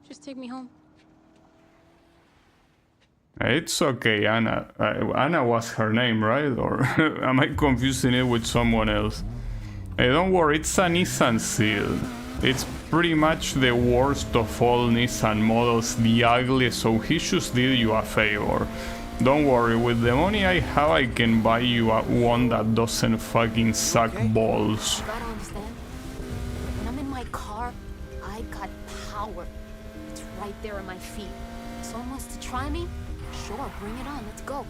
Just take me home. It's okay, Anna. Anna was her name, right? Or am I confusing it with someone else? Hey, don't worry, it's a Nissan Seal. It's pretty much the worst of all Nissan models, the ugliest, so he just did you a favor. Don't worry, with the money I have, I can buy you one that doesn't fucking suck balls. You gotta understand. When I'm in my car, I got power. It's right there at my feet. Someone wants to try me? Sure, bring it on, let's go.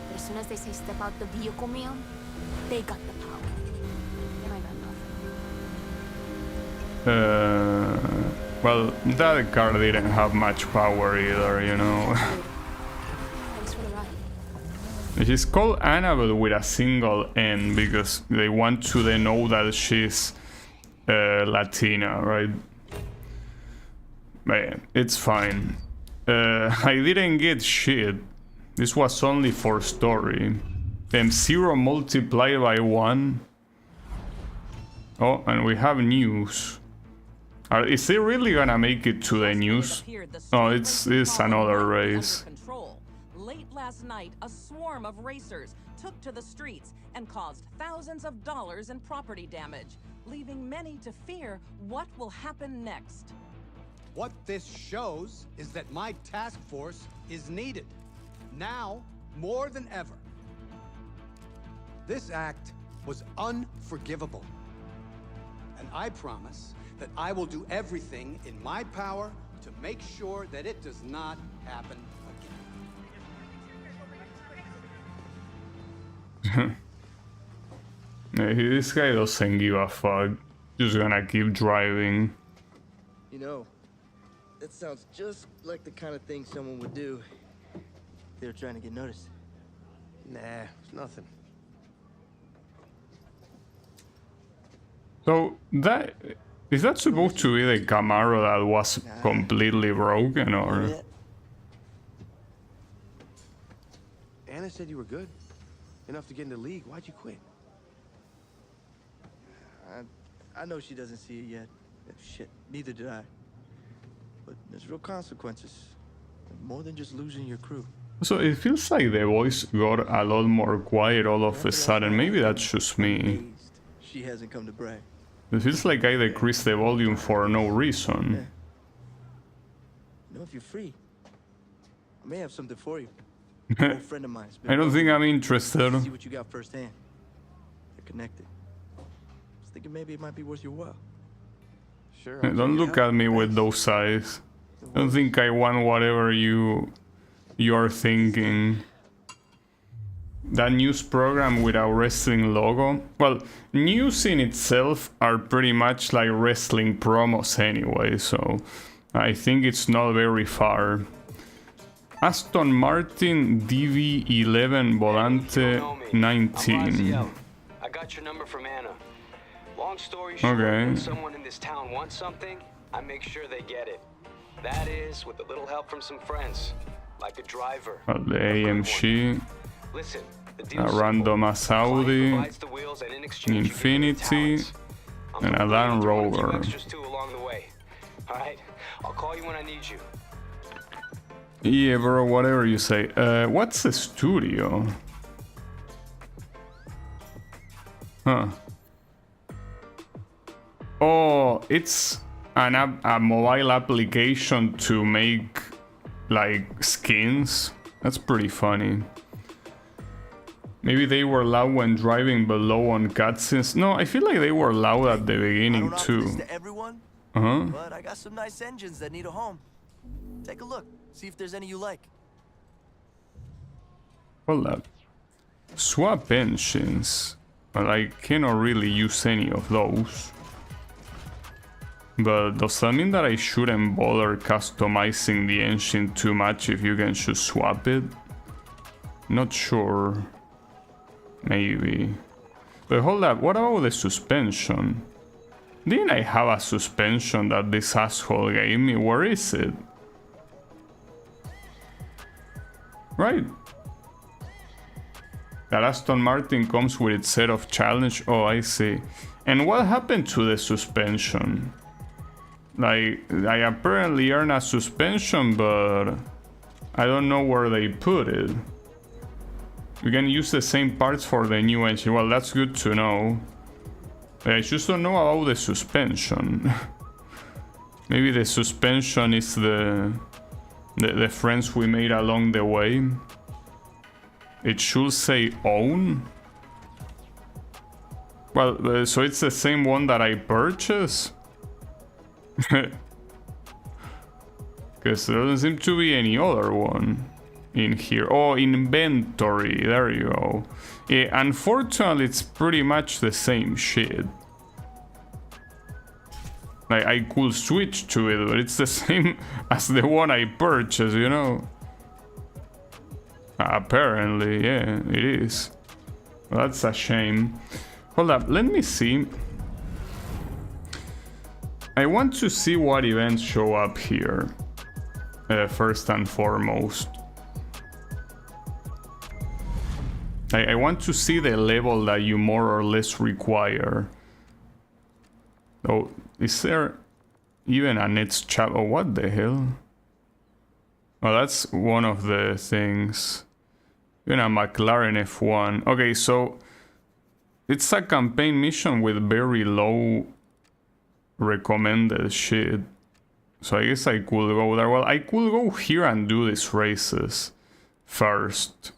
But as soon as they say step out the vehicle, ma'am, they got the power. And I got nothing. Well, that car didn't have much power either, you know. Thanks for the ride. She's called Anna, but with a single N, because they want to denote that she's Latina, right? But it's fine. I didn't get shit. This was only for story. M0 multiplied by 1. Oh, and we have news. Is it really gonna make it to the news? Oh, it's another race. Late last night, a swarm of racers took to the streets and caused thousands of dollars in property damage, leaving many to fear what will happen next. What this shows is that my task force is needed. Now, more than ever. This act was unforgivable. And I promise that I will do everything in my power to make sure that it does not happen again. This guy doesn't give a fuck. Just gonna keep driving. You know, that sounds just like the kind of thing someone would do if they were trying to get noticed. Nah, it's nothing. So that is that supposed to be the Camaro that was completely broken, or? Anna said you were good enough to get in the league. Why'd you quit? I know she doesn't see it yet. Shit, neither did I. But there's real consequences. More than just losing your crew. So it feels like the voice got a lot more quiet all of a sudden. Maybe that's just me. She hasn't come to brag. It feels like I decreased the volume for no reason. You know, if you're free, I may have something for you. An old friend of mine. I don't think I'm interested. See what you got firsthand. They're connected. I was thinking maybe it might be worth your while. Sure. Don't look at me with those eyes. Don't think I want whatever you're thinking. That news program with a wrestling logo. Well, news in itself are pretty much like wrestling promos anyway, so I think it's not very far. Aston Martin DV11 Volante 19. I got your number from Anna. Long story short, when someone in this town wants something, I make sure they get it. That is, with a little help from some friends, like a driver. The AMG. Listen, a random Audi, Infinity, and a Land Rover. Alright, I'll call you when I need you. Yeah, bro, whatever you say. What's a studio? Huh. Oh, it's a mobile application to make, like, skins. That's pretty funny. Maybe they were loud when driving, but low on cutscenes. No, I feel like they were loud at the beginning too. But I got some nice engines that need a home. Take a look, see if there's any you like. Hold up. Swap engines. Well, I cannot really use any of those. But does that mean that I shouldn't bother customizing the engine too much if you can just swap it? Not sure. Maybe. But hold up, what about the suspension? Didn't I have a suspension that this asshole gave me? Where is it? Right. That Aston Martin comes with its set of challenge. Oh, I see. And what happened to the suspension? Like, I apparently earned a suspension, but I don't know where they put it. You can use the same parts for the new engine. Well, that's good to know. I just don't know about the suspension. Maybe the suspension is the friends we made along the way. It should say own. Well, so it's the same one that I purchased? Because there doesn't seem to be any other one in here. Oh, inventory, there you go. Yeah, unfortunately it's pretty much the same shit. Like, I could switch to it, but it's the same as the one I purchased, you know? Apparently, yeah, it is. Well, that's a shame. Hold up, let me see. I want to see what events show up here. First and foremost. I want to see the level that you more or less require. Oh, is there even a Nets chat? Oh, what the hell? Well, that's one of the things. Even a McLaren F1. Okay, so it's a campaign mission with very low recommended shit. So I guess I could go there. Well, I could go here and do these races first.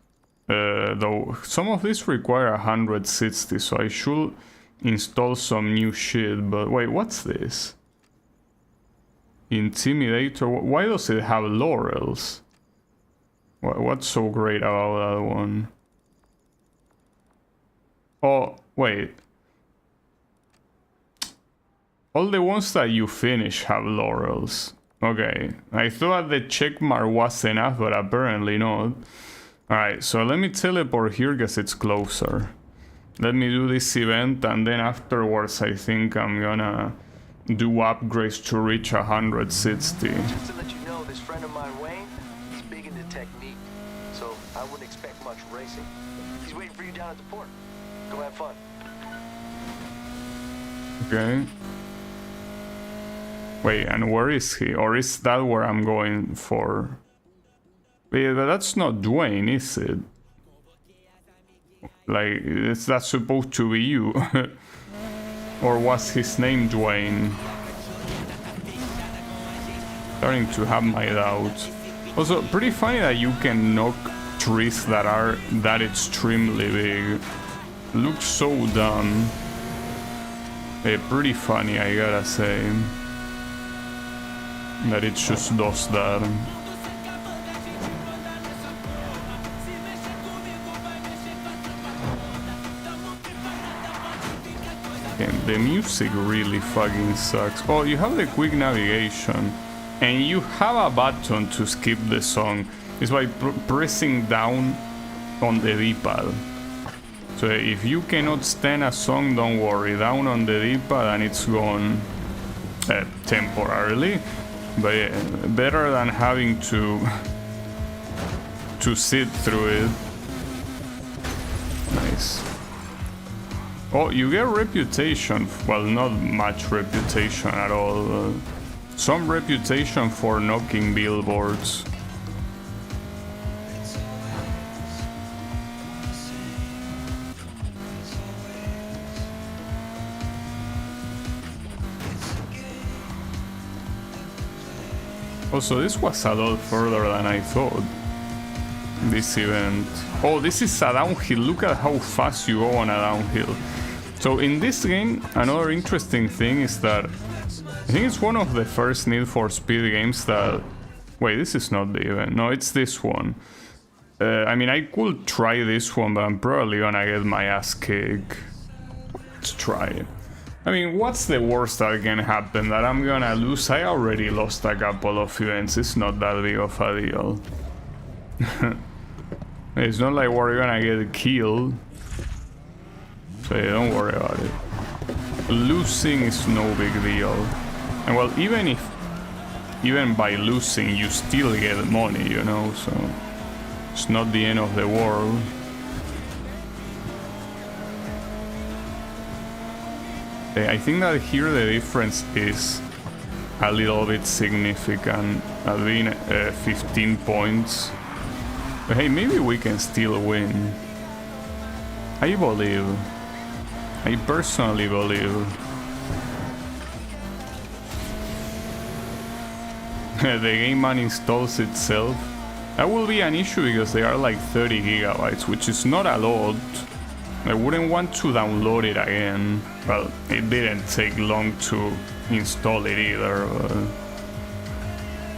Though some of these require 160, so I should install some new shit. But wait, what's this? Intimidator. Why does it have laurels? What's so great about that one? Oh, wait. All the ones that you finish have laurels. Okay, I thought the checkmark was enough, but apparently not. Alright, so let me teleport here because it's closer. Let me do this event, and then afterwards I think I'm gonna do upgrades to reach 160. Just to let you know, this friend of mine, Wayne, he's big into technique, so I wouldn't expect much racing. He's waiting for you down at the port. Go have fun. Okay. Wait, and where is he? Or is that where I'm going for? Yeah, but that's not Dwayne, is it? Like, is that supposed to be you? Or was his name Dwayne? Starting to have my doubts. Also, pretty funny that you can knock trees that are that extremely big. Looks so dumb. Pretty funny, I gotta say. that it just does that. Okay, the music really fucking sucks. Oh, you have the quick navigation, and you have a button to skip the song. It's by pressing down on the D-pad. So if you cannot stand a song, don't worry, down on the D-pad and it's gone temporarily. But yeah, better than having to sit through it. Nice. Oh, you get reputation. Well, not much reputation at all. Some reputation for knocking billboards. Also, this was a lot further than I thought. This event. Oh, this is a downhill. Look at how fast you go on a downhill. So in this game, another interesting thing is that I think it's one of the first Need for Speed games that... Wait, this is not the event. No, it's this one. I mean, I could try this one, but I'm probably gonna get my ass kicked. Let's try it. I mean, what's the worst that can happen? That I'm gonna lose? I already lost a couple of events. It's not that big of a deal. It's not like we're gonna get killed. So yeah, don't worry about it. Losing is no big deal. And well, even by losing, you still get money, you know, so it's not the end of the world. I think that here the difference is a little bit significant, at being 15 points. But hey, maybe we can still win. I believe. I personally believe. The game uninstalls itself. That will be an issue because they are like 30 gigabytes, which is not a lot. I wouldn't want to download it again. Well, it didn't take long to install it either,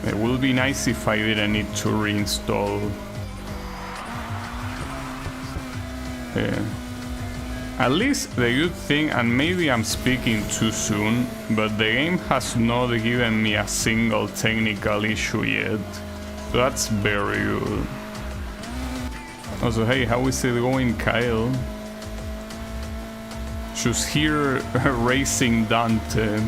but it would be nice if I didn't need to reinstall. Yeah. At least the good thing, and maybe I'm speaking too soon, but the game has not given me a single technical issue yet. So that's very good. Also, hey, how is it going, Kyle? Just here racing Dante.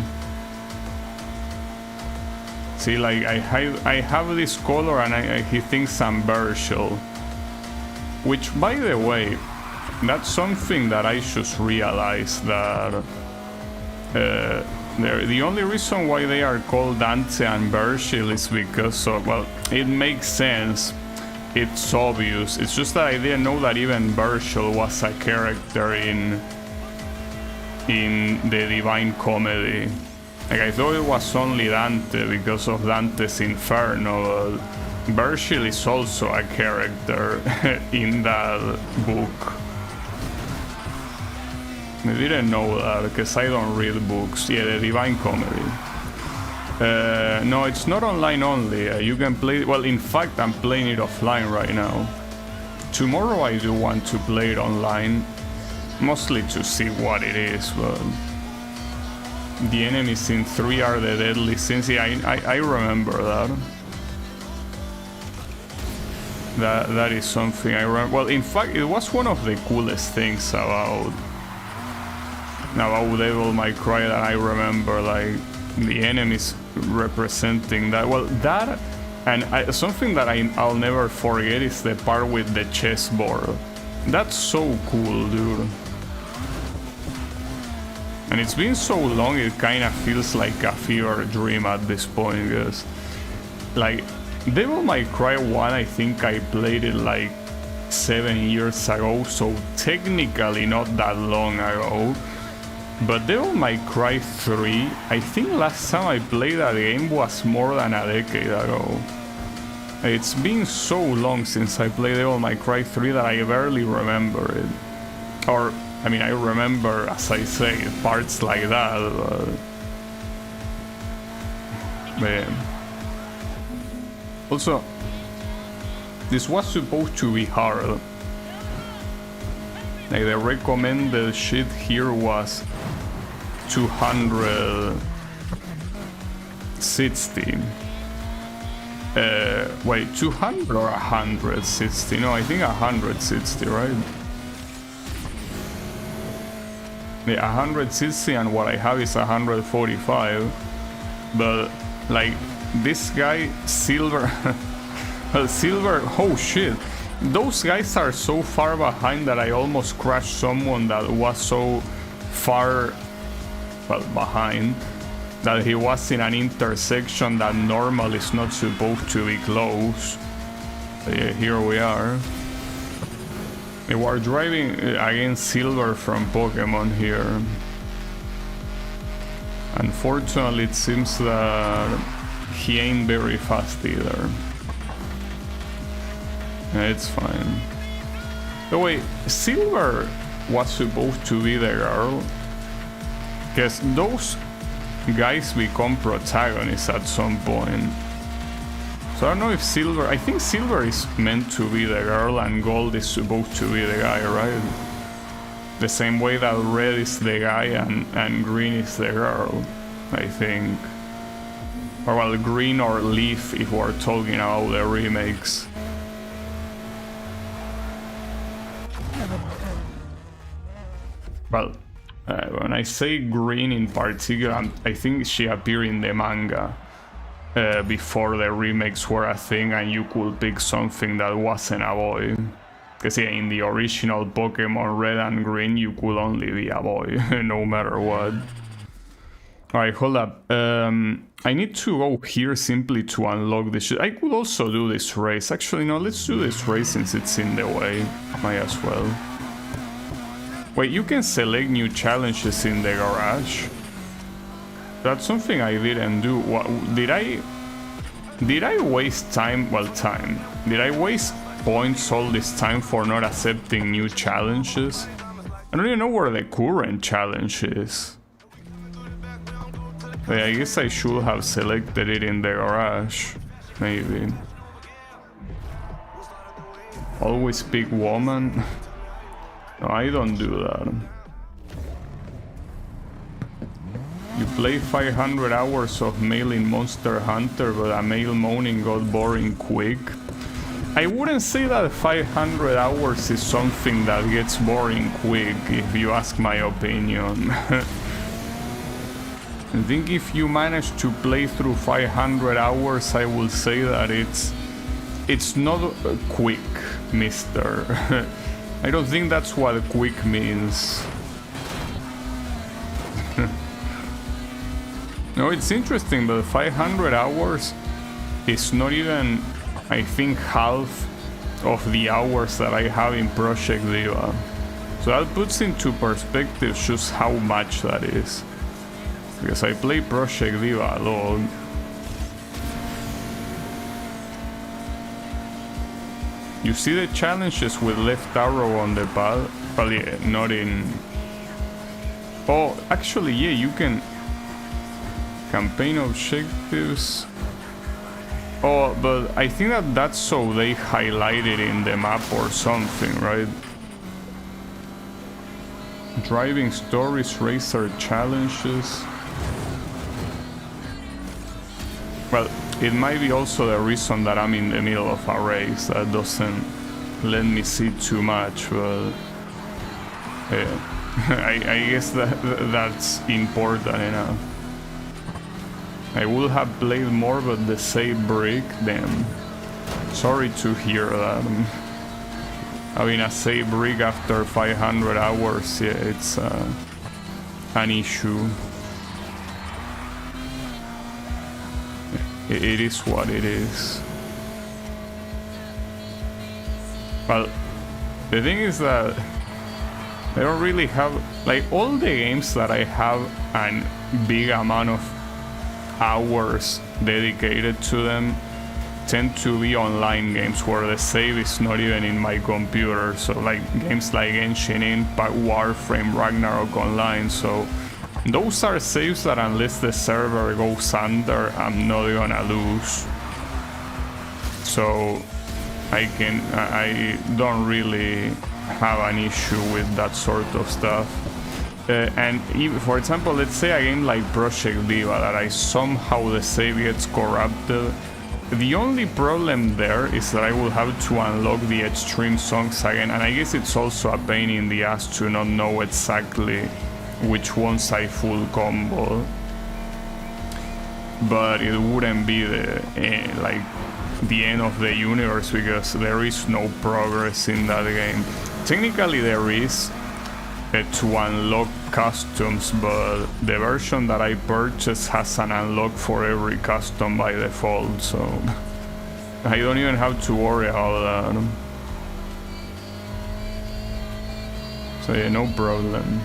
See, like I have this color and he thinks I'm Virgil. Which, by the way, that's something that I just realized, that the only reason why they are called Dante and Virgil is because of, well, it makes sense. It's obvious. It's just that I didn't know that even Virgil was a character in the Divine Comedy. Like, I thought it was only Dante because of Dante's Inferno, but Virgil is also a character in that book. I didn't know that because I don't read books. Yeah, the Divine Comedy. No, it's not online only. You can play... Well, in fact, I'm playing it offline right now. Tomorrow I do want to play it online. Mostly to see what it is, but... The enemies in 3 are the deadly sins. Yeah, I remember that. That is something I remember. Well, in fact, it was one of the coolest things about Devil May Cry that I remember, like the enemies representing that. Well, that, and something that I'll never forget is the part with the chessboard. That's so cool, dude. And it's been so long, it kind of feels like a fever dream at this point, because, like, Devil May Cry 1, I think I played it like 7 years ago, so technically not that long ago. But Devil May Cry 3, I think last time I played that game was more than a decade ago. It's been so long since I played Devil May Cry 3 that I barely remember it. Or, I mean, I remember, as I say, parts like that, but yeah. Also, this was supposed to be hard. Like the recommended shit here was 260. Wait, 200 or 160? No, I think 160, right? Yeah, 160, and what I have is 145. But like this guy, Silver, Silver. Oh shit! Those guys are so far behind that I almost crashed someone that was so far, well, behind, that he was in an intersection that normally is not supposed to be close. So yeah, here we are. We are driving against Silver from Pokemon here. Unfortunately, it seems that he ain't very fast either. Yeah, it's fine. Oh wait, Silver was supposed to be the girl? Because those guys become protagonists at some point. So I don't know if Silver... I think Silver is meant to be the girl and Gold is supposed to be the guy, right? The same way that Red is the guy and Green is the girl, I think. Or well, Green or Leaf if we're talking about the remakes. Well, when I say Green in particular, I think she appeared in the manga before the remakes were a thing and you could pick something that wasn't a boy. Because yeah, in the original Pokemon Red and Green, you could only be a boy, no matter what. Alright, hold up. I need to go here simply to unlock this shit. I could also do this race. Actually, no, let's do this race since it's in the way. Might as well. Wait, you can select new challenges in the garage? That's something I didn't do. What, did I waste time? Well, time. Did I waste points all this time for not accepting new challenges? I don't even know where the current challenge is. Yeah, I guess I should have selected it in the garage. Maybe. Always pick woman. No, I don't do that. You play 500 hours of male in Monster Hunter, but a male moaning got boring quick. I wouldn't say that 500 hours is something that gets boring quick, if you ask my opinion. I think if you manage to play through 500 hours, I will say that it's not quick, mister. I don't think that's what quick means. No, it's interesting, but 500 hours is not even, I think, half of the hours that I have in Project Diva. So that puts into perspective just how much that is. Because I play Project Diva a lot. You see the challenges with left arrow on the pad? Well, yeah, not in... Oh, actually, yeah, you can... Campaign objectives... Oh, but I think that's so they highlight it in the map or something, right? Driving stories, racer challenges... Well, it might be also the reason that I'm in the middle of a race. That doesn't let me see too much, but... Yeah. I guess that's important enough. I would have played more, but the save break, damn. Sorry to hear that. Having a save break after 500 hours, yeah, it's an issue. It is what it is. Well, the thing is that I don't really have, like, all the games that I have a big amount of hours dedicated to them tend to be online games where the save is not even in my computer. So like games like Genshin Impact, Warframe, Ragnarok Online. So those are saves that unless the server goes under, I'm not gonna lose. so I don't really have an issue with that sort of stuff. And even, for example, let's say a game like Project Diva that somehow the save gets corrupted. The only problem there is that I will have to unlock the extreme songs again, and I guess it's also a pain in the ass to not know exactly which ones I full combo. But it wouldn't be like the end of the universe, because there is no progress in that game. Technically there is to unlock customs, but the version that I purchased has an unlock for every custom by default, so I don't even have to worry about that. So yeah, no problem.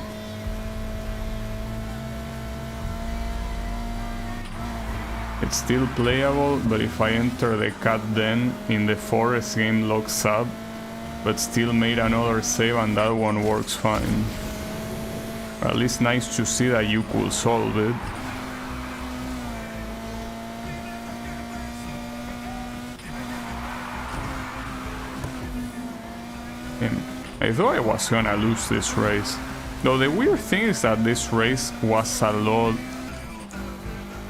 It's still playable, but if I enter the cat den in the forest, game locks up, but still made another save and that one works fine. At least nice to see that you could solve it. And I thought I was gonna lose this race. Though the weird thing is that this race was a lot...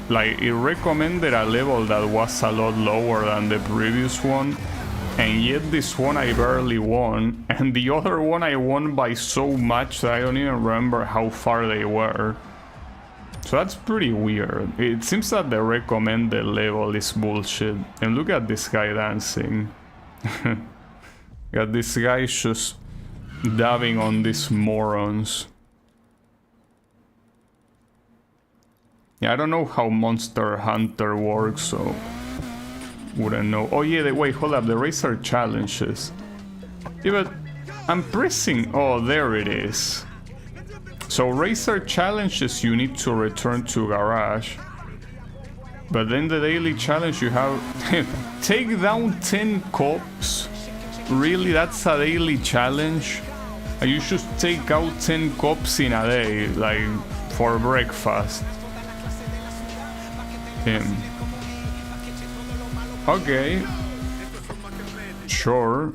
like, it recommended a level that was a lot lower than the previous one, and yet this one I barely won, and the other one I won by so much that I don't even remember how far they were. So that's pretty weird. It seems that the recommended level is bullshit. And look at this guy dancing. Got this guy just dabbing on these morons. Yeah, I don't know how Monster Hunter works, so wouldn't know. Oh yeah, wait, hold up, the racer challenges. Yeah, but I'm pressing... oh, there it is. So racer challenges, you need to return to garage. But then the daily challenge you have... take down 10 cops? Really, that's a daily challenge? You should take out 10 cops in a day, like, for breakfast. Okay. Sure.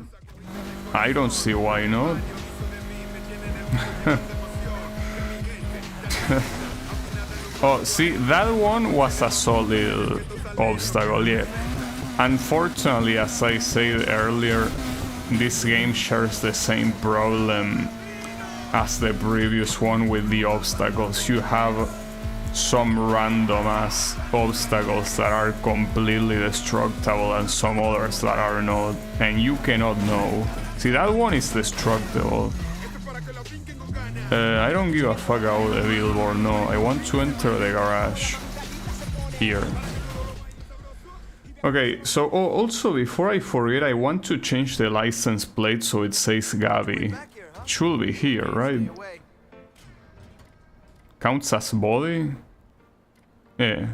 I don't see why not. Oh, see, that one was a solid obstacle, yeah. Unfortunately, as I said earlier, this game shares the same problem as the previous one with the obstacles. You have some random ass obstacles that are completely destructible and some others that are not, and you cannot know. See, that one is destructible. I don't give a fuck about the billboard, no. I want to enter the garage. Here. Okay, so also before I forget, I want to change the license plate so it says Gabby. It should be here, right? Counts as body? Yeah.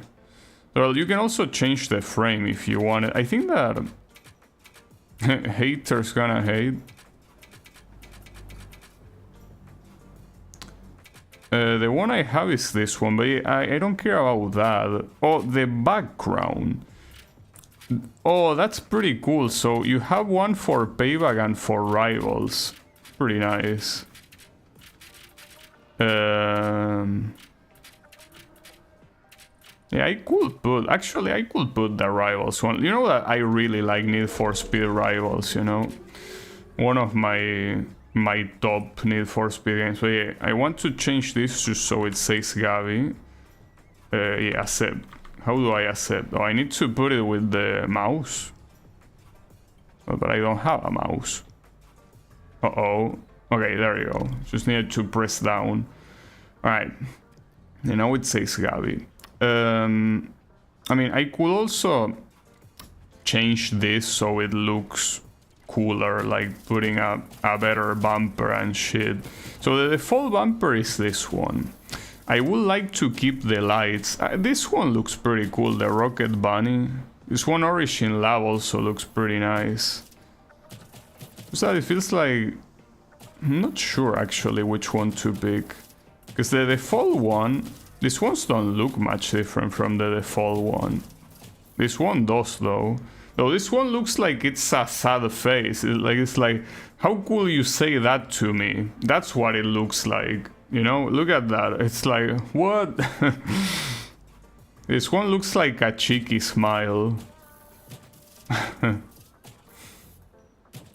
Well, you can also change the frame if you want it. I think that haters gonna hate. The one I have is this one, but I don't care about that. Oh, the background. Oh, that's pretty cool. So you have one for Payback and for Rivals. Pretty nice. Yeah, I could put... actually, I could put the Rivals one. You know that I really like Need for Speed Rivals, you know? One of my top Need for Speed games. But yeah, I want to change this just so it says Gabby. Yeah, accept. How do I accept? Oh, I need to put it with the mouse. Oh, but I don't have a mouse. Uh-oh. Okay, there you go. Just needed to press down. Alright. And now it says Gabby. I mean, I could also change this so it looks cooler, like putting a better bumper and shit. So the default bumper is this one. I would like to keep the lights. This one looks pretty cool, the Rocket Bunny. This one Origin Lab also looks pretty nice. So it feels like... I'm not sure actually which one to pick. Because the default one... these ones don't look much different from the default one. This one does though. Oh, this one looks like it's a sad face. It's like, how could you say that to me? That's what it looks like. You know, look at that. It's like, what? This one looks like a cheeky smile.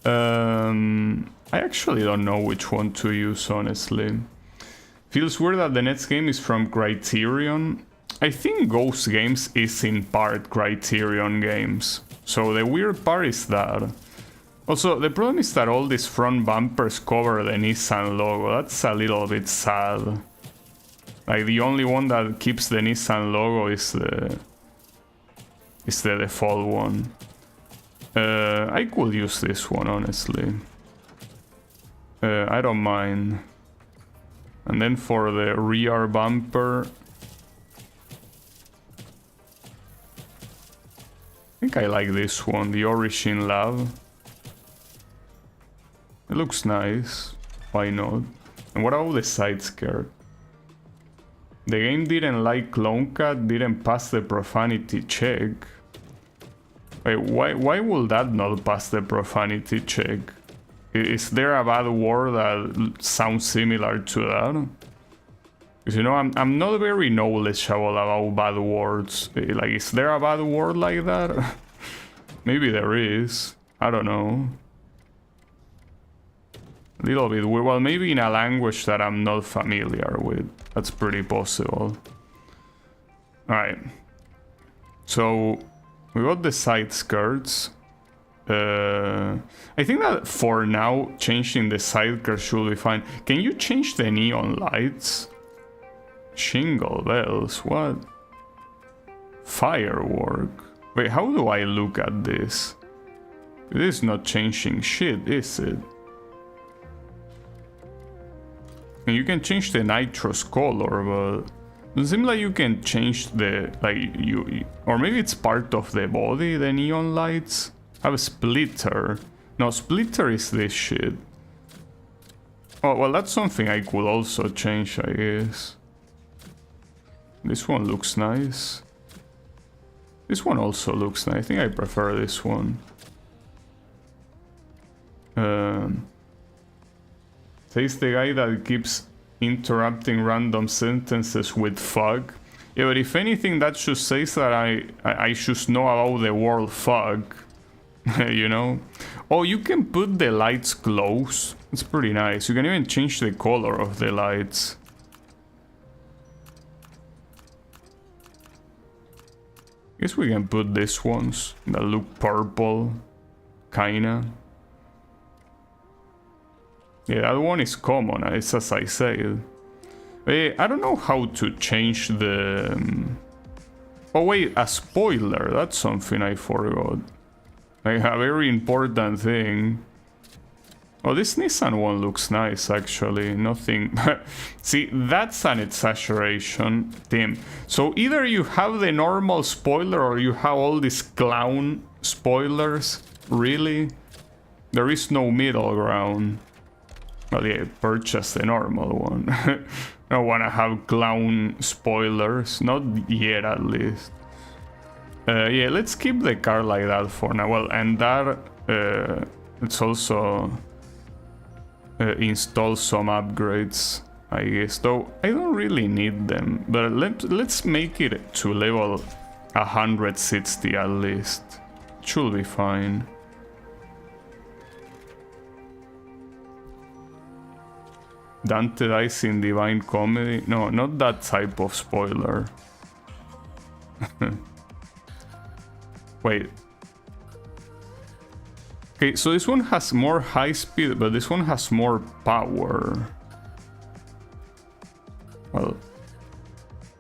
I actually don't know which one to use, honestly. Feels weird that the next game is from Criterion. I think Ghost Games is in part Criterion Games. So the weird part is that. Also, the problem is that all these front bumpers cover the Nissan logo. That's a little bit sad. Like, the only one that keeps the Nissan logo is the default one. I could use this one, honestly. I don't mind. And then for the rear bumper, I think I like this one, the Origin Lab. It looks nice. Why not? And what about the side skirt? The game didn't like Clone Cat, didn't pass the profanity check. Wait, why will that not pass the profanity check? Is there a bad word that sounds similar to that? Because, you know, I'm not very knowledgeable about bad words. Like, is there a bad word like that? Maybe there is. I don't know. A little bit weird. Well, maybe in a language that I'm not familiar with. That's pretty possible. Alright. So, we got the side skirts. I think that for now, changing the sidecar should be fine. Can you change the neon lights? Shingle bells, what? Firework. Wait, how do I look at this? It is not changing shit, is it? And you can change the nitrous color, but it seems like you can change the, like, or maybe it's part of the body, the neon lights. I have a splitter. No, splitter is this shit. Oh, well, that's something I could also change, I guess. This one looks nice. This one also looks nice. I think I prefer this one. Says the guy that keeps interrupting random sentences with fuck. Yeah, but if anything, that just says that I should know about the word fuck. You know? Oh, you can put the lights close. It's pretty nice. You can even change the color of the lights. Guess we can put these ones that look purple. Kinda. Yeah, that one is common, it's as I said. I don't know how to change the... Oh wait, a spoiler, that's something I forgot. Like a very important thing. Oh, this Nissan one looks nice, actually. Nothing... See, that's an exaggeration, Tim. So either you have the normal spoiler or you have all these clown spoilers. Really? There is no middle ground. Well, yeah, purchase the normal one. I don't want to have clown spoilers. Not yet, at least. Yeah, let's keep the car like that for now. Well, and that... it's also... install some upgrades, I guess. Though, I don't really need them. But let's make it to level 160 at least. Should be fine. Dante dies in Divine Comedy? No, not that type of spoiler. Wait. Okay, so this one has more high speed, but this one has more power. Well,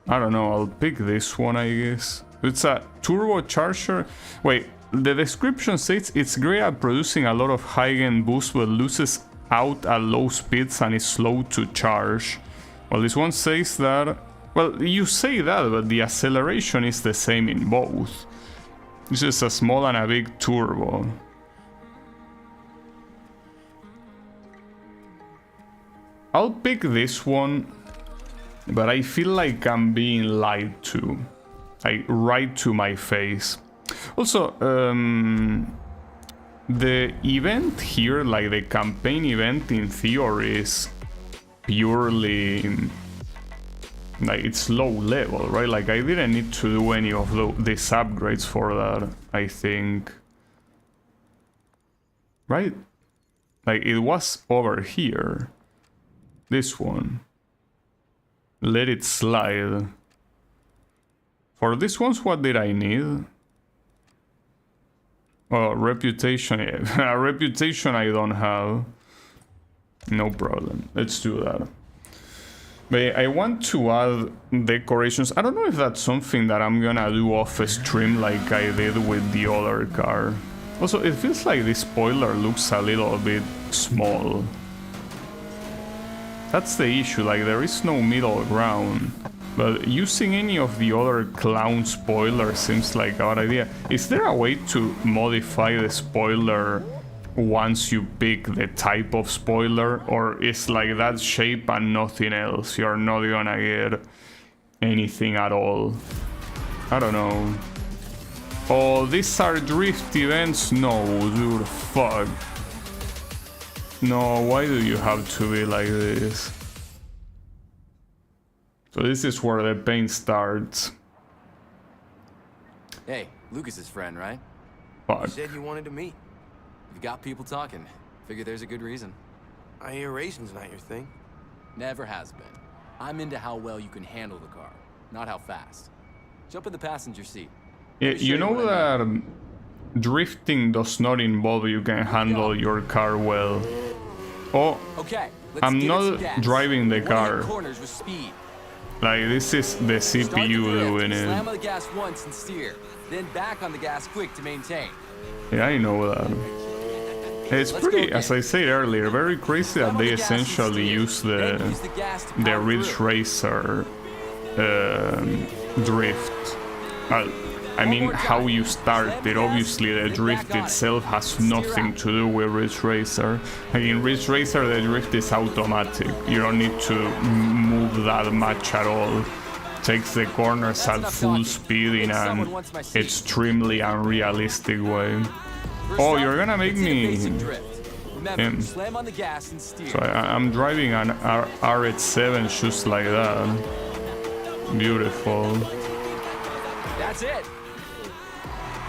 I don't know, I'll pick this one, I guess. It's a turbocharger. Wait, the description says it's great at producing a lot of high-end boost, but loses out at low speeds and is slow to charge. Well, this one says that... Well, you say that, but the acceleration is the same in both. It's just a small and a big turbo. I'll pick this one, but I feel like I'm being lied to. Like, right to my face. Also, the event here, like the campaign event in theory, is purely like it's low level, right? Like I didn't need to do any of these upgrades for that, I think. Right? Like it was over here. This one. Let it slide. For these ones, what did I need? Oh, reputation. Yeah. Reputation I don't have. No problem. Let's do that. But I want to add decorations. I don't know if that's something that I'm gonna do off stream like I did with the other car. Also, it feels like this spoiler looks a little bit small. That's the issue, like there is no middle ground. But using any of the other clown spoilers seems like a good idea. Is there a way to modify the spoiler once you pick the type of spoiler, or is like that shape and nothing else? You're not gonna get anything at all. I don't know. Oh, these are drift events? No, dude, fuck. No, why do you have to be like this? So this is where the pain starts. Hey, Lucas's friend, right? Fuck. You said you wanted to meet. You've got people talking. Figure there's a good reason. I hear racing's not your thing. Never has been. I'm into how well you can handle the car, not how fast. Jump in the passenger seat. Yeah, you know that drifting does not involve you can handle your car well. Oh, okay, I'm not driving the car. Corners with speed. Like this is the CPU doing it. Slam on the gas once and steer, then back on the gas quick to maintain. Yeah, I know that. It's pretty, as I said earlier, very crazy that they essentially use the Ridge Racer drift. I mean, how you start it. Obviously, the drift itself has nothing to do with Ridge Racer. Like in Ridge Racer, the drift is automatic. You don't need to move that much at all. Takes the corners at full speed in an extremely unrealistic way. Oh, you're gonna make me... Slam on the gas and steer. So I'm driving an R87 just like that. Beautiful. That's it.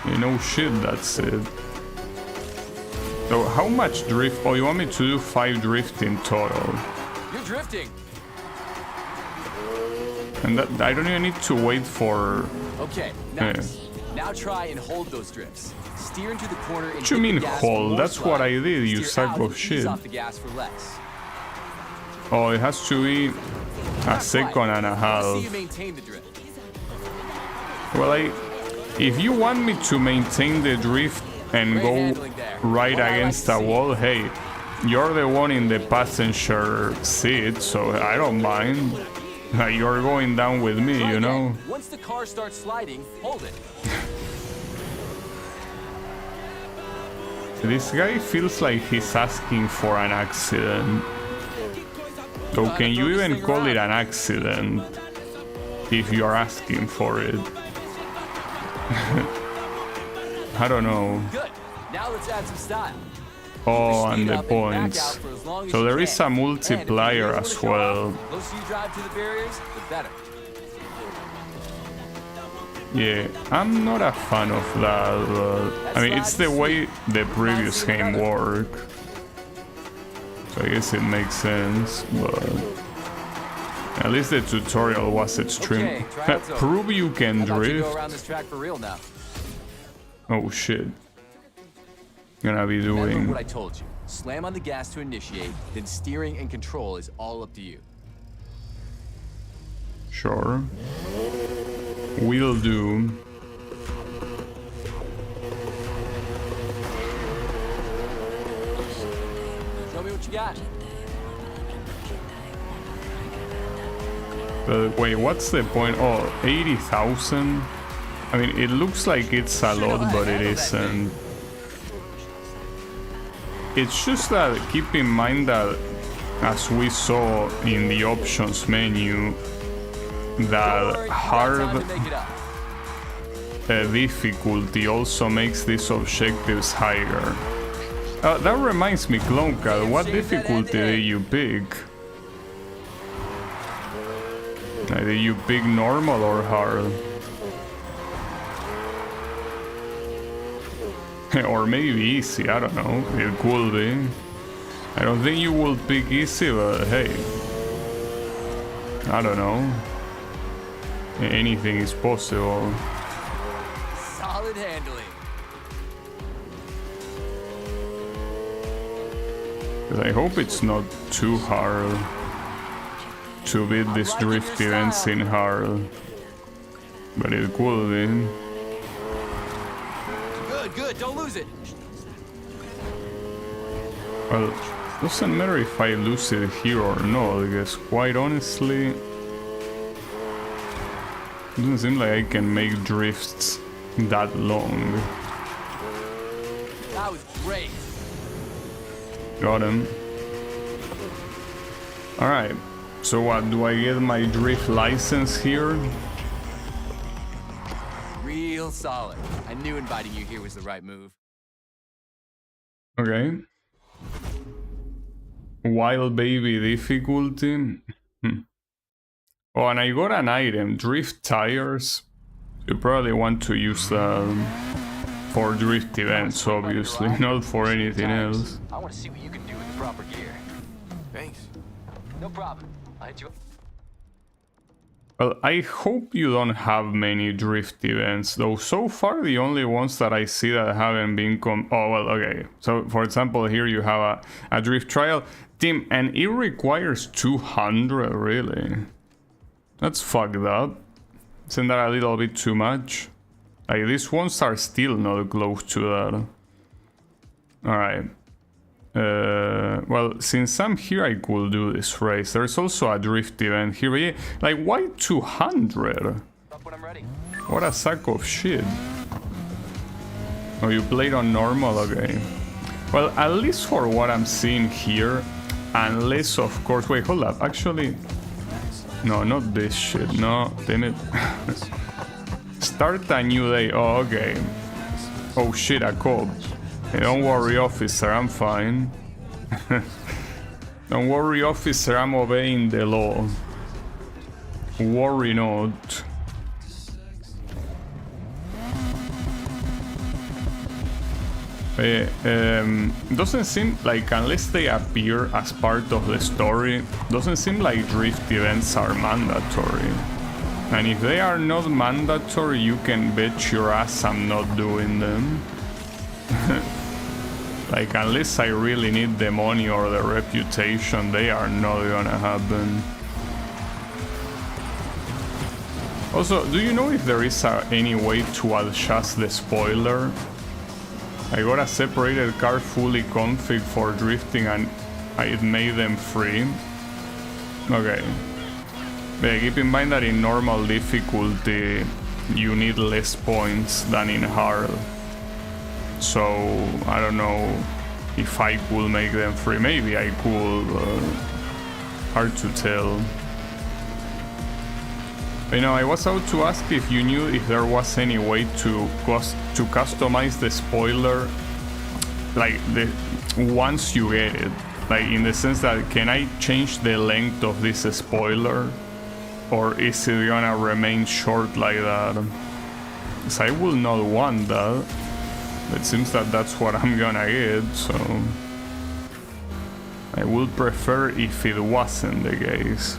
You know, shit, that's it. So how much drift? Oh, you want me to do 5 drift in total? You're drifting. And that I don't even need to wait for... Okay, nice. Now try and hold those drifts. Steer into the corner and what you mean hold? That's what I did, you sack of shit. Off the gas for less. Oh, it has to be a second and a half. See you maintain the drift. Well, if you want me to maintain the drift and go right against a wall, hey, you're the one in the passenger seat, so I don't mind. You're going down with me, you know? Once the car starts sliding, hold it. This guy feels like he's asking for an accident. So can you even call it an accident if you're asking for it? I don't know. Good. Now let's add some style. Oh, and the points. So there is a multiplier as well. The closer you drive to the barriers, the better. Yeah, I'm not a fan of that, but I mean, it's the way the previous game worked. So I guess it makes sense, but at least the tutorial was extreme. Prove you can drift. Oh shit. Gonna be doing... Remember what I told you. Slam on the gas to initiate, then steering and control is all up to you. Sure. Will do. Show me what you got. But wait, what's the point? Oh, 80,000? I mean, it looks like it's a lot, but it isn't. It's just that, keep in mind that, as we saw in the options menu, that hard difficulty also makes these objectives higher. That reminds me, Cloncal, what difficulty did you pick? Did you pick normal or hard? Or maybe easy, I don't know, it could be. I don't think you will pick easy, but hey, I don't know. Anything is possible. Solid handling. I hope it's not too hard to beat this drift events in hard, but it could be. Good, don't lose it. Well, doesn't matter if I lose it here or not, because quite honestly, it doesn't seem like I can make drifts that long. That was great. Got him. Alright, so what, do I get my drift license here? Real solid. I knew inviting you here was the right move. Okay. Wild baby difficulty. Oh, and I got an item, drift tires. You probably want to use for drift events, obviously, not for anything else. I want to see what you can do with the proper gear. Thanks. No problem. I'll hit you up. Well, I hope you don't have many drift events, though so far the only ones that I see that haven't been oh, well, okay. So, for example, here you have a drift trial. Team, and it requires 200, really? That's fucked up. Isn't that a little bit too much? Like, these ones are still not close to that. Alright. Well, since I'm here, I could do this race. There's also a drift event here. But yeah, like, why 200? What a sack of shit. Oh, you played on normal? Okay. Well, at least for what I'm seeing here, unless, of course... Wait, hold up. Actually... No, not this shit. No, damn it. Start a new day. Oh, okay. Oh, shit, a cop. Hey, don't worry, officer, I'm fine. Don't worry, officer, I'm obeying the law. Worry not. Doesn't seem like, unless they appear as part of the story, doesn't seem like drift events are mandatory. And if they are not mandatory, you can bet your ass I'm not doing them. Like, unless I really need the money or the reputation, they are not gonna happen. Also, do you know if there is any way to adjust the spoiler? I got a separated car fully configured for drifting and it made them free. Okay. But keep in mind that in normal difficulty you need less points than in hard. So I don't know if I could make them free.Maybe I could, hard to tell. You know, I was out to ask if you knew if there was any way to customize the spoiler, like once you get it, like in the sense that can I change the length of this spoiler, or is it gonna remain short like that? Because I will not want that. It seems that that's what I'm gonna get, so I would prefer if it wasn't the case.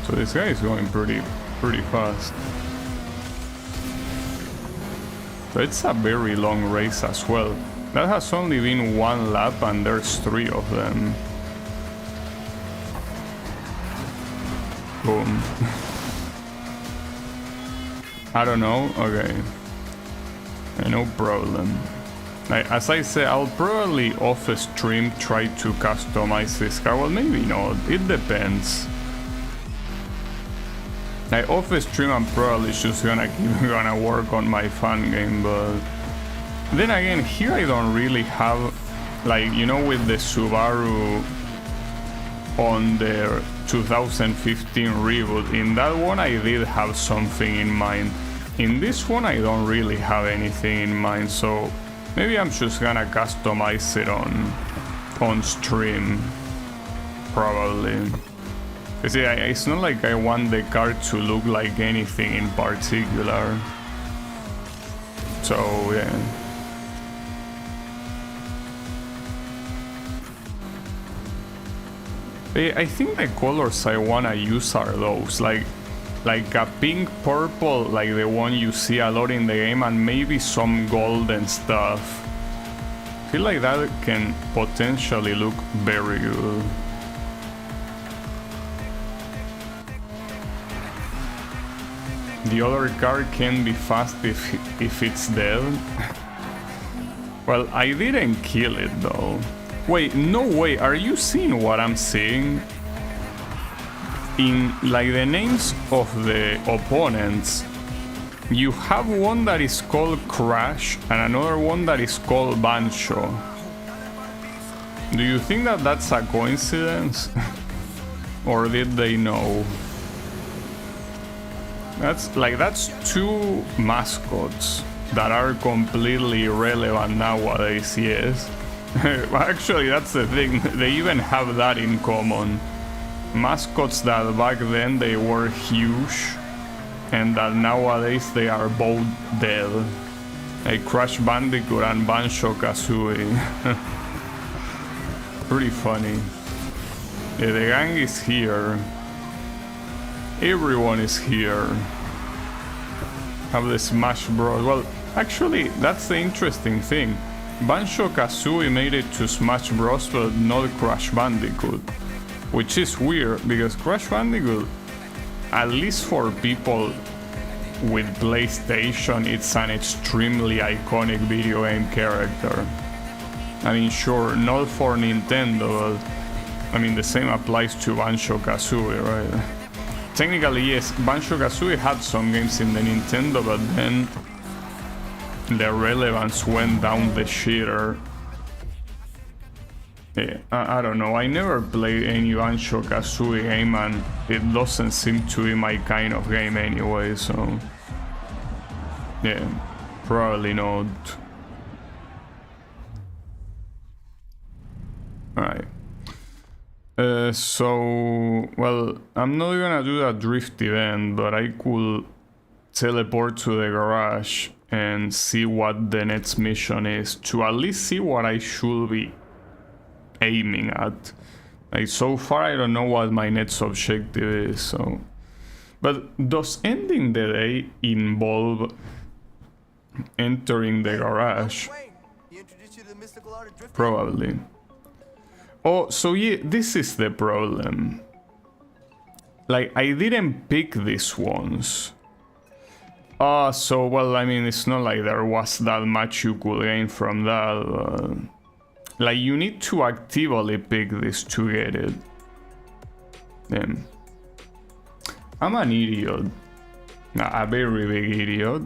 So this guy is going pretty fast. So it's a very long race as well. That has only been one lap and there's 3 of them. Boom. I don't know, okay. No problem. As I say, I'll probably off stream try to customize this car. Well, maybe not, it depends. Like off stream, I'm probably just gonna work on my fan game, but then again, here I don't really have, like, you know, with the Subaru on the 2015 reboot, in that one I did have something in mind. In this one I don't really have anything in mind, so maybe I'm just gonna customize it on stream, probably. Because yeah, it's not like I want the car to look like anything in particular. So yeah. I think the colors I wanna use are those, like a pink purple, like the one you see a lot in the game, and maybe some golden stuff. I feel like that can potentially look very good. The other car can be fast if it's dead. Well, I didn't kill it though. Wait, no way, are you seeing what I'm seeing? In like the names of the opponents, you have one that is called Crash and another one that is called Bancho. Do you think that that's a coincidence? Or did they know? That's two mascots that are completely irrelevant nowadays, yes. Actually, that's the thing, they even have that in common. Mascots that back then they were huge and that nowadays they are both dead. Like Crash Bandicoot and Banjo-Kazooie. Pretty funny. Yeah, the gang is here. Everyone is here. Have the Smash Bros. Well, actually, that's the interesting thing. Banjo-Kazooie made it to Smash Bros, but not Crash Bandicoot. Which is weird, because Crash Bandicoot, at least for people with PlayStation, it's an extremely iconic video game character. I mean, sure, not for Nintendo, but I mean, the same applies to Banjo-Kazooie, right? Technically, yes, Banjo-Kazooie had some games in the Nintendo, but then the relevance went down the shitter. Yeah, I don't know, I never played any Banjo-Kazooie game and it doesn't seem to be my kind of game anyway, so yeah, probably not. Alright. So, well, I'm not gonna do that drift event, but I could teleport to the garage and see what the next mission is, to at least see what I should be aiming at. Like, so far I don't know what my next objective is, so... But does ending the day involve entering the garage? Probably. Oh, so yeah, this is the problem. Like, I didn't pick these ones. So, well, I mean, it's not like there was that much you could gain from that. Like, you need to actively pick this to get it. Damn. I'm an idiot. A very big idiot.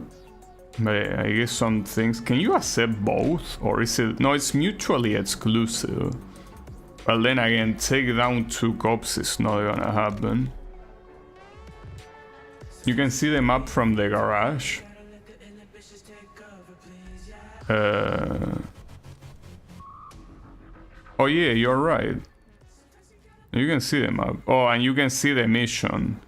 But I guess some things... Can you accept both? Or is it... No, it's mutually exclusive. Well, then again, take down 2 cops is not gonna happen. You can see the map from the garage. Oh yeah, you're right. You can see the map. Oh, and you can see the mission.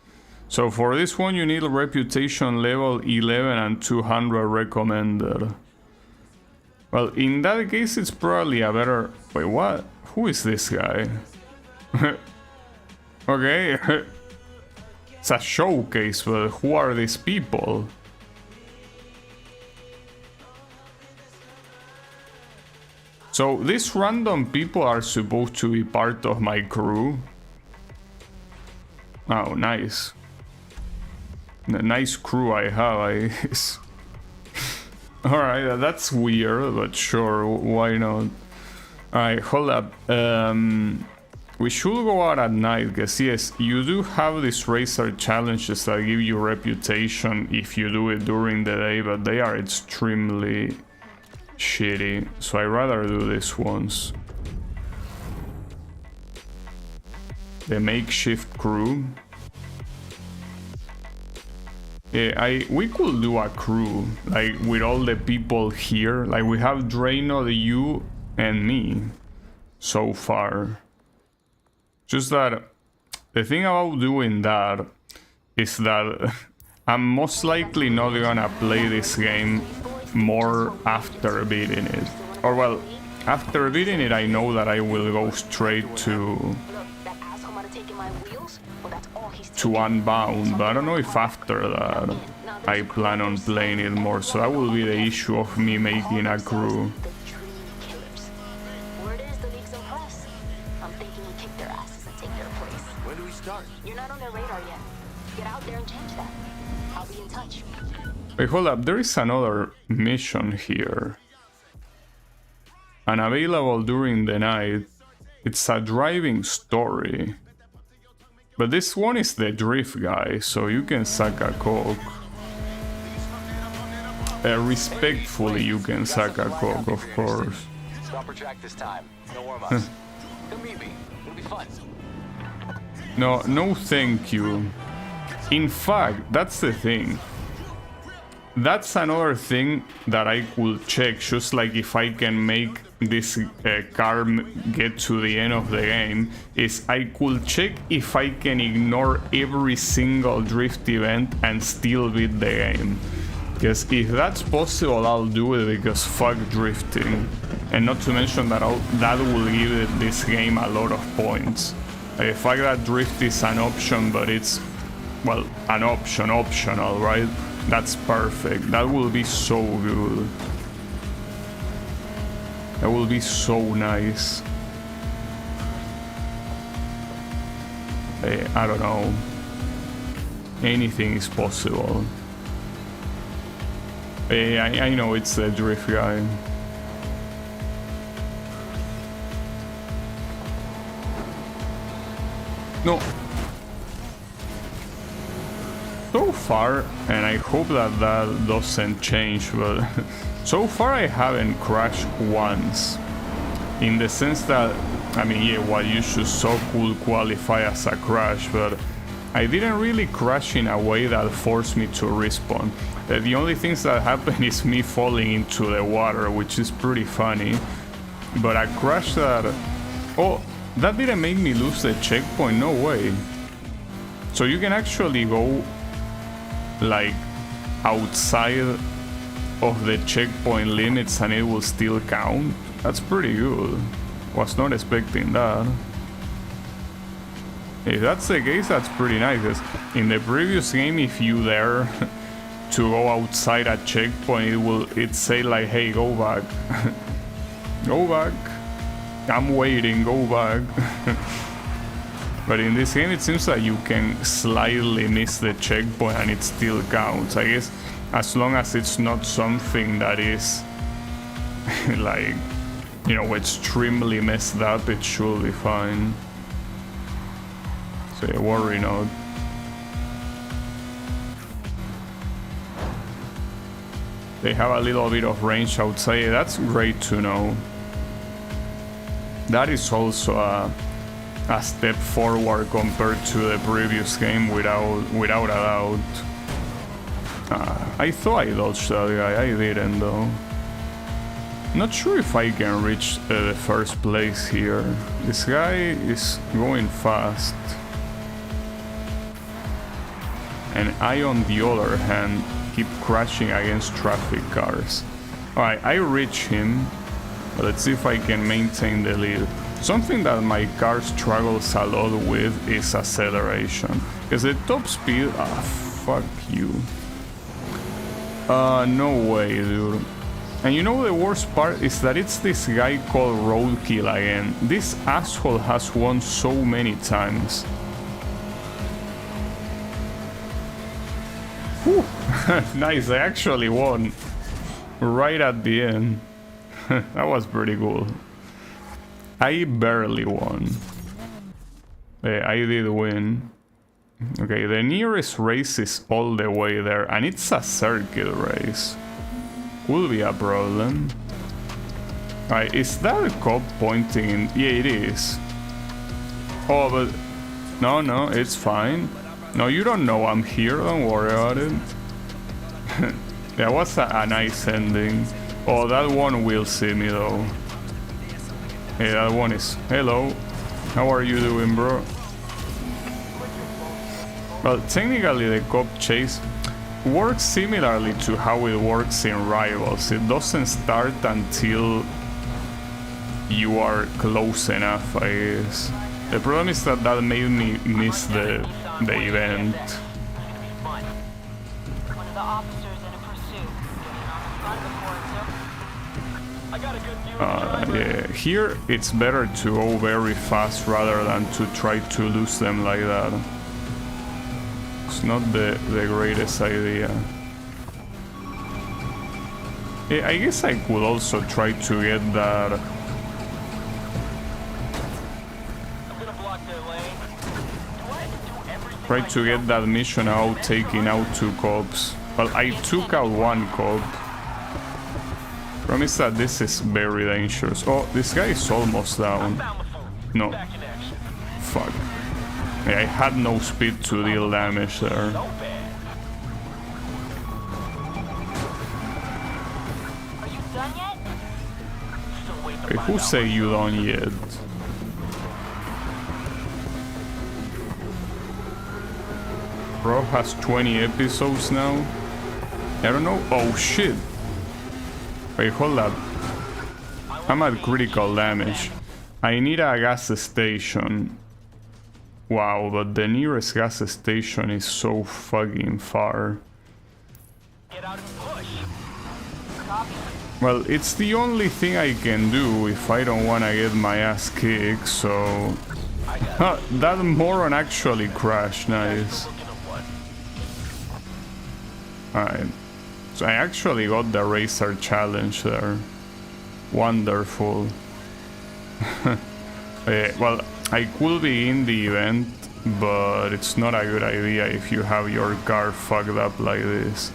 So for this one you need a reputation level 11 and 200 recommended. Well, in that case it's probably a better... Wait, what? Who is this guy? Okay. It's a showcase, but who are these people? So these random people are supposed to be part of my crew. Oh, nice. The nice crew I have, I guess. Alright, that's weird, but sure, why not? Alright, hold up. we should go out at night, because yes, you do have these racer challenges that give you reputation if you do it during the day, but they are extremely shitty, so I'd rather do these ones. The makeshift crew. Yeah, we could do a crew, like with all the people here. Like we have Drano, you, and me so far. Just that the thing about doing that is that I'm most likely not gonna play this game more after beating it. Or well, after beating it I know that I will go straight to Unbound, but I don't know if after that I plan on playing it more, so that will be the issue of me making a crew. When do we start? You're not on their radar yet. Get out there and change that. I'll be in touch. Wait, hold up, there is another mission here. Unavailable during the night. It's a driving story. But this one is the drift guy, so you can suck a cock. Respectfully, you can suck a cock, of course. Stop or track this time. No warm ups. Come meet me. It'll be fun. No, thank you. In fact, that's the thing. That's another thing that I could check, just like if I can make this car get to the end of the game, is I could check if I can ignore every single drift event and still beat the game. Because if that's possible, I'll do it, because fuck drifting. And not to mention that that will give this game a lot of points. The fact that drift is an option, but it's, well, an optional, right? That's perfect. That will be so good. That will be so nice. I don't know. Anything is possible. I know it's the drift guy. No. So far, and I hope that that doesn't change, but so far I haven't crashed once. In the sense that, I mean, yeah, what you should so could qualify as a crash, but I didn't really crash in a way that forced me to respawn. The only things that happen is me falling into the water, which is pretty funny. But a crash that... Oh, that didn't make me lose the checkpoint, no way. So you can actually go like outside of the checkpoint limits and it will still count. That's pretty good. Was not expecting that. If that's the case, that's pretty nice. 'Cause in the previous game, if you dare to go outside a checkpoint, it say like, hey, go back. Go back. I'm waiting, go back. But in this game, it seems that you can slightly miss the checkpoint and it still counts. I guess as long as it's not something that is like, you know, extremely messed up, it should be fine. So yeah, worry not. They have a little bit of range outside. That's great to know. That is also a step forward compared to the previous game, without a doubt. I thought I dodged that guy, I didn't though. Not sure if I can reach the first place here. This guy is going fast. And I, on the other hand, keep crashing against traffic cars. Alright, I reach him. Let's see if I can maintain the lead. Something that my car struggles a lot with is acceleration. Because the top speed... Ah, fuck you. No way, dude. And you know the worst part is that it's this guy called Roadkill again. This asshole has won so many times. Whew. Nice, I actually won. Right at the end. That was pretty cool. I barely won. I did win. Okay, the nearest race is all the way there, and it's a circuit race. Could be a problem. Alright, is that a cop pointing in? Yeah, it is. Oh, but... No, it's fine. No, you don't know I'm here, don't worry about it. That was a nice ending. Oh, that one will see me though. Hey, that one is... Hello. How are you doing, bro? Well, technically the cop chase works similarly to how it works in Rivals. It doesn't start until you are close enough, I guess. The problem is that made me miss the event. Yeah, here it's better to go very fast rather than to try to lose them like that. It's not the greatest idea. Yeah, I guess I could also try to get that. Try to get that mission out, taking out 2 cops. Well, I took out 1 cop. Promise that this is very dangerous. Oh, this guy is almost down. No. Fuck. Yeah, I had no speed to deal damage there. Wait, who say you done yet? Bro has 20 episodes now. I don't know. Oh shit. Wait, hold up. I'm at critical damage. I need a gas station. Wow, but the nearest gas station is so fucking far. Well, it's the only thing I can do if I don't want to get my ass kicked, so... Huh, that moron actually crashed, nice. Alright. So I actually got the racer challenge there. Wonderful. Well, I could be in the event, but it's not a good idea if you have your car fucked up like this.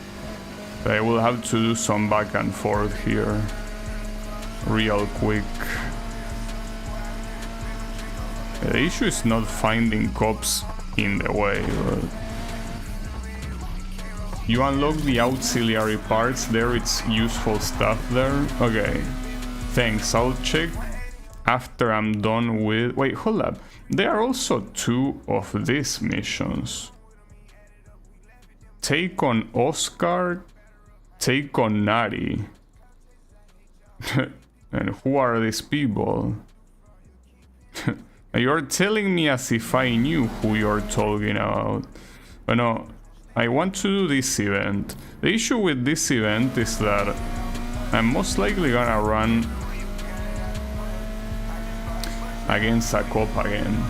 I will have to do some back and forth here. Real quick. The issue is not finding cops in the way, but... You unlock the auxiliary parts there, it's useful stuff there. Okay, thanks, I'll check after I'm done with... Wait, hold up. There are also 2 of these missions. Take on Oscar, take on Nari. And who are these people? You're telling me as if I knew who you're talking about. But no, I want to do this event. The issue with this event is that I'm most likely gonna run against a cop again.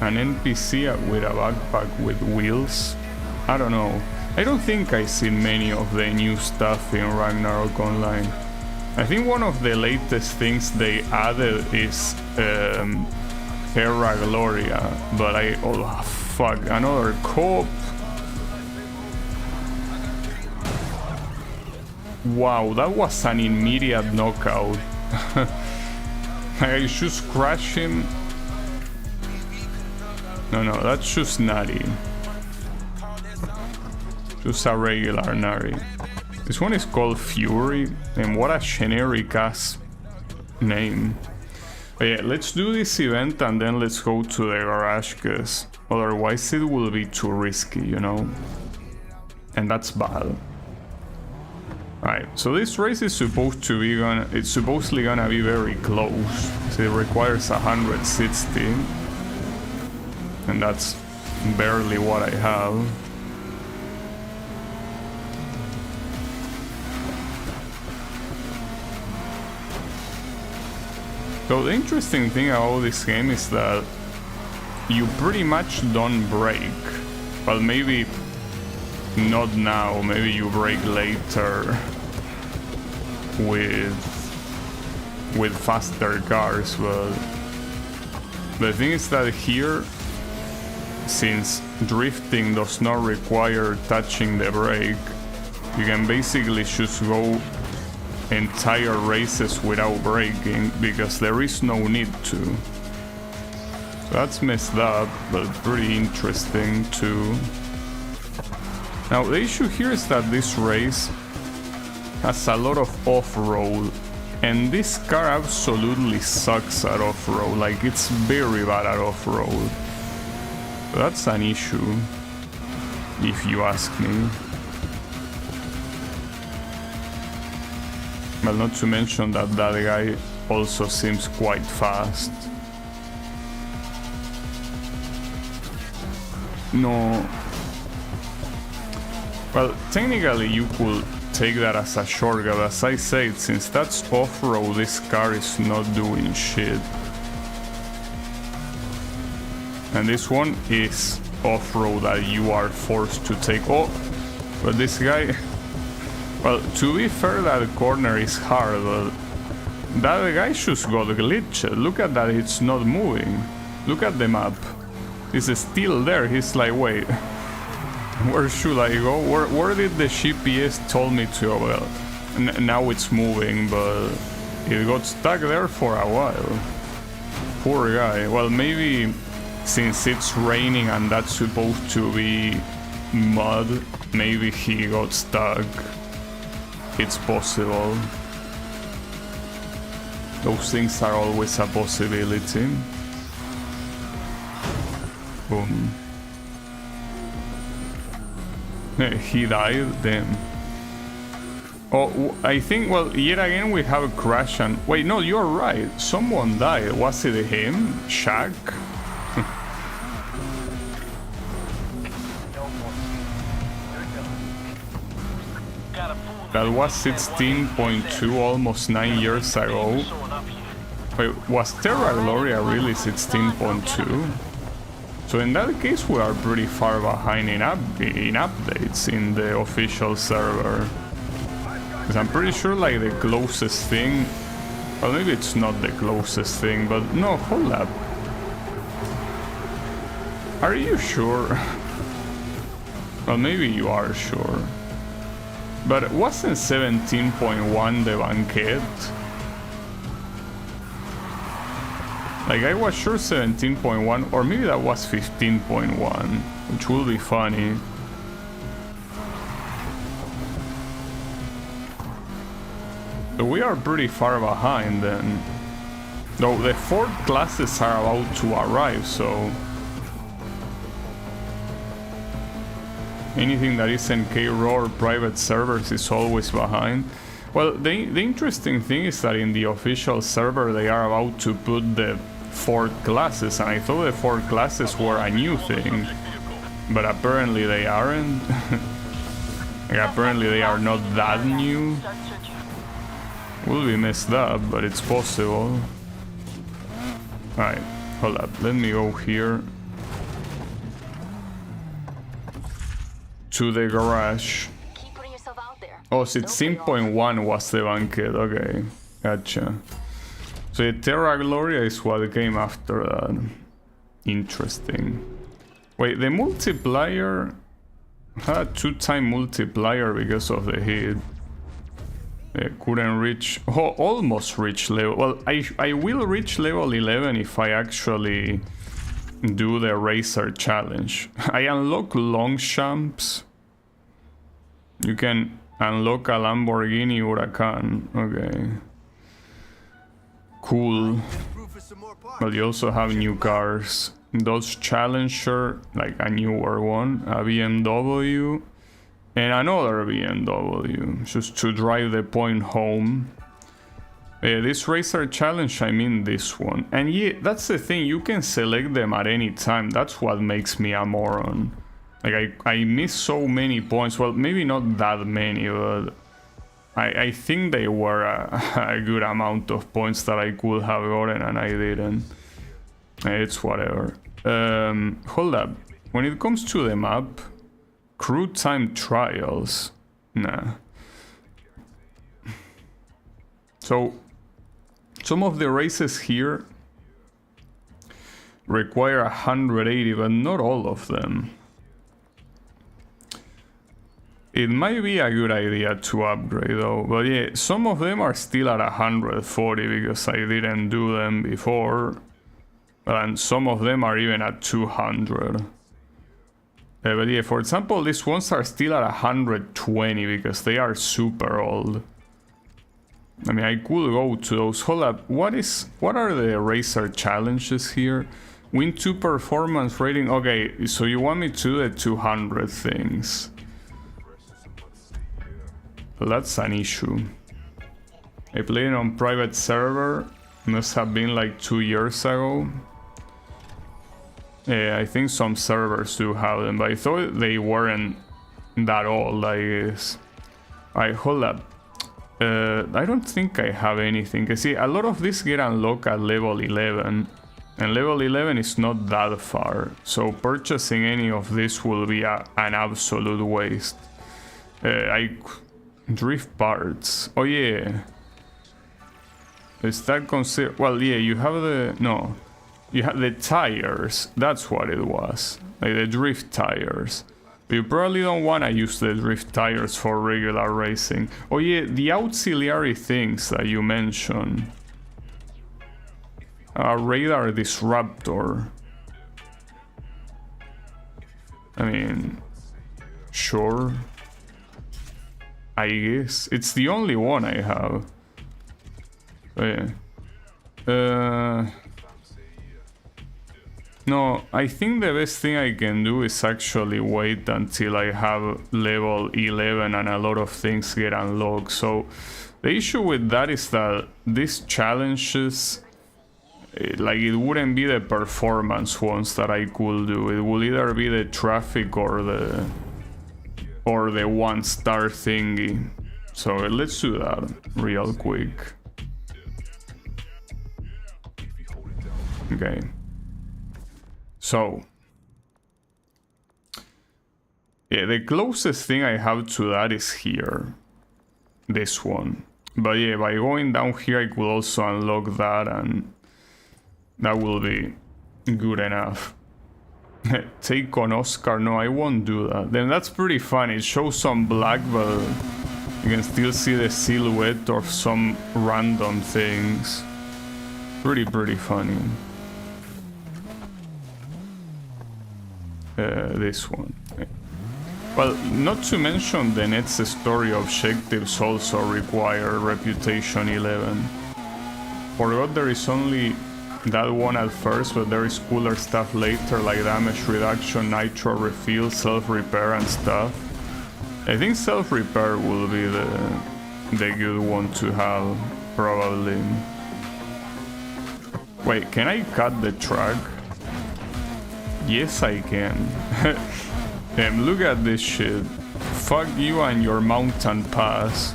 An NPC with a backpack with wheels? I don't know. I don't think I've seen many of the new stuff in Ragnarok Online. I think one of the latest things they added is Terra Gloria, but oh fuck, another cop. Wow, that was an immediate knockout. I just crash him. No, that's just Nari. Just a regular Nari. This one is called Fury, and what a generic ass name. But yeah, let's do this event and then let's go to the garage, because otherwise it will be too risky, you know? And that's bad. Alright, so this race is supposed to be it's supposedly gonna be very close. So it requires 160. And that's barely what I have. So the interesting thing about this game is that you pretty much don't brake. Well, maybe not now, maybe you brake later with with faster cars, but the thing is that here, since drifting does not require touching the brake, you can basically just go entire races without braking because there is no need to. So that's messed up, but pretty interesting too. Now the issue here is that this race has a lot of off-road, and this car absolutely sucks at off-road, like it's very bad at off-road. So that's an issue, if you ask me. Well, not to mention that that guy also seems quite fast. No. Well, technically you could take that as a shortcut. As I said, since that's off-road, this car is not doing shit. And this one is off-road that you are forced to take. Oh, but this guy... Well, to be fair, that corner is hard, but that guy just got glitched. Look at that, it's not moving. Look at the map. It's still there. He's like, wait, where should I go? Where did the GPS told me to go? Well, now it's moving, but it got stuck there for a while. Poor guy. Well, maybe since it's raining and that's supposed to be mud, maybe he got stuck. It's possible. Those things are always a possibility. Boom. He died, damn. Oh, I think, well, yet again we have a crash and... Wait, no, you're right. Someone died. Was it him? Shaq? That was 16.2, almost 9 years ago. Wait, was Terra Gloria really 16.2? So in that case we are pretty far behind in updates in the official server. Because I'm pretty sure like the closest thing... Well, maybe it's not the closest thing, but no, hold up. Are you sure? Well, maybe you are sure. But wasn't 17.1 the banquet? Like, I was sure 17.1, or maybe that was 15.1, which would be funny. So we are pretty far behind then. Though the 4 classes are about to arrive, so... Anything that isn't K-Raw or private servers is always behind. Well, the interesting thing is that in the official server they are about to put the 4 classes, and I thought the 4 classes were a new thing. But apparently they aren't. Like, apparently they are not that new. Will be messed up, but it's possible. Alright, hold up, let me go here. To the garage. Oh, 16.1 was the banquet, okay. Gotcha. So the Terra Gloria is what came after that. Interesting. Wait, the multiplier had a 2-time multiplier because of the hit. Couldn't reach... Oh, almost reach level... Well, I will reach level 11 if I actually do the racer challenge. I unlock Longchamps. You can unlock a Lamborghini Huracan. Okay. Cool. But you also have new cars. Dodge Challenger, like a newer one. A BMW. And another BMW. Just to drive the point home. This racer challenge, I mean this one. And yeah, that's the thing, you can select them at any time. That's what makes me a moron. Like, I miss so many points. Well, maybe not that many, but I think they were a good amount of points that I could have gotten and I didn't. It's whatever. Hold up. When it comes to the map, crew time trials. Nah. So... Some of the races here require 180, but not all of them. It might be a good idea to upgrade though, but yeah, some of them are still at 140 because I didn't do them before, and some of them are even at 200. But yeah, for example, these ones are still at 120 because they are super old. I mean, I could go to those. Hold up, what are the racer challenges here? Win 2 performance rating. Okay, so you want me to do the 200 things. Well, that's an issue. I played it on private server. Must have been like 2 years ago. Yeah, I think some servers do have them, but I thought they weren't that old, I guess. Alright, hold up. I don't think I have anything. You see, a lot of these get unlocked at level 11. And level 11 is not that far. So purchasing any of this will be an absolute waste. Drift parts. Oh yeah. Is that considered? Well, yeah, you have the... No. You have the tires. That's what it was. Like the drift tires. But you probably don't want to use the drift tires for regular racing. Oh yeah, the auxiliary things that you mentioned. Radar disruptor. I mean... Sure. I guess. It's the only one I have. So yeah. No, I think the best thing I can do is actually wait until I have level 11 and a lot of things get unlocked. So the issue with that is that these challenges, like, it wouldn't be the performance ones that I could do. It would either be the traffic or the 1-star thingy. So let's do that real quick. Okay. So yeah, the closest thing I have to that is here. This one. But yeah, by going down here I could also unlock that, and that will be good enough. Take on Oscar. No, I won't do that. Then that's pretty funny. It shows some black, but you can still see the silhouette of some random things. Pretty funny. This one. Well, not to mention the next story objectives also require reputation 11. Forgot there is only that one at first, but there is cooler stuff later, like damage reduction, nitro refill, self-repair and stuff. I think self-repair will be the good one to have, probably. Wait, can I cut the track? Yes, I can. Damn, look at this shit. Fuck you and your mountain pass.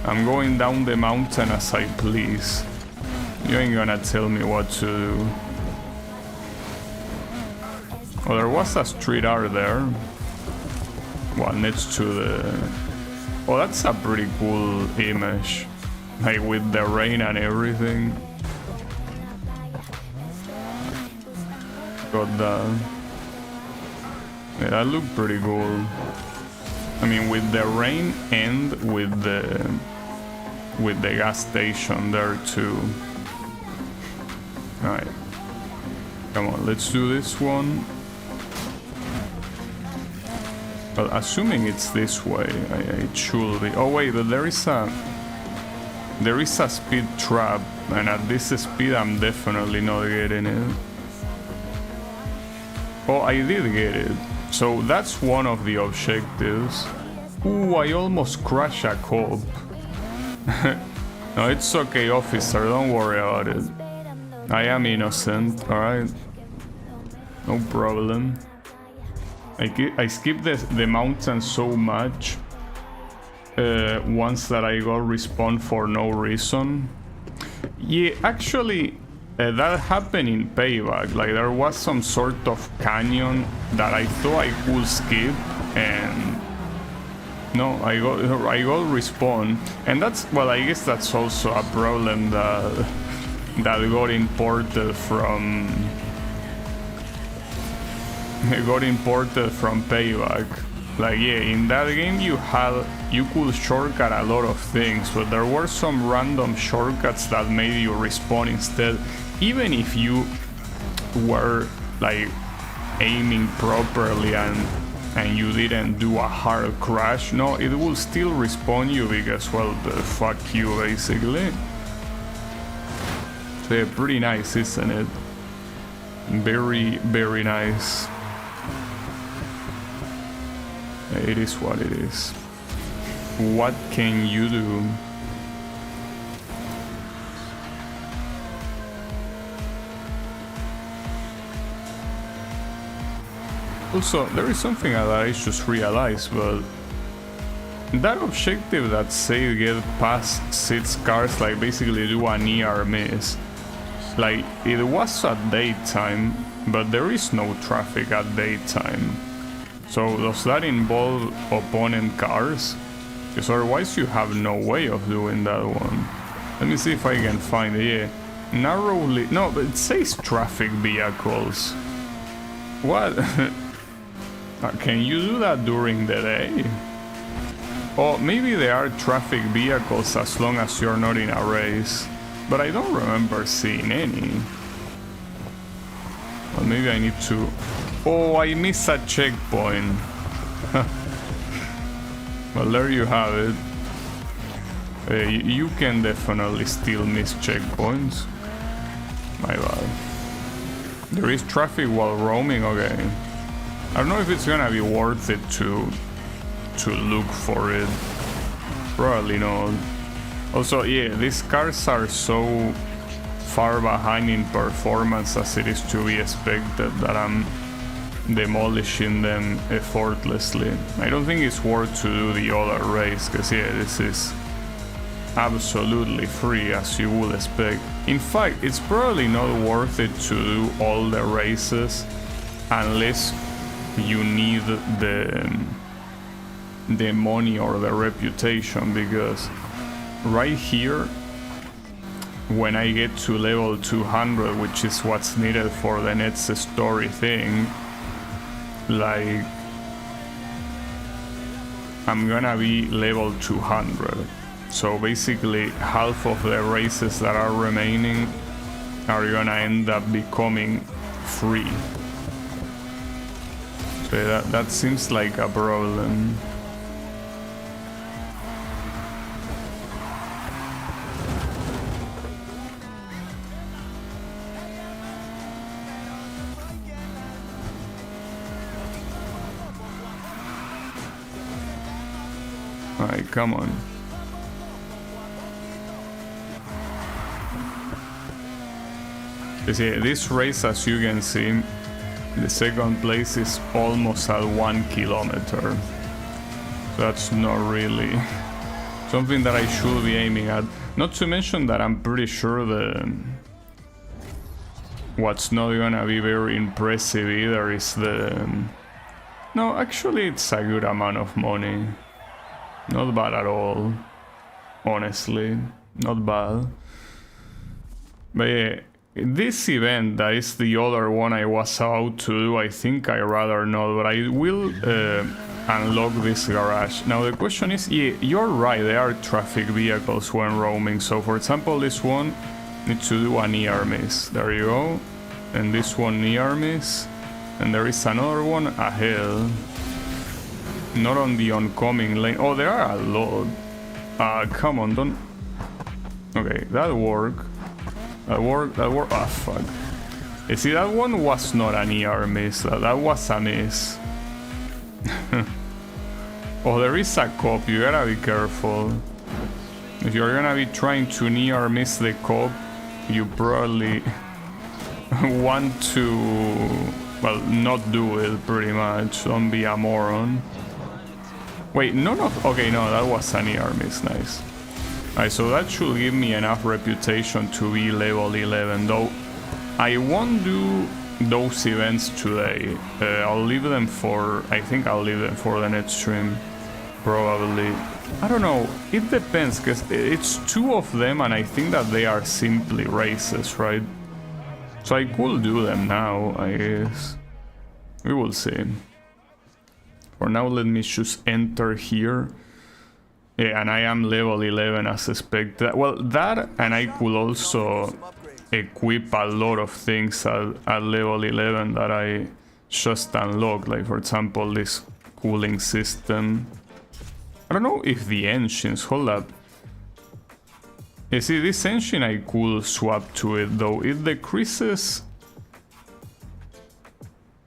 I'm going down the mountain as I please. You ain't gonna tell me what to do. Oh, there was a street art there. One next to the... Oh, that's a pretty cool image. Like with the rain and everything. Got that. Yeah, that looked pretty cool. I mean, with the rain and with the gas station there too. Alright. Come on, let's do this one. Well, assuming it's this way, it should be. Oh wait, but there is a speed trap, and at this speed I'm definitely not getting it. Oh, I did get it. So that's one of the objectives. Ooh, I almost crashed a cop. No, it's okay, officer, don't worry about it. I am innocent, alright? No problem. I skipped the mountain so much once that I got respawned for no reason. Yeah, actually, that happened in Payback. Like, there was some sort of canyon that I thought I could skip, and no, I got respawned. And that's, well, I guess that's also a problem that that got imported from Payback. Like, yeah, in that game you could shortcut a lot of things, but there were some random shortcuts that made you respawn instead, even if you were like aiming properly and you didn't do a hard crash. No, it will still respawn you because, well, fuck you, basically. So yeah, pretty nice, isn't it? Very, very nice. It is what it is. What can you do? Also, there is something that I just realized, but that objective that say get past 6 cars, like basically do a near miss, like it was at daytime, but there is no traffic at daytime. So does that involve opponent cars? Because otherwise you have no way of doing that one. Let me see if I can find it. Yeah, narrowly, no, but it says traffic vehicles. What? Can you do that during the day? Or maybe there are traffic vehicles as long as you're not in a race. But I don't remember seeing any. Well, maybe I need to... Oh, I missed a checkpoint. Well, there you have it. You can definitely still miss checkpoints. My bad. There is traffic while roaming, okay. I don't know if it's gonna be worth it to look for it. Probably not. Also, yeah, these cars are so far behind in performance as it is to be expected that I'm demolishing them effortlessly. I don't think it's worth to do the other race, because yeah, this is absolutely free as you would expect. In fact, it's probably not worth it to do all the races unless you need the money or the reputation, because right here, when I get to level 200, which is what's needed for the next story thing, like, I'm gonna be level 200. So basically half of the races that are remaining are gonna end up becoming free. So that seems like a problem. Alright, come on. You see, this race, as you can see, the second place is almost at 1 kilometer. That's not really something that I should be aiming at. Not to mention that I'm pretty sure what's not gonna be very impressive either is the... No, actually it's a good amount of money. Not bad at all, honestly, not bad. But yeah, this event, that is the other one I was about to do, I think I rather not, but I will unlock this garage. Now the question is, yeah, you're right, there are traffic vehicles when roaming. So for example, this one needs to do a near miss. There you go. And this one near miss. And there is another one ahead. Not on the oncoming lane. Oh, there are a lot. Come on, don't... Okay, that worked. That worked. Ah, fuck. You see, that one was not a near miss. That was a miss. Oh, there is a cop. You gotta be careful. If you're gonna be trying to near miss the cop, you probably want to... Well, not do it, pretty much. Don't be a moron. Wait, none of... Okay, no, that was a near miss. Nice. Alright, so that should give me enough reputation to be level 11, though I won't do those events today. I'll leave them for... I think I'll leave them for the next stream, probably. I don't know, it depends, because it's 2 of them and I think that they are simply races, right? So I could do them now, I guess. We will see. For now, let me just enter here. Yeah, and I am level 11 as expected. Well, that, and I could also equip a lot of things at level 11 that I just unlocked. Like, for example, this cooling system. I don't know if the engines, hold up. You see, this engine I could swap to it, though. It decreases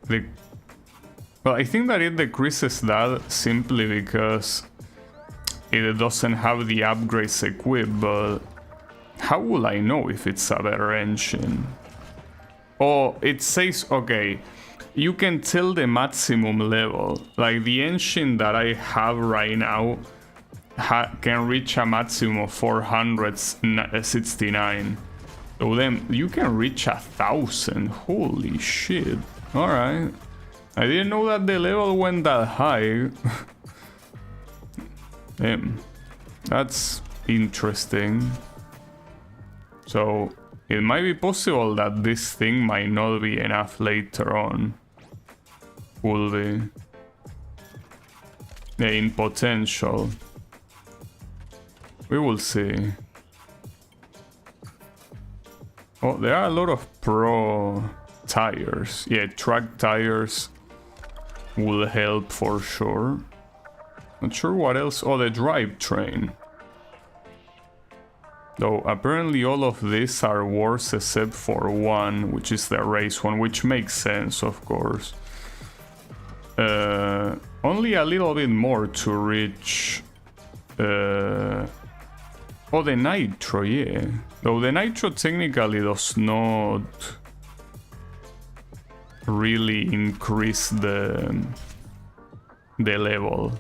the... Well, I think that it decreases that simply because it doesn't have the upgrades equipped, but how will I know if it's a better engine? Oh, it says, okay, you can tell the maximum level. Like the engine that I have right now can reach a maximum of 469. So then you can reach 1,000. Holy shit. Alright. I didn't know that the level went that high. Damn. That's interesting. So it might be possible that this thing might not be enough later on. Will be. Yeah, in potential. We will see. Oh, there are a lot of pro tires. Yeah, track tires will help for sure. Not sure what else. Oh, the drivetrain. Though apparently all of these are worse except for one, which is the race one, which makes sense, of course. Only a little bit more to reach. Oh, the nitro, yeah. Though the nitro technically does not really increase the level.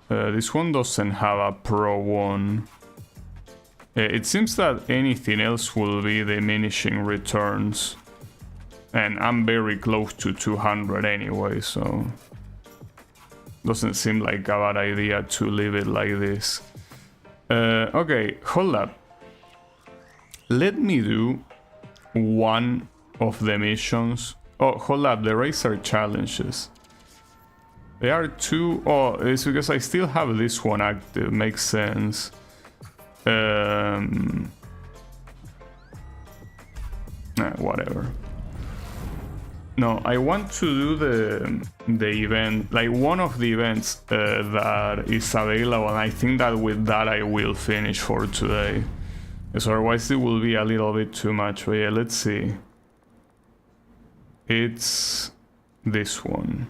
This one doesn't have a pro one. It seems that anything else will be diminishing returns. And I'm very close to 200 anyway, so... Doesn't seem like a bad idea to leave it like this. Okay, hold up. Let me do one of the missions. Oh, hold up, the racer challenges. There are 2. Oh, it's because I still have this one active. Makes sense. Whatever. No, I want to do the event, like one of the events that is available, and I think that with that I will finish for today. So otherwise it will be a little bit too much, but yeah, let's see. It's this one.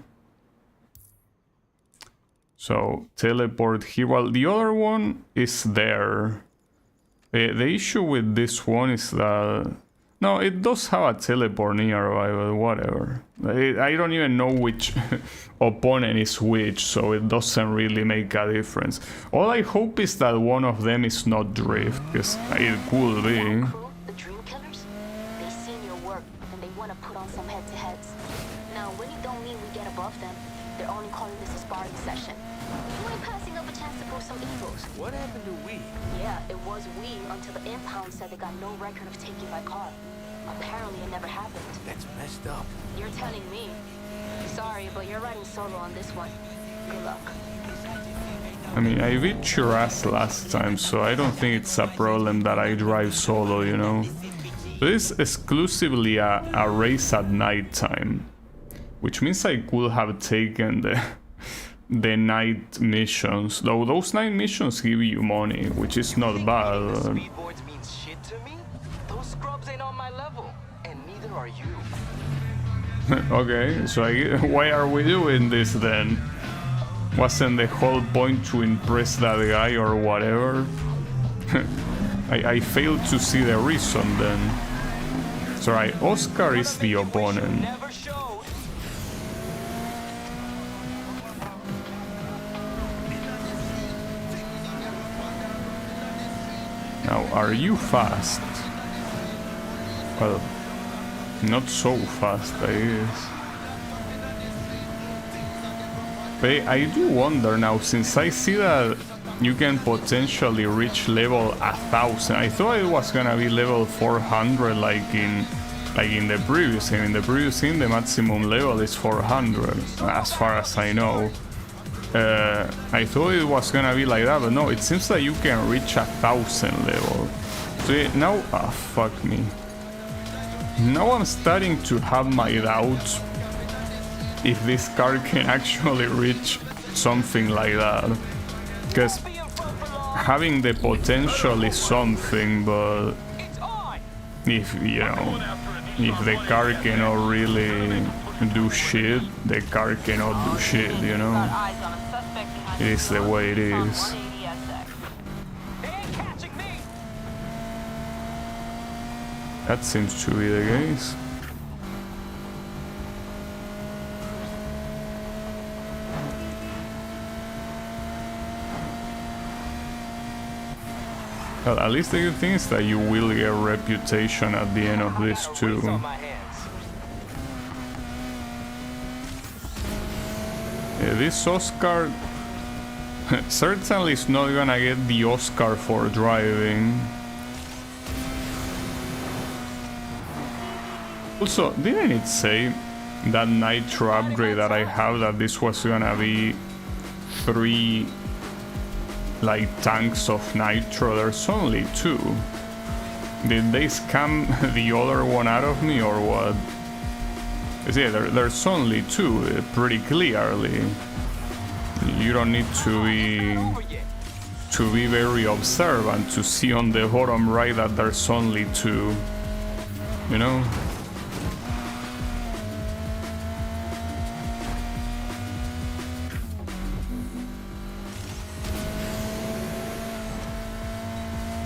So, teleport here. Well, the other one is there. The issue with this one is that... No, it does have a teleport nearby, but whatever. I don't even know which opponent is which, so it doesn't really make a difference. All I hope is that one of them is not drift, because it could be. The Dream Killers? They've seen your work, and they want to put on some head-to-heads. Now, winning don't mean we get above them. They're only calling this a sparring session. You ain't passing up a chance to prove some egos. What happened to we? Yeah, it was we until the impound said they got no record of taking my car. Apparently it never happened. That's messed up. You're telling me. Sorry, but you're riding solo on this one. Good luck. I mean, I beat your ass last time, so I don't think it's a problem that I drive solo, you know? This is exclusively a race at night time, which means I could have taken the night missions, though those night missions give you money, which is not bad. Speedboards mean shit to me? Those scrubs ain't on my level, and neither are you. Okay, so why are we doing this then? Wasn't the whole point to impress that guy or whatever? I failed to see the reason then. Sorry, Oscar is the opponent. Now, are you fast? Well, not so fast, I guess. But I do wonder now, since I see that you can potentially reach level 1000. I thought it was gonna be level 400 like in the previous game. In the previous game, the maximum level is 400, as far as I know. I thought it was gonna be like that, but no, it seems that you can reach 1000 level. So yeah, now, fuck me. Now I'm starting to have my doubts if this car can actually reach something like that. Because having the potential is something, but if, you know, if the car cannot really do shit, the car cannot do shit, you know? It is the way it is. That seems to be the case. Well, at least the good thing is that you will get reputation at the end of this too. This Oscar certainly is not gonna get the Oscar for driving. Also, didn't it say that nitro upgrade that I have that this was gonna be 3 like tanks of nitro? There's only 2. Did they scam the other one out of me or what? Yeah, there's only 2 pretty clearly. You don't need to be very observant to see on the bottom right that there's only 2, you know?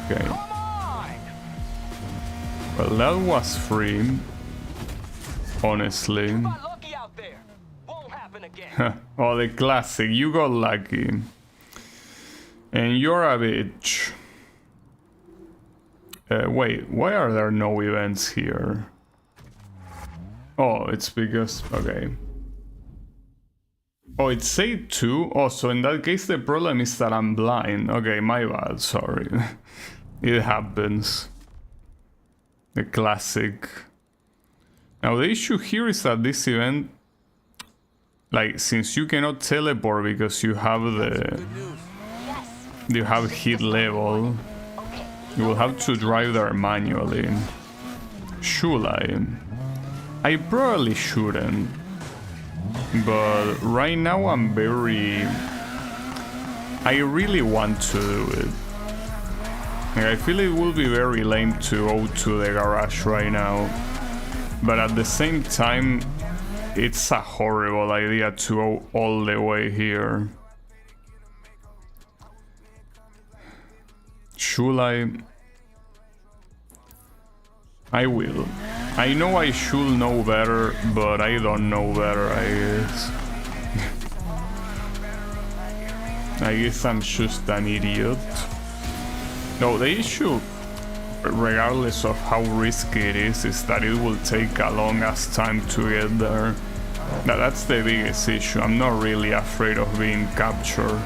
Okay. Well, that was free, honestly. Oh, the classic, you got lucky. And you're a bitch. Wait, why are there no events here? Oh, it's because, okay. Oh, it said 2? Oh, so in that case the problem is that I'm blind. Okay, my bad, sorry. It happens. The classic. Now the issue here is that this event, like, since you cannot teleport because you have hit level, you will have to drive there manually. Should I? I probably shouldn't. But right now I really want to do it. Like, I feel it will be very lame to go to the garage right now. But at the same time, it's a horrible idea to go all the way here. Should I? I will. I know I should know better, but I don't know better, I guess. I guess I'm just an idiot. No, the issue, regardless of how risky it is that it will take a long ass time to get there. That's the biggest issue. I'm not really afraid of being captured.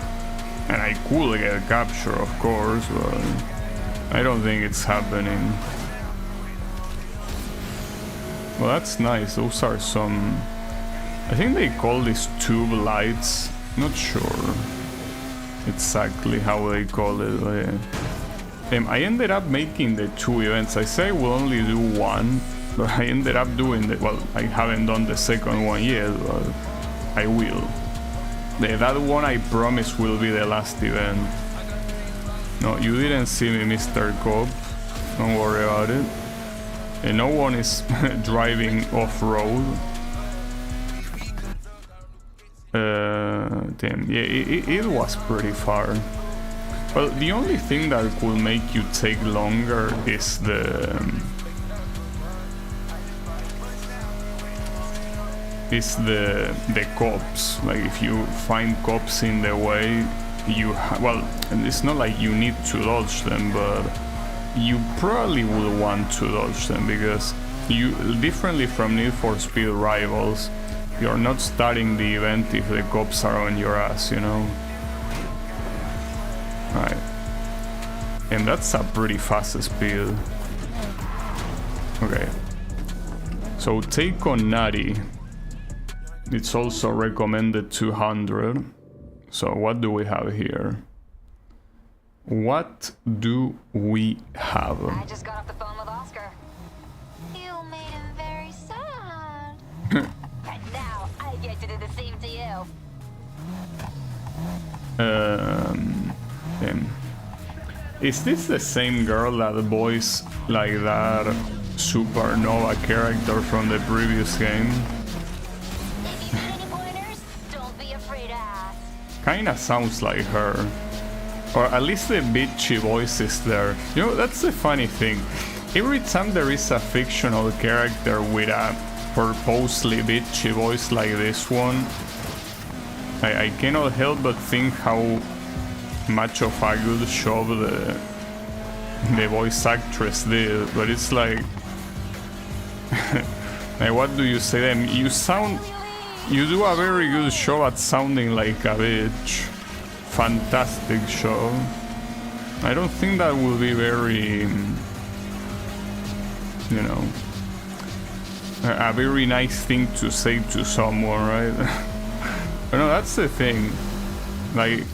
And I could get captured, of course, but I don't think it's happening. Well, that's nice. Those are some... I think they call these tube lights. Not sure exactly how they call it. But yeah. I ended up making the 2 events. I say I will only do 1, but I ended up doing the... Well, I haven't done the second one yet, but I will. That one I promise will be the last event. No, you didn't see me, Mr. Cop. Don't worry about it. And no one is driving off-road. Damn, yeah, it was pretty far. Well, the only thing that could make you take longer is the cops. Like, if you find cops in the way, well, and it's not like you need to dodge them, but you probably will want to dodge them, because you, differently from Need for Speed Rivals, you're not starting the event if the cops are on your ass, you know? Right. And that's a pretty fast speed. Okay. So take on Natty. It's also recommended 200. So what do we have here? What do we have? I just got off the phone with Oscar. You made him very sad. And now I get to do the same to you. Is this the same girl that voiced like that Supernova character from the previous game? If you need any pointers, don't be afraid to ask. Kinda sounds like her. Or at least the bitchy voice is there. You know, that's the funny thing. Every time there is a fictional character with a purposely bitchy voice like this one, I cannot help but think how much of a good job the voice actress did. But it's like, like, what do you say then? You do a very good job at sounding like a bitch. Fantastic show. I don't think that will be very, you know, a very nice thing to say to someone, right? But no, that's the thing. Like,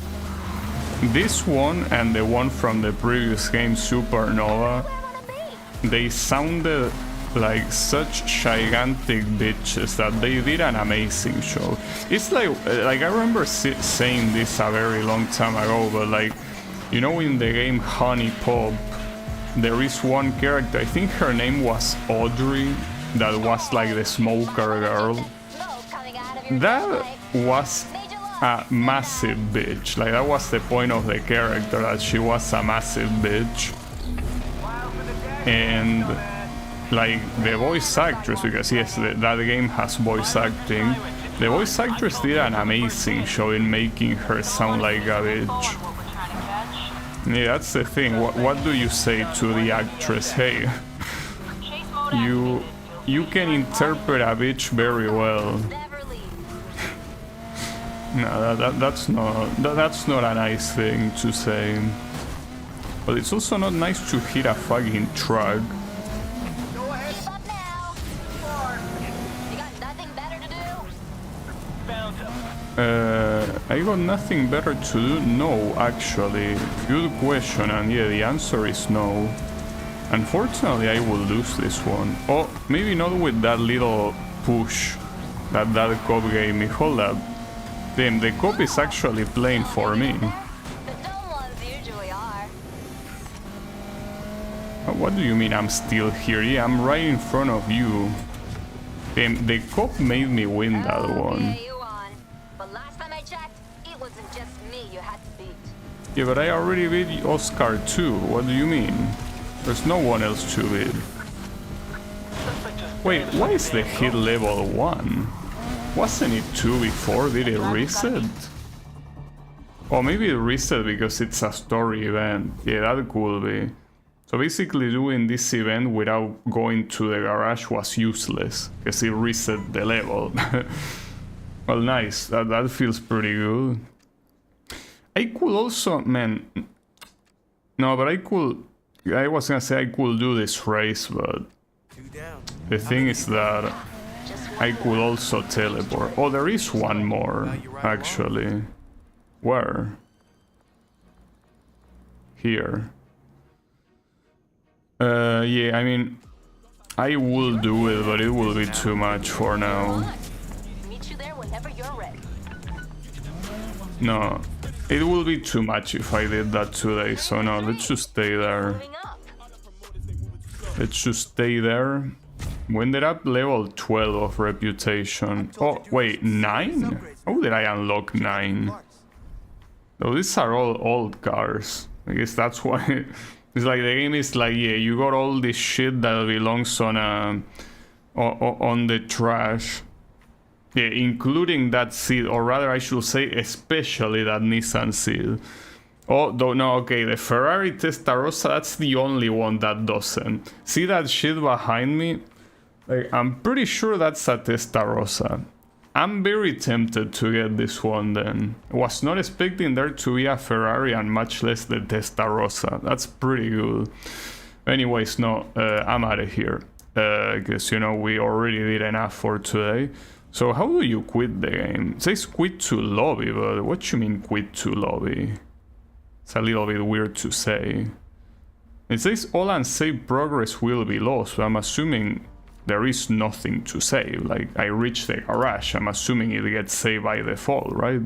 this one and the one from the previous game, Supernova, they sounded like such gigantic bitches that they did an amazing show. It's like I remember saying this a very long time ago, but like, you know, in the game Honey Pop, there is one character, I think her name was Audrey, that was like the smoker girl. That was a massive bitch. Like, that was the point of the character, that she was a massive bitch. And like, the voice actress, because yes, that game has voice acting, the voice actress did an amazing job in making her sound like a bitch. Yeah, that's the thing. What do you say to the actress? Hey, you can interpret a bitch very well. No, that's not a nice thing to say. But it's also not nice to hit a fucking truck. I got nothing better to do? No, actually. Good question, and yeah, the answer is no. Unfortunately, I will lose this one. Oh, maybe not with that little push that cop gave me. Hold up. Damn, the cop is actually playing for me. What do you mean I'm still here? Yeah, I'm right in front of you. Damn, the cop made me win that one. Yeah, but I already beat Oscar too. What do you mean? There's no one else to beat. Wait, why is the hit level 1? Wasn't it 2 before? Did it reset? Or maybe it reset because it's a story event. Yeah, that could be. So basically doing this event without going to the garage was useless, because it reset the level. Well, nice. That feels pretty good. I could also, man... No, but I was gonna say I could do this race, but... The thing is that I could also teleport. Oh, there is one more, actually. Where? Here. Yeah, I mean, I will do it, but it will be too much for now. No, it will be too much if I did that today, so no, let's just stay there. Let's just stay there. We ended up level 12 of reputation. Oh, wait, 9? How did I unlock 9? Oh, these are all old cars. I guess that's why... It's like the game is like, yeah, you got all this shit that belongs on the trash. Yeah, including that seat, or rather I should say especially that Nissan seat. Oh, no, okay, the Ferrari Testarossa, that's the only one that doesn't. See that shit behind me? Like, I'm pretty sure that's a Testarossa. I'm very tempted to get this one then. Was not expecting there to be a Ferrari and much less the Testarossa. That's pretty good. Anyways, no, I'm out of here. Because, you know, we already did enough for today. So how do you quit the game? It says quit to lobby, but what you mean quit to lobby? It's a little bit weird to say. It says all unsaved progress will be lost, but I'm assuming there is nothing to save. Like, I reached the garage, I'm assuming it gets saved by default, right?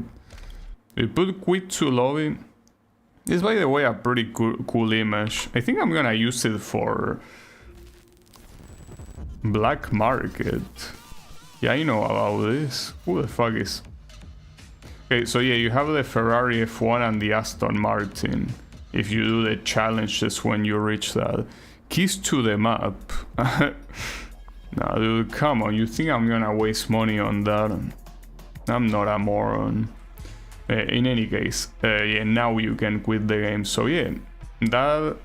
We put quit to lobby. It's, by the way, a pretty cool image. I think I'm gonna use it for black market. Yeah, I know about this. Who the fuck is... Okay, so yeah, you have the Ferrari F1 and the Aston Martin. If you do the challenges when you reach that. Keys to the map. Nah, dude, come on. You think I'm gonna waste money on that? I'm not a moron. In any case, yeah, now you can quit the game. So yeah, that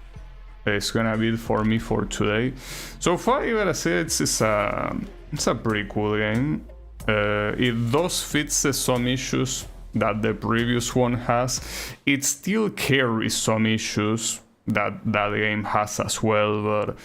is gonna be it for me for today. So far, I gotta say it's a pretty cool game. It does fix some issues that the previous one has. It still carries some issues that game has as well, but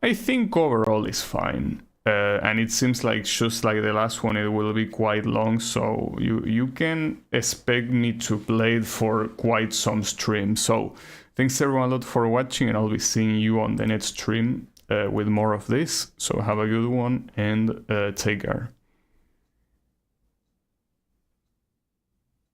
I think overall it's fine. And it seems like just like the last one, it will be quite long, so you can expect me to play it for quite some stream. So thanks everyone a lot for watching, and I'll be seeing you on the next stream with more of this. So have a good one and take care.